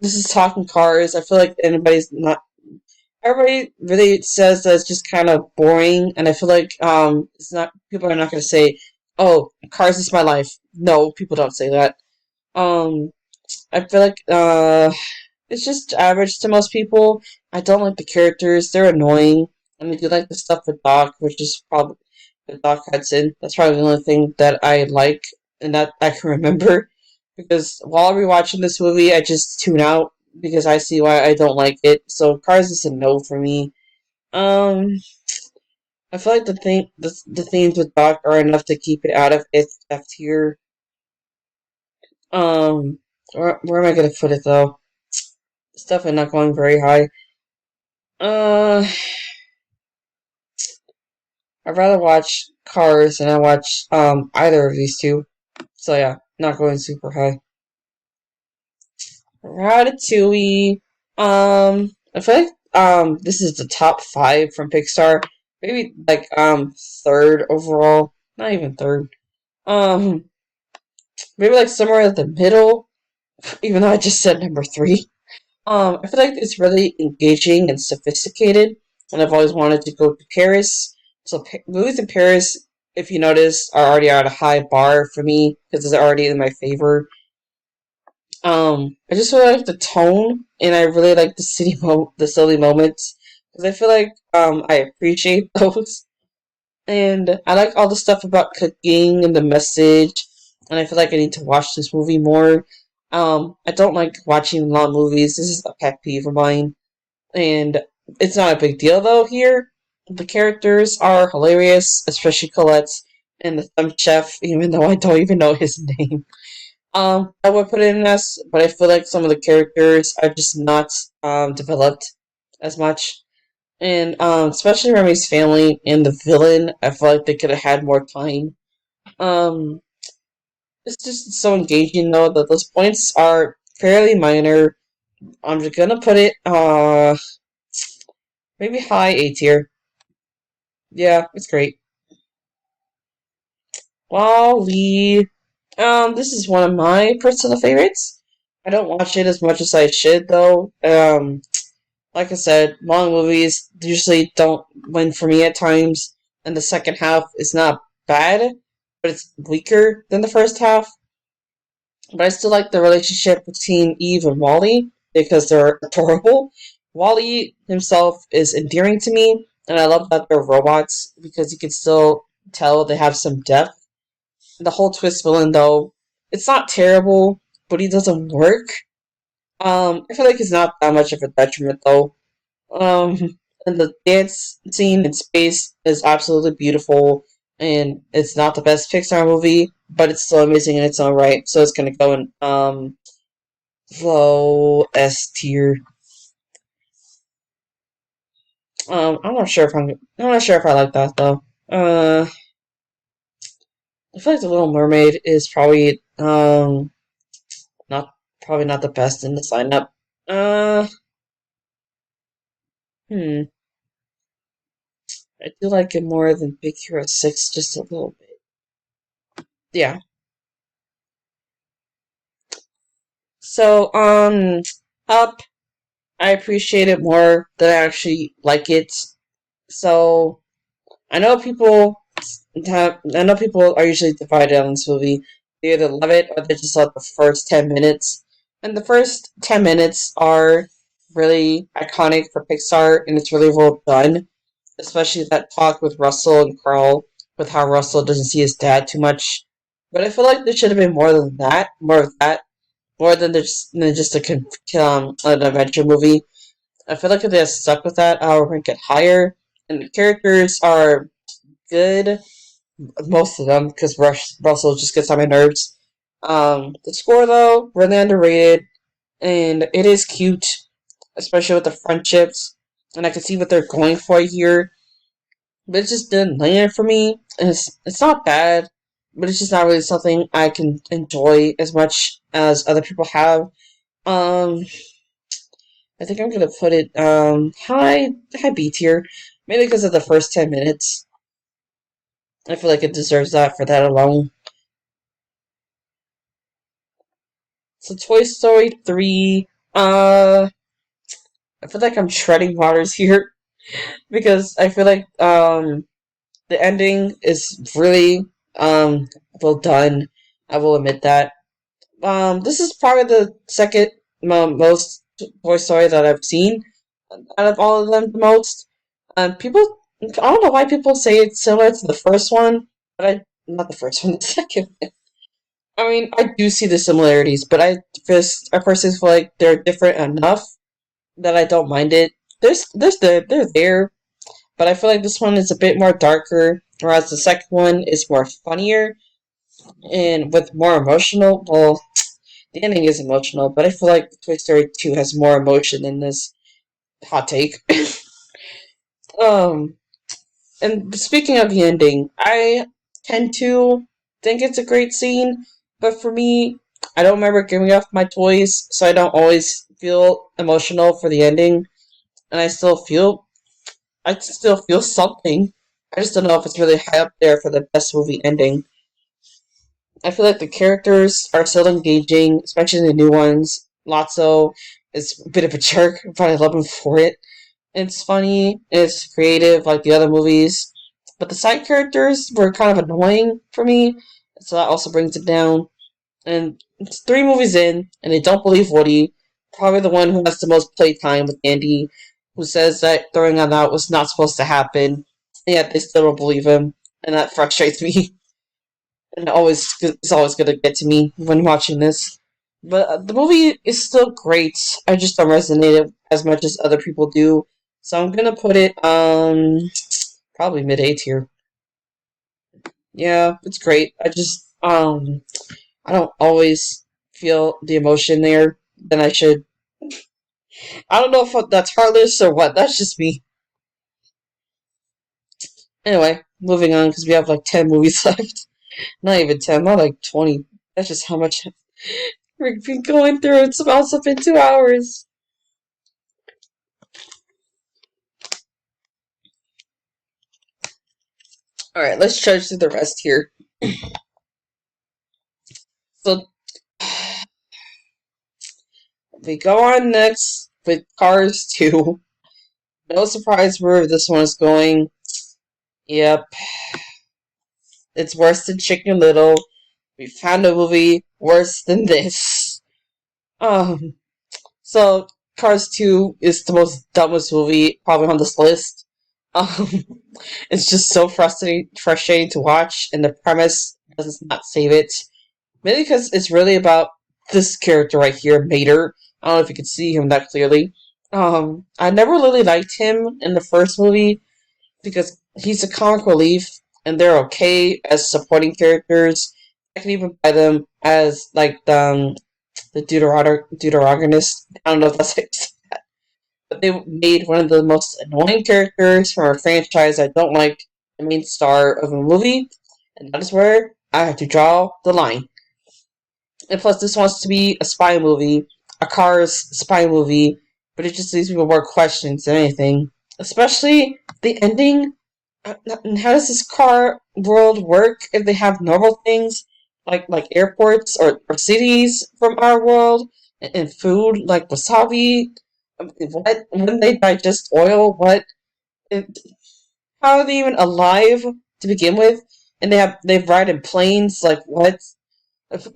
this is talking cars. I feel like anybody's not. Everybody really says that it's just kind of boring, and I feel like it's not. People are not going to say, "Oh, Cars is my life." No, people don't say that. Um, I feel like it's just average to most people. I don't like the characters; they're annoying. And I do like the stuff with Doc, which is probably with Doc Hudson. That's probably the only thing that I like and that I can remember. Because while rewatching this movie, I just tune out because I see why I don't like it. So Cars is a no for me. Um, I feel like the themes with Doc are enough to keep it out of F tier. Um, where am I gonna put it though? It's definitely not going very high. Uh, I'd rather watch Cars than I watch either of these two. So yeah, not going super high. Ratatouille. I feel like this is the top five from Pixar. Maybe like third overall. Not even third. Um, maybe like somewhere in the middle. Even though I just said number three. I feel like it's really engaging and sophisticated, and I've always wanted to go to Paris. So movies in Paris, if you notice, are already at a high bar for me because it's already in my favor. I just really like the tone, and I really like the silly moments because I feel like I appreciate those, and I like all the stuff about cooking and the message, and I feel like I need to watch this movie more. I don't like watching long movies. This is a pet peeve of mine, and it's not a big deal though. Here, the characters are hilarious, especially Colette's and the thumb chef, even though I don't even know his name. I would put it in S, but I feel like some of the characters are just not developed as much. And especially Remy's family and the villain, I feel like they could have had more time. Um, it's just so engaging though that those points are fairly minor. I'm just gonna put it maybe high A tier. Yeah, it's great. Wally. This is one of my personal favorites. I don't watch it as much as I should though. Like I said, long movies usually don't win for me at times, and the second half is not bad, but it's weaker than the first half. But I still like the relationship between Eve and Wally because they're adorable. Wally himself is endearing to me, and I love that they're robots because you can still tell they have some depth. The whole twist villain, though, it's not terrible, but he doesn't work. I feel like it's not that much of a detriment, though. And the dance scene in space is absolutely beautiful, and it's not the best Pixar movie, but it's still amazing in its own right. So it's gonna go in low S tier. I'm not sure if I like that though. I feel like the Little Mermaid is not probably not the best in the lineup. Uh, hmm. I do like it more than Big Hero 6 just a little bit. Yeah. So, Up, I appreciate it more than I actually like it. So, I know I know people are usually divided on this movie. They either love it or they just love the first 10 minutes. And the first 10 minutes are really iconic for Pixar and it's really well done. Especially that talk with Russell and Carl, with how Russell doesn't see his dad too much. But I feel like there should have been more than that, more of that, more than just an adventure movie. I feel like if they had stuck with that, I would rank it higher. And the characters are good, most of them, because Russell just gets on my nerves. The score though, really underrated, and it is cute, especially with the friendships, and I can see what they're going for here. But it just didn't land for me. And it's not bad, but it's just not really something I can enjoy as much as other people have. Um, I think I'm gonna put it high B tier, mainly because of the first 10 minutes. I feel like it deserves that for that alone. So Toy Story 3, I feel like I'm treading waters here because I feel like the ending is really well done. I will admit that. This is probably the second most Toy Story that I've seen out of all of them the most. People, I don't know why people say it's similar to the first one, but not the first one, the second. I mean, I do see the similarities, but I personally feel like they're different enough that I don't mind it. They're there, but I feel like this one is a bit more darker, whereas the second one is more funnier and with more emotional. Well, the ending is emotional, but I feel like Toy Story 2 has more emotion in this hot take. um, and speaking of the ending, I tend to think it's a great scene, but for me, I don't remember giving up my toys, so I don't always feel emotional for the ending, and I still feel something. I just don't know if it's really high up there for the best movie ending. I feel like the characters are still engaging, especially the new ones. Lotso is a bit of a jerk, but I love him for it. It's funny, it's creative like the other movies, but the side characters were kind of annoying for me, so that also brings it down. And it's 3 movies in, and they don't believe Woody, probably the one who has the most playtime with Andy, who says that throwing on out was not supposed to happen, and yet they still don't believe him, and that frustrates me. And it's always gonna get to me when watching this. But the movie is still great. I just don't resonate it as much as other people do. So I'm gonna put it probably mid A tier. Yeah, it's great. I don't always feel the emotion there than I should. I don't know if that's heartless or what. That's just me. Anyway, moving on because we have like 10 movies left. Not even 10, not like 20. That's just how much we've been going through. It's about something 2 hours. Alright, let's trudge through the rest here. So, we go on next with Cars 2. No surprise where this one is going. Yep, it's worse than Chicken Little. We found a movie worse than this. Um, so Cars 2 is the most dumbest movie probably on this list. Um, it's just so frustrating to watch, and the premise does not save it. Mainly because it's really about this character right here, Mater. I don't know if you can see him that clearly. I never really liked him in the first movie because he's a comic relief, and they're okay as supporting characters. I can even buy them as like the Deuterogonist. I don't know if that's like but they made one of the most annoying characters from a franchise I don't like the main star of a movie, and that is where I have to draw the line. And plus, this wants to be a spy movie, a Cars spy movie, but it just leaves me with more questions than anything. Especially the ending. How does this car world work if they have normal things like airports or cities from our world and food like wasabi? What when they digest oil? What? It, how are they even alive to begin with? And they ride in planes. Like what?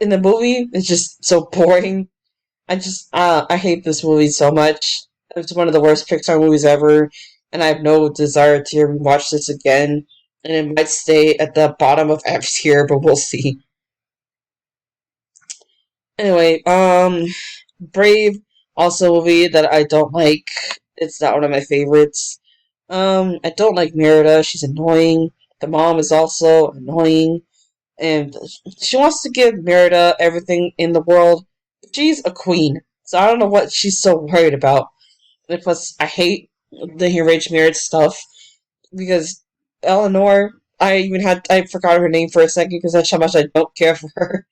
In the movie, it's just so boring. I hate this movie so much. It's one of the worst Pixar movies ever, and I have no desire to watch this again. And it might stay at the bottom of F tier, but we'll see. Anyway, Brave, also a movie that I don't like. It's not one of my favorites. I don't like Merida. She's annoying. The mom is also annoying. And she wants to give Merida everything in the world. She's a queen, so I don't know what she's so worried about. And plus, I hate the enraged marriage stuff because Eleanor. I forgot her name for a second because that's how much I don't care for her.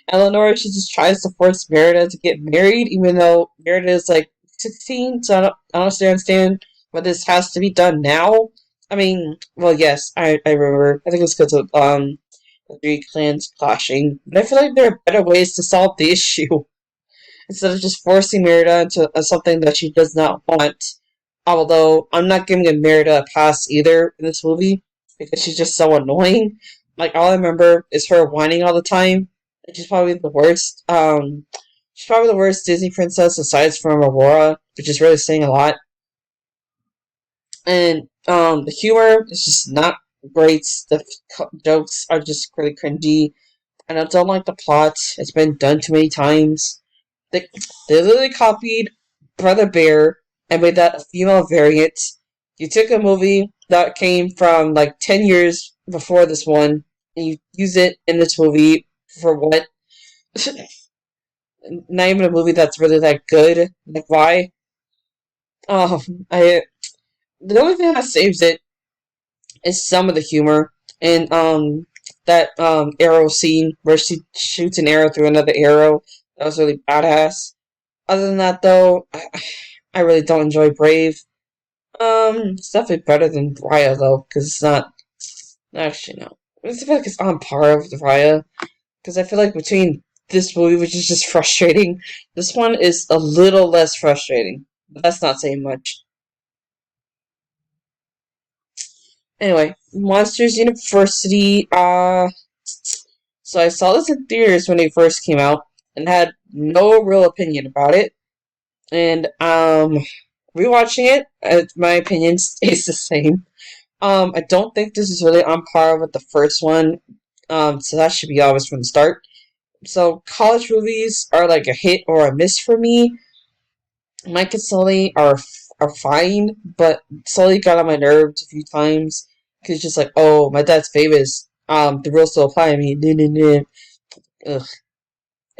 Eleanor, she just tries to force Merida to get married, even though Merida is like 16. So I don't understand why this has to be done now. I mean, well, yes, I remember. I think it was because of the three clans clashing. But I feel like there are better ways to solve the issue instead of just forcing Merida into something that she does not want. Although I'm not giving Merida a pass either in this movie because she's just so annoying. Like all I remember is her whining all the time. She's probably the worst. She's probably the worst Disney princess aside from Aurora, which is really saying a lot. And the humor is just not great. The jokes are just really cringy, and I don't like the plot. It's been done too many times. They they literally copied Brother Bear and made that a female variant. You took a movie that came from like 10 years before this one, and you use it in this movie for what? Not even a movie that's really that good. Like why? I the only thing that saves it is some of the humor and that arrow scene where she shoots an arrow through another arrow. That was really badass. Other than that, though, I really don't enjoy Brave. It's definitely better than Raya though, because it's not. Actually, no. I feel like it's on par with Raya, because I feel like between this movie, which is just frustrating, this one is a little less frustrating. But that's not saying much. Anyway, Monsters University. So I saw this in theaters when it first came out, and had no real opinion about it. And rewatching it, my opinion stays the same. I don't think this is really on par with the first one. So that should be obvious from the start. So college movies are like a hit or a miss for me. Mike and Sully are fine, but Sully got on my nerves a few times because it's just like, oh, my dad's famous. The rules still apply to me. Nah, nah, nah. Ugh.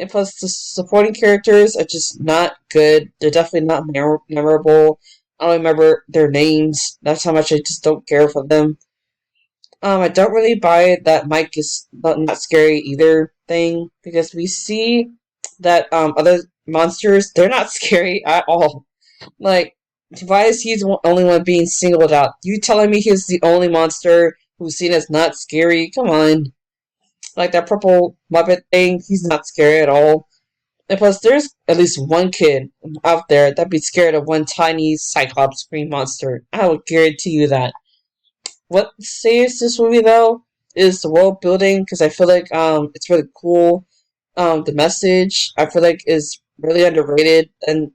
And plus, the supporting characters are just not good. They're definitely not memorable. I don't remember their names. That's how much I just don't care for them. I don't really buy that Mike is not scary either thing because we see that other monsters they're not scary at all. Like, why is he the only one being singled out? You telling me he's the only monster who's seen as not scary? Come on. Like that purple Muppet thing, he's not scary at all. And plus, there's at least one kid out there that'd be scared of one tiny Cyclops green monster. I will guarantee you that. What saves this movie though is the world building because I feel like it's really cool. The message I feel like is really underrated and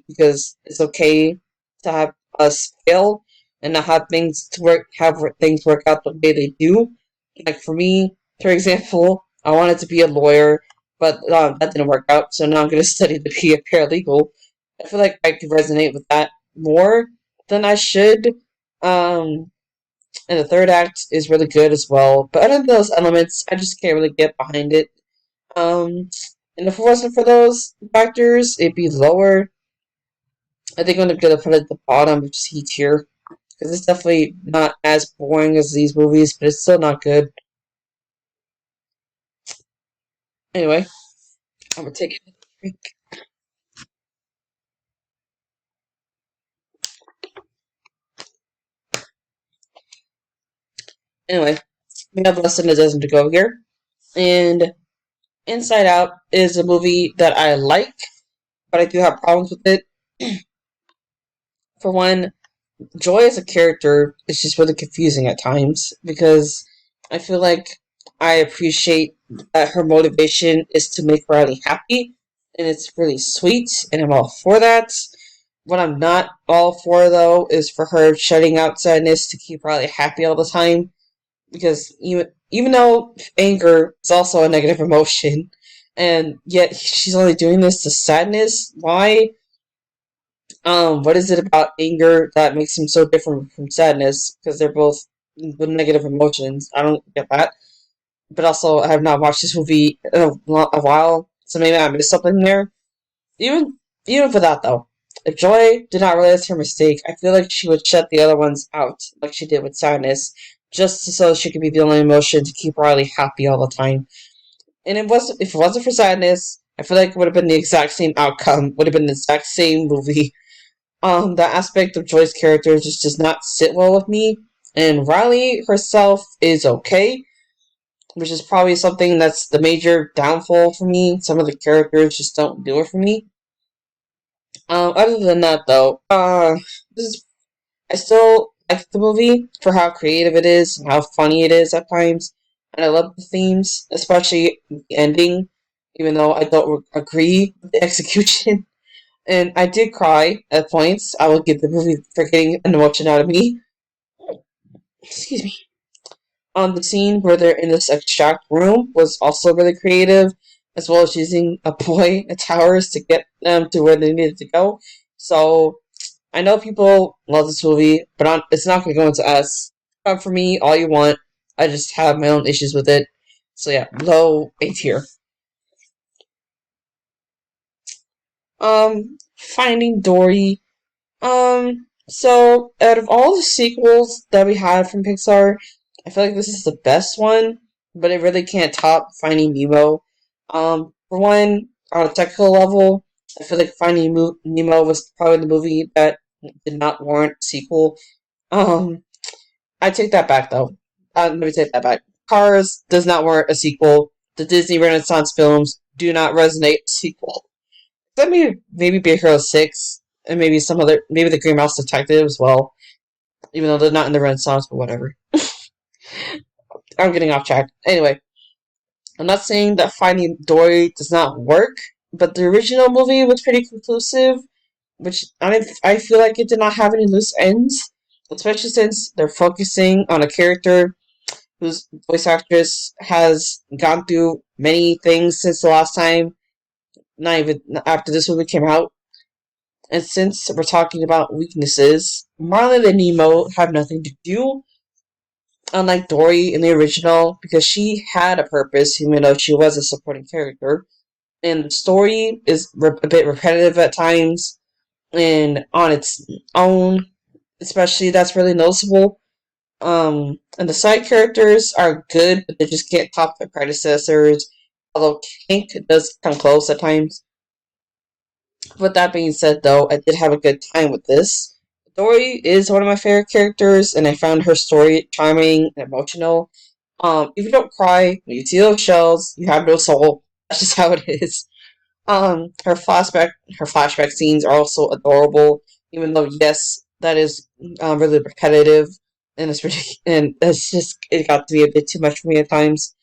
because it's okay to have us fail and not have things work out the way they do. Like for me, for example, I wanted to be a lawyer, but that didn't work out. So now I'm going to study to be a paralegal. I feel like I could resonate with that more than I should. Um, and the third act is really good as well. But other than those elements, I just can't really get behind it. Um, and if it wasn't for those factors, it'd be lower. I think I'm gonna put it at the bottom of C tier because it's definitely not as boring as these movies, but it's still not good. Anyway, I'm gonna take a drink. Anyway, we have less than a dozen to go here, and Inside Out is a movie that I like, but I do have problems with it. For one, Joy as a character is just really confusing at times because I feel like I appreciate that her motivation is to make Riley happy, and it's really sweet, and I'm all for that. What I'm not all for, though, is for her shutting out sadness to keep Riley happy all the time, because even though anger is also a negative emotion, and yet she's only doing this to sadness, why? What is it about anger that makes them so different from sadness? Because they're both negative emotions. I don't get that. But also, I have not watched this movie in a while, so maybe I missed something there. Even even for that though, if Joy did not realize her mistake, I feel like she would shut the other ones out, like she did with sadness, just so she could be the only emotion to keep Riley happy all the time. And if it wasn't for sadness, I feel like it would have been the exact same outcome. Would have been the exact same movie. That aspect of Joy's character just does not sit well with me. And Riley herself is okay, which is probably something that's the major downfall for me. Some of the characters just don't do it for me. Other than that, though, this is I still like the movie for how creative it is and how funny it is at times, and I love the themes, especially the ending. Even though I don't agree with the execution, and I did cry at points. I will give the movie for getting an emotion out of me. Excuse me. The scene where they're in this extract room was also really creative, as well as using a boy at towers to get them to where they needed to go. So I know people love this movie, but it's not going to go into S. For me, all you want. I just have my own issues with it. So yeah, low A tier. Finding Dory. So out of all the sequels that we had from Pixar, I feel like this is the best one, but it really can't top Finding Nemo. For one, on a technical level, I feel like Finding Nemo was probably the movie that did not warrant a sequel. Um, I take that back though. Let me take that back. Cars does not warrant a sequel. The Disney Renaissance films do not resonate a sequel. That maybe Big Hero 6, and maybe some other, maybe the Green Mouse Detective as well, even though they're not in the Renaissance, but whatever. I'm getting off track. Anyway, I'm not saying that Finding Dory does not work, but the original movie was pretty conclusive, which I feel like it did not have any loose ends, especially since they're focusing on a character whose voice actress has gone through many things since the last time, not even after this movie came out. And since we're talking about weaknesses, Marlin and Nemo have nothing to do, unlike Dory in the original, because she had a purpose, even though she was a supporting character. And the story is a bit repetitive at times, and on its own, especially, that's really noticeable. And the side characters are good, but they just can't top their predecessors. Although Hank does come close at times. With that being said, though, I did have a good time with this. Dory is one of my favorite characters, and I found her story charming and emotional. If you don't cry when you see those shells, you have no soul. That's just how it is. Her flashback scenes are also adorable, even though yes, that is really repetitive, and it's just it got to be a bit too much for me at times.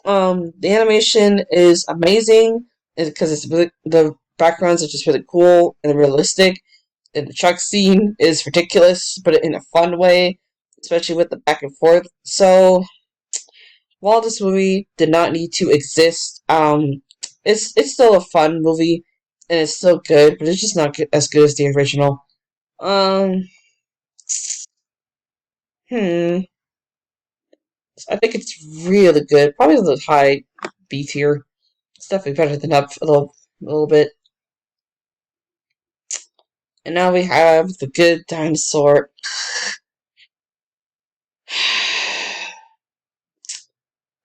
The animation is amazing because it's really the backgrounds are just really cool and realistic. And the truck scene is ridiculous, but in a fun way, especially with the back and forth. So while this movie did not need to exist, it's still a fun movie and it's still good, but it's just not as good as the original. Um, hmm, I think it's really good. Probably the high B tier. It's definitely better than Up a little bit. And now we have the good dinosaur.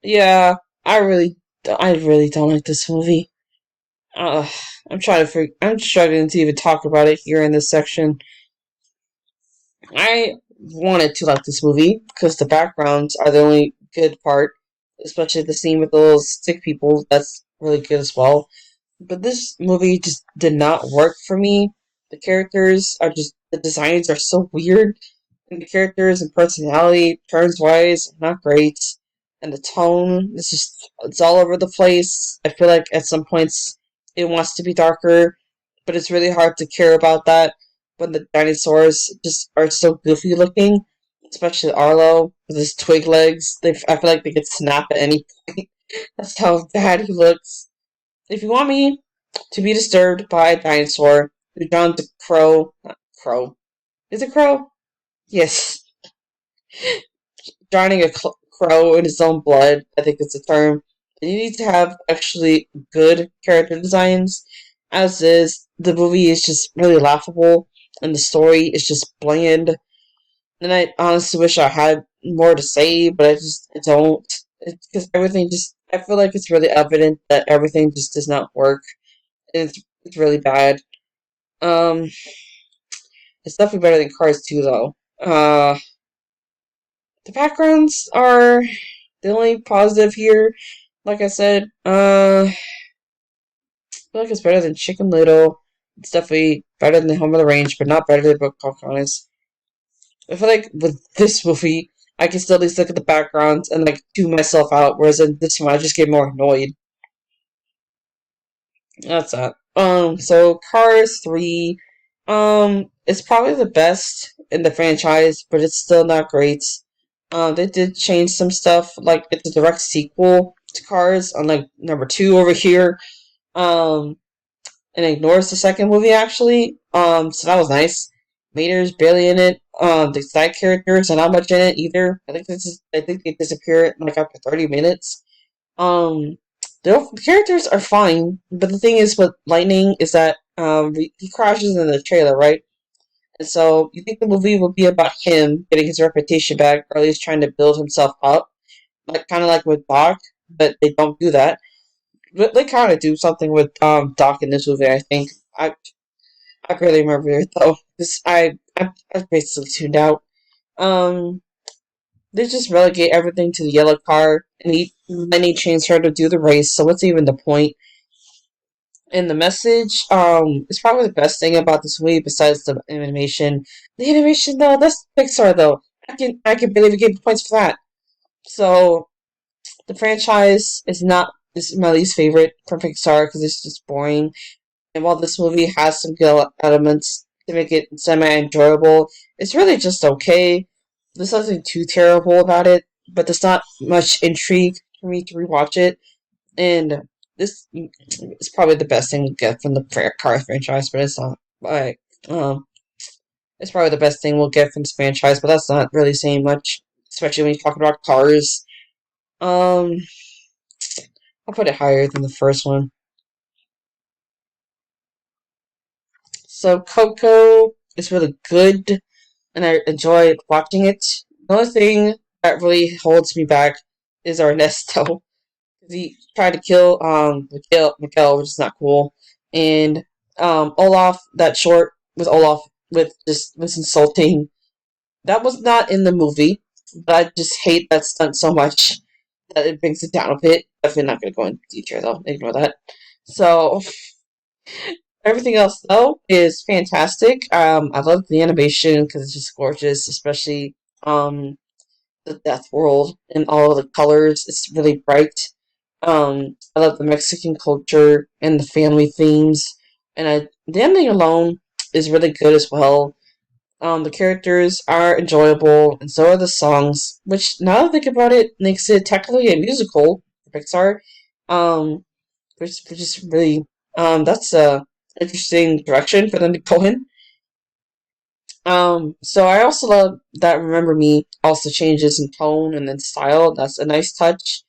Yeah, I really don't like this movie. Uh, I'm struggling to even talk about it here in this section. I wanted to like this movie because the backgrounds are the only good part, especially the scene with the little stick people. That's really good as well. But this movie just did not work for me. The designs are so weird. And the characters and personality, turns wise, not great. And the tone, it's all over the place. I feel like at some points it wants to be darker, but it's really hard to care about that when the dinosaurs just are so goofy looking, especially Arlo with his twig legs. I feel like they could snap at any point. That's how bad he looks. If you want me to be disturbed by a dinosaur, you're down to Crow. Not Crow. Is it Crow? Yes. Drowning a crow in his own blood, I think is the term. And you need to have actually good character designs. As is, the movie is just really laughable, and the story is just bland. And I honestly wish I had more to say, but I don't. Because I feel like it's really evident that everything just does not work. And it's really bad. Um, it's definitely better than Cars 2, though. The backgrounds are the only positive here. Like I said, I feel like it's better than Chicken Little. It's definitely better than Home of the Range, but not better than Pocahontas. I feel like with this movie, I can still at least look at the backgrounds and like tune myself out, whereas in this one, I just get more annoyed. That's that. So Cars 3, it's probably the best in the franchise, but it's still not great. They did change some stuff, like it's a direct sequel to Cars, unlike number 2 over here. Um, and ignores the second movie actually. So that was nice. Mater's barely in it. The side characters are not much in it either. I think they disappear like after 30 minutes. Um, the characters are fine, but the thing is with Lightning is that he crashes in the trailer, right? And so you think the movie will be about him getting his reputation back, or at least trying to build himself up, like kind of like with Doc, but they don't do that. But they kind of do something with Doc in this movie. I think I barely remember it though. I basically tuned out. Um, they just relegate everything to the yellow car, and then he trains her to do the race. So what's even the point? And the message, is probably the best thing about this movie besides the animation. The animation though, that's Pixar though. I can barely give points for that. So the franchise is my least favorite from Pixar because it's just boring. And while this movie has some good elements to make it semi-enjoyable, it's really just okay. There's nothing too terrible about it, but there's not much intrigue for me to rewatch it. And this is probably the best thing we get from the Cars franchise, but it's not like it's probably the best thing we'll get from this franchise, but that's not really saying much, especially when you talk about Cars. Um, I'll put it higher than the first one. So Coco is really good, and I enjoy watching it. The only thing that really holds me back is Ernesto. He tried to kill Miguel, which is not cool. And Olaf, that short with Olaf with just was insulting. That was not in the movie, but I just hate that stunt so much that it brings it down a bit. Definitely not gonna go into detail though. Ignore that. So everything else though is fantastic. I love the animation because it's just gorgeous, especially the Death World and all the colors. It's really bright. I love the Mexican culture and the family themes, and the ending alone is really good as well. The characters are enjoyable, and so are the songs. Which, now that I think about it, makes it technically a musical for Pixar. Um, which is really that's a interesting direction for them to go in. So I also love that Remember Me also changes in tone and in style. That's a nice touch.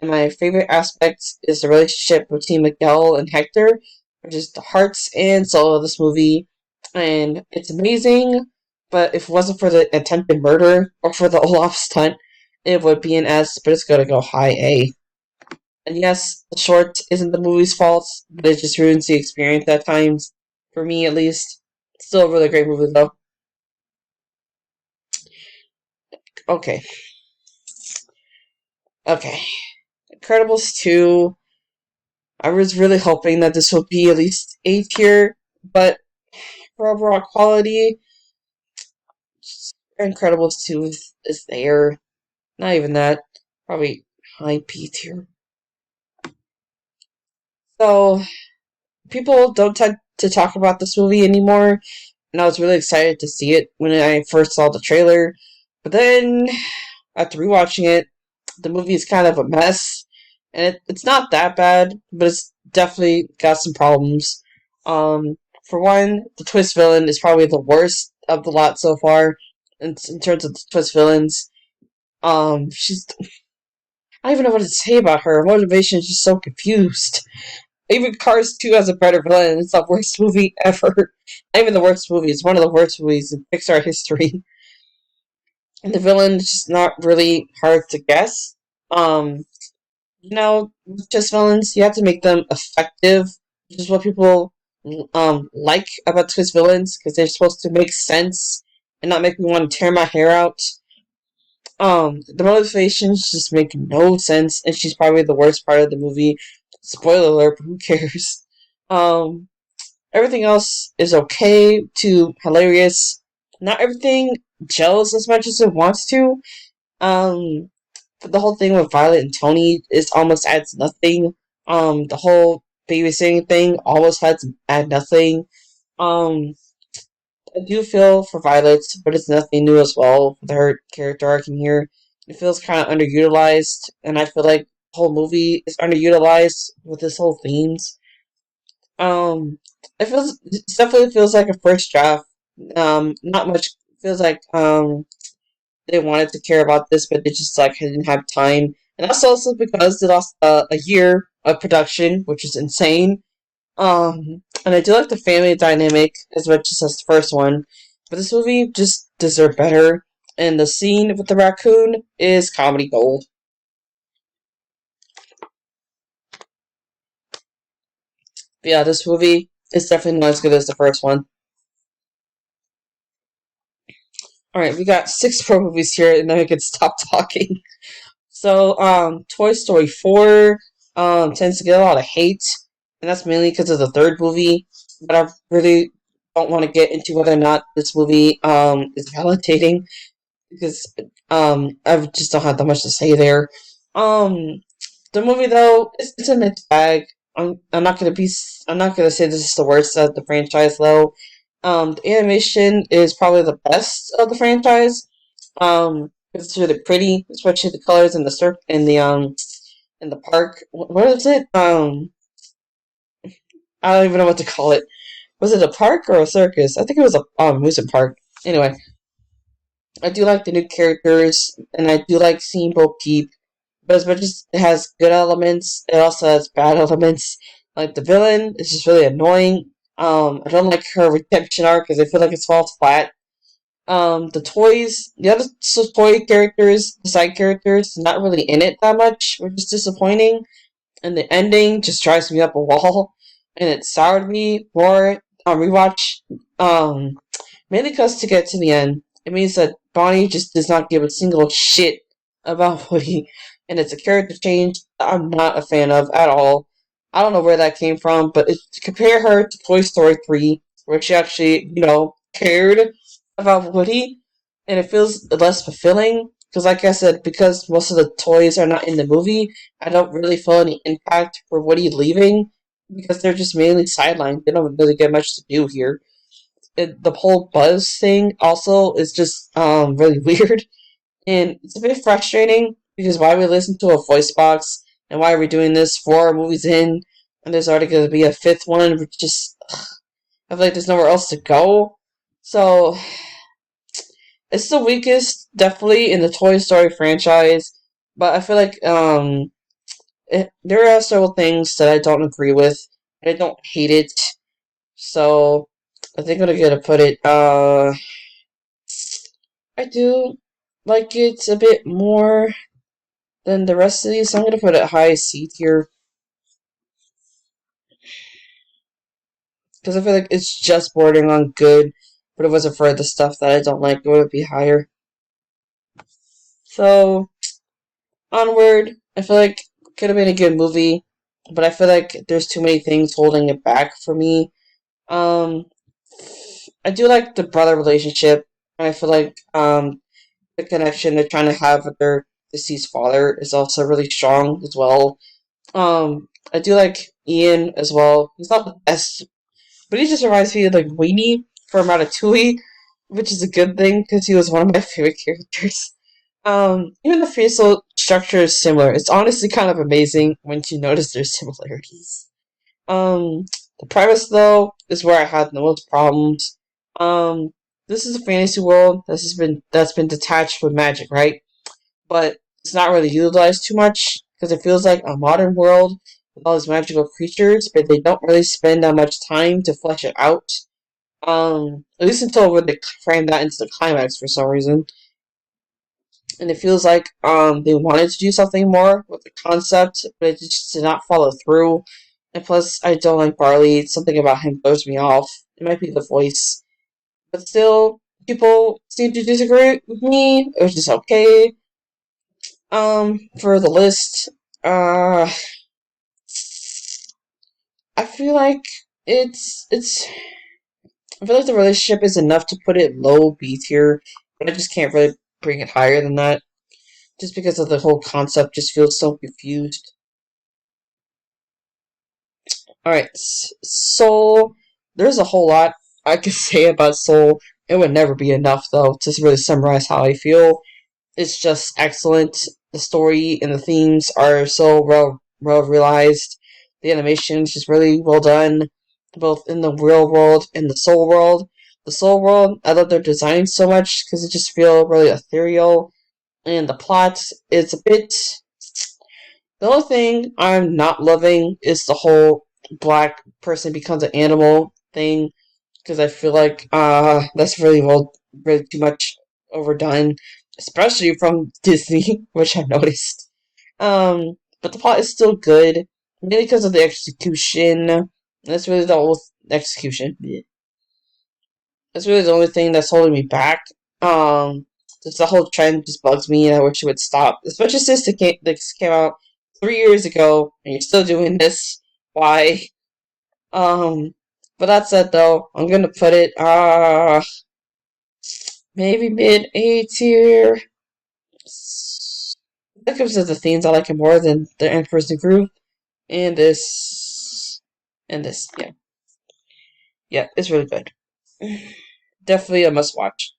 And my favorite aspect is the relationship between Miguel and Hector, which is the hearts and soul of this movie. and it's amazing. But if it wasn't for the attempted murder or for the Olaf stunt, it would be an S. But it's gonna go high A. And yes, the short isn't the movie's fault, but it just ruins the experience at times, for me at least. Still a really great movie though. Okay, okay. Incredibles 2. I was really hoping that this would be at least A tier, but for overall quality, Incredibles 2 is there. Not even that. Probably high P tier. So, people don't tend to talk about this movie anymore, and I was really excited to see it when I first saw the trailer. But then, after rewatching it, the movie is kind of a mess, and it's not that bad, but it's definitely got some problems. For one, the twist villain is probably the worst of the lot so far in terms of the twist villains. She's I don't even know what to say about her. Her motivation is just so confused. Even Cars 2 has a better villain. It's the worst movie ever. Not even the worst movie. It's one of the worst movies in Pixar history. And the villain is just not really hard to guess. Um, with just villains, you have to make them effective, which is what people like about twist villains, because they're supposed to make sense and not make me want to tear my hair out. The motivations just make no sense, and she's probably the worst part of the movie. Spoiler alert, but who cares? Um, Everything else is okay to hilarious. Not everything gels as much as it wants to. Um, but the whole thing with Violet and Tony is almost adds nothing. The whole babysitting thing almost add nothing. Um, I do feel for Violet, but it's nothing new as well with her character arc in here. It feels kind of underutilized, and I feel like the whole movie is underutilized with this whole themes. Um, it definitely feels like a first draft. Not much feels like they wanted to care about this, but they just like didn't have time, and that's also because they lost a year of production, which is insane. And I do like the family dynamic as much as the first one, but this movie just deserved better. And the scene with the raccoon is comedy gold. But yeah, this movie is definitely not as good as the first one. Alright, we got 6 more movies here, and then we can stop talking. So, Toy Story 4 tends to get a lot of hate, and that's mainly because of the third movie. But I really don't want to get into whether or not this movie is validating, because I just don't have that much to say there. Um, the movie though, it's a mixed bag. I'm not gonna say this is the worst of the franchise though. The animation is probably the best of the franchise. It's really pretty, especially the colors in the in the park. What is it? I don't even know what to call it. Was it a park or a circus? I think it was a amusement park. Anyway, I do like the new characters, and I do like seeing Bo Peep. But as much as it has good elements, it also has bad elements. Like the villain is just really annoying. I don't like her redemption arc because I feel like it's falls flat. The other toy characters, the side characters, not really in it that much, which is disappointing. And the ending just drives me up a wall, and it soured me more on rewatch. Mainly because to get to the end, it means that Bonnie just does not give a single shit about Woody, and it's a character change that I'm not a fan of at all. I don't know where that came from, but to compare her to Toy Story 3, where she actually, cared about Woody, and it feels less fulfilling. Because, like I said, because most of the toys are not in the movie, I don't really feel any impact for Woody leaving, because they're just mainly sidelined. They don't really get much to do here. The whole buzz thing also is just really weird, and it's a bit frustrating because why we listen to a voice box, and why are we doing this 4 movies in, and there's already going to be a 5th one, which just I feel like there's nowhere else to go. So it's the weakest, definitely in the Toy Story franchise, but I feel like there are several things that I don't agree with, and I don't hate it. So I think I'm gonna put it. I do like it a bit more than the rest of these, so I'm gonna put it high C tier because I feel like it's just bordering on good. But if it wasn't for the stuff that I don't like, it would be higher. So onward, I feel like it could have been a good movie, but I feel like there's too many things holding it back for me. Um, I do like the brother relationship, and I feel like the connection they're trying to have with their deceased father is also really strong as well. I do like Ian as well. He's not the best, but he just reminds me of like Weenie from Ratatouille, which is a good thing because he was one of my favorite characters. Even the facial structure is similar. It's honestly kind of amazing when you notice there's similarities. Um, the premise though is where I had the most problems. Um, this is a fantasy world that's been detached with magic, right? But it's not really utilized too much because it feels like a modern world with all these magical creatures, but they don't really spend that much time to flesh it out. At least until when they frame that into the climax for some reason. And it feels like they wanted to do something more with the concept, but it just did not follow through. And plus, I don't like Barley. Something about him throws me off. It might be the voice, but still, people seem to disagree with me, which is okay. For the list, uh, I feel like it's. I feel like the relationship is enough to put it low B tier, but I just can't really bring it higher than that. Just because of the whole concept just feels so confused. Alright, Soul. There's a whole lot I could say about Soul. It would never be enough, though, to really summarize how I feel. It's just excellent. The story and the themes are so well realized. The animation is just really well done, both in the real world and the Soul world. The Soul world, I love their design so much because it just feels really ethereal, and the plot is a bit. The only thing I'm not loving is the whole black person becomes an animal thing because I feel like that's really too much overdone, especially from Disney, which I noticed. But the plot is still good, mainly because of the execution. That's really the whole execution. Yeah. That's really the only thing that's holding me back. Just the whole trend just bugs me, and I wish it would stop. Especially since this came out 3 years ago, and you're still doing this. Why? Um, but that said, though, I'm gonna put it maybe mid A tier. That comes to the themes I like it more than the Emperor's New Groove and this. Yeah, yeah, it's really good. Definitely a must watch.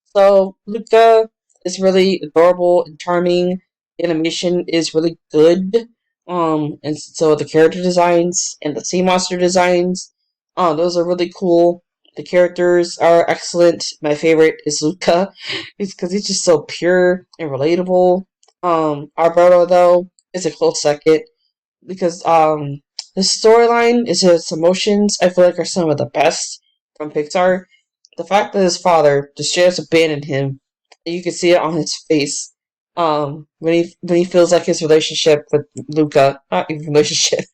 So Luca is really adorable and charming. The animation is really good. And so the character designs and the sea monster designs, those are really cool. The characters are excellent. My favorite is Luca, it's because he's just so pure and relatable. Alberto though is a close second because the storyline is his emotions. I feel like are some of the best from Pixar. The fact that his father just straight abandoned him, you can see it on his face. When he feels like his relationship with Luca, not even relationship,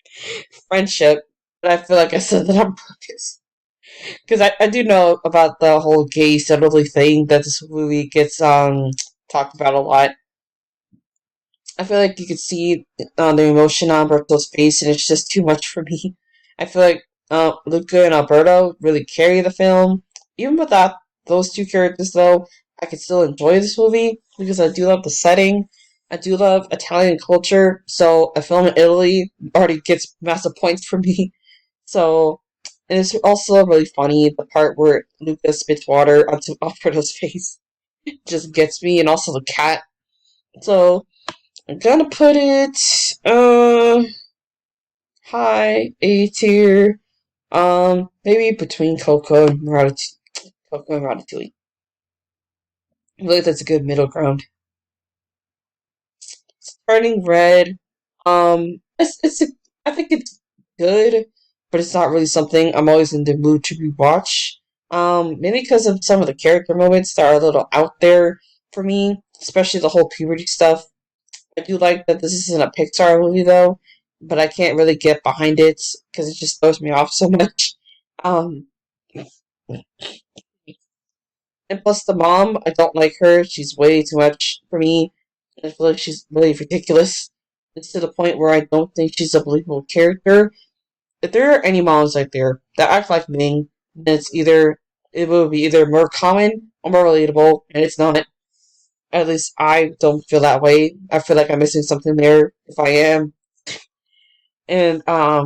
friendship. But I feel like I said that on purpose because I do know about the whole gay subtlety thing that this movie gets talked about a lot. I feel like you could see the emotion on Berto's face, and it's just too much for me. I feel like Luca and Alberto really carry the film. Even without those two characters, though, I could still enjoy this movie because I do love the setting. I do love Italian culture, so a film in Italy already gets massive points for me. So, and it's also really funny the part where Luca spits water onto Alberto's face just gets me, and also the cat. So, I'm gonna put it high A tier. Maybe between Coco and Ratatouille. I feel like that's a good middle ground. Turning red. I think it's good, but it's not really something I'm always in the mood to rewatch. Maybe because of some of the character moments that are a little out there for me, especially the whole puberty stuff. I do like that this isn't a Pixar movie though, but I can't really get behind it because it just throws me off so much. Um, and plus the mom, I don't like her. She's way too much for me. I feel like she's really ridiculous. It's to the point where I don't think she's a believable character. If there are any moms out there that act like Ming, then it will be either more common or more relatable, and it's not. At least I don't feel that way. I feel like I'm missing something there if I am. And I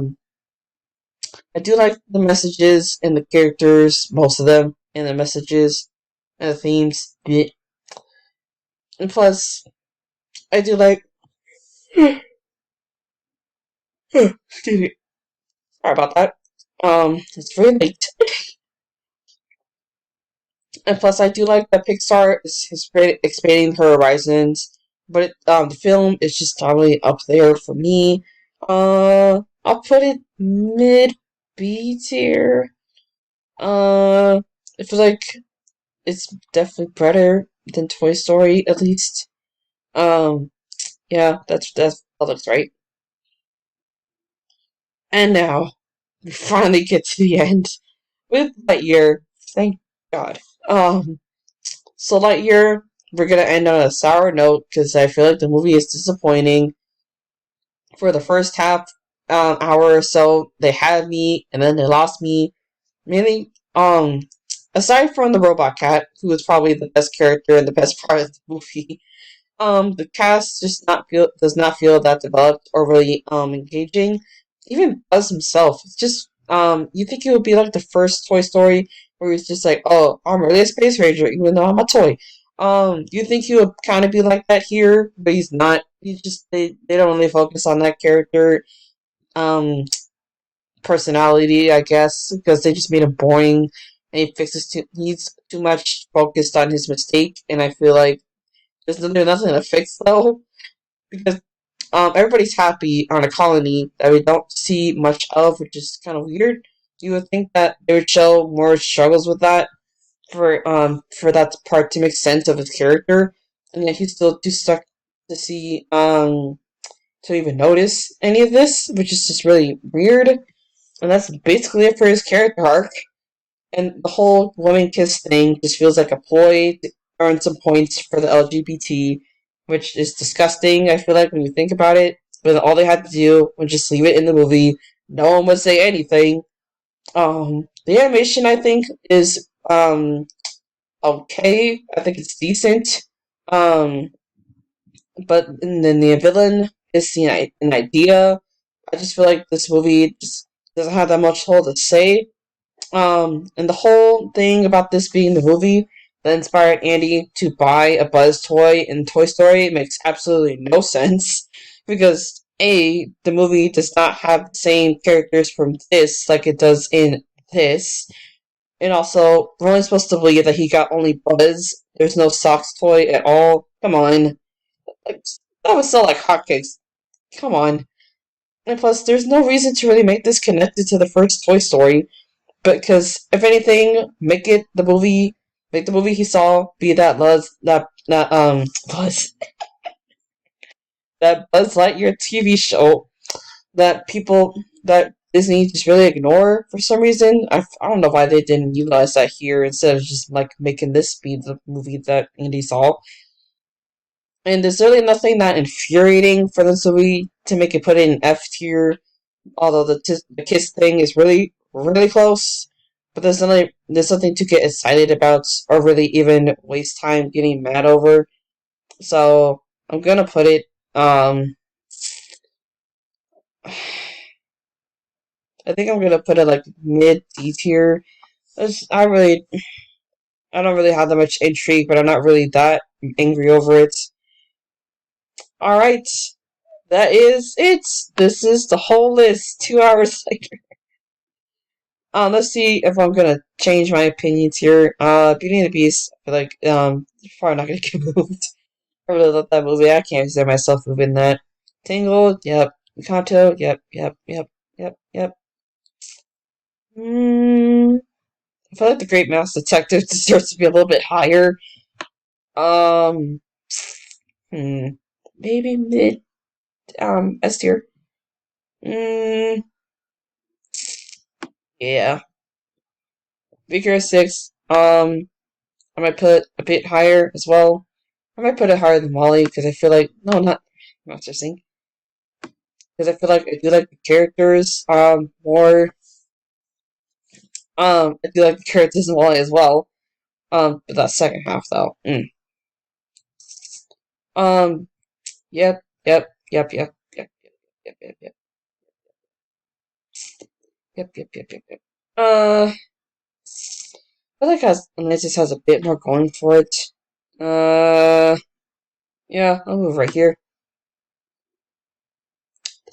do like the messages and the characters, most of them, and the messages and the themes. And plus, I do like. Excuse me. Sorry about that. It's very late. And plus, I do like that Pixar is expanding her horizons. But the film is just totally up there for me. I'll put it mid B tier. I feel like it's definitely better than Toy Story, at least. Um, yeah, that looks right. And now we finally get to the end with Lightyear. Thank God. So Lightyear, we're gonna end on a sour note because I feel like the movie is disappointing. For the first half hour or so, they had me, and then they lost me. Mainly, aside from the robot cat, who was probably the best character and the best part of the movie, the cast just not feel does not feel that developed or really engaging. Even Buzz himself, it's just you think it would be like the first Toy Story where he's just like, oh, I'm really a space ranger, even though I'm a toy. You think he would kind of be like that here, but he's not. He's just they don't really focus on that character um personality, I guess, because they just made him boring and he's too much focused on his mistake, and I feel like there's nothing to fix though, because everybody's happy on a colony that we don't see much of, which is kind of weird. You would think that they would show more struggles with that for that part to make sense of his character, and yet he's still too stuck to see to even notice any of this, which is just really weird. And that's basically it for his character arc. And the whole woman kiss thing just feels like a ploy to earn some points for the LGBT, which is disgusting, I feel like, when you think about it. But all they had to do was just leave it in the movie. No one would say anything. The animation, I think, is okay. I think it's decent. Um, but then the villain is an idea. I just feel like this movie just doesn't have that much whole to say. And the whole thing about this being the movie that inspired Andy to buy a Buzz toy in Toy Story makes absolutely no sense. Because, A, the movie does not have the same characters from this like it does in this. And also, we're only supposed to believe that he got only Buzz. There's no Socks toy at all. Come on. Like, that would sell like hotcakes. Come on. And plus, there's no reason to really make this connected to the first Toy Story. Because if anything, make the movie he saw be Buzz that Buzz Lightyear TV show that Disney just really ignore for some reason. I don't know why they didn't utilize that here instead of just like making this be the movie that Andy saw. And there's really nothing that infuriating for this movie to make it put it in F tier. Although the kiss thing is really really close, but there's nothing to get excited about or really even waste time getting mad over. So I'm gonna put it I think I'm gonna put it like mid D tier. I don't really have that much intrigue, but I'm not really that angry over it. All right, that is it. This is the whole list. 2 hours later. Let's see if I'm gonna change my opinions here. Beauty and the Beast, I feel like, probably not gonna get moved. I really love that movie. I can't see myself moving that. Tangled, yep. Encanto, yep. I feel like the Great Mouse Detective deserves to be a little bit higher. Um, hmm, maybe mid, S tier. Mm, yeah. Figure 6. I might put a bit higher as well. I might put it higher than Molly because I feel like no, not just saying because I feel like I do like the characters more. I do like the characters in Molly as well. But that second half though. Um, yep, yep, yep, yep, yep, yep, yep, yep, yep, yep, yep, yep, yep. I feel like Atlantis has a bit more going for it. Yeah, I'll move right here.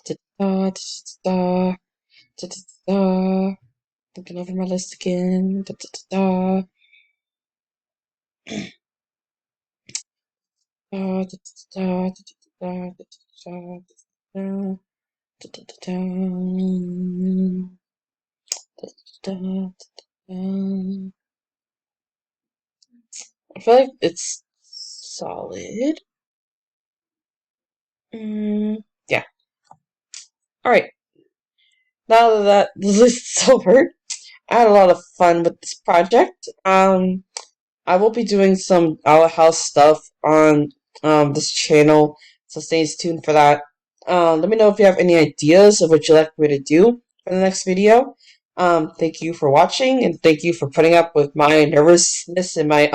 Da, da, da, da, da, da. Looking over my list again. Da, da, da, da, da, da, da, da, da, da, da, da, da, da, da, da. I feel like it's solid. Yeah. All right. Now that the list's over, I had a lot of fun with this project. I will be doing some Our House stuff on this channel, so stay tuned for that. Let me know if you have any ideas of what you'd like me to do for the next video. Thank you for watching, and thank you for putting up with my nervousness and my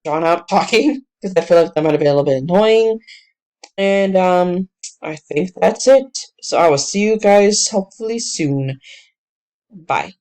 drawn out talking, because I feel like that might have been a little bit annoying. And I think that's it. So I will see you guys hopefully soon. Bye.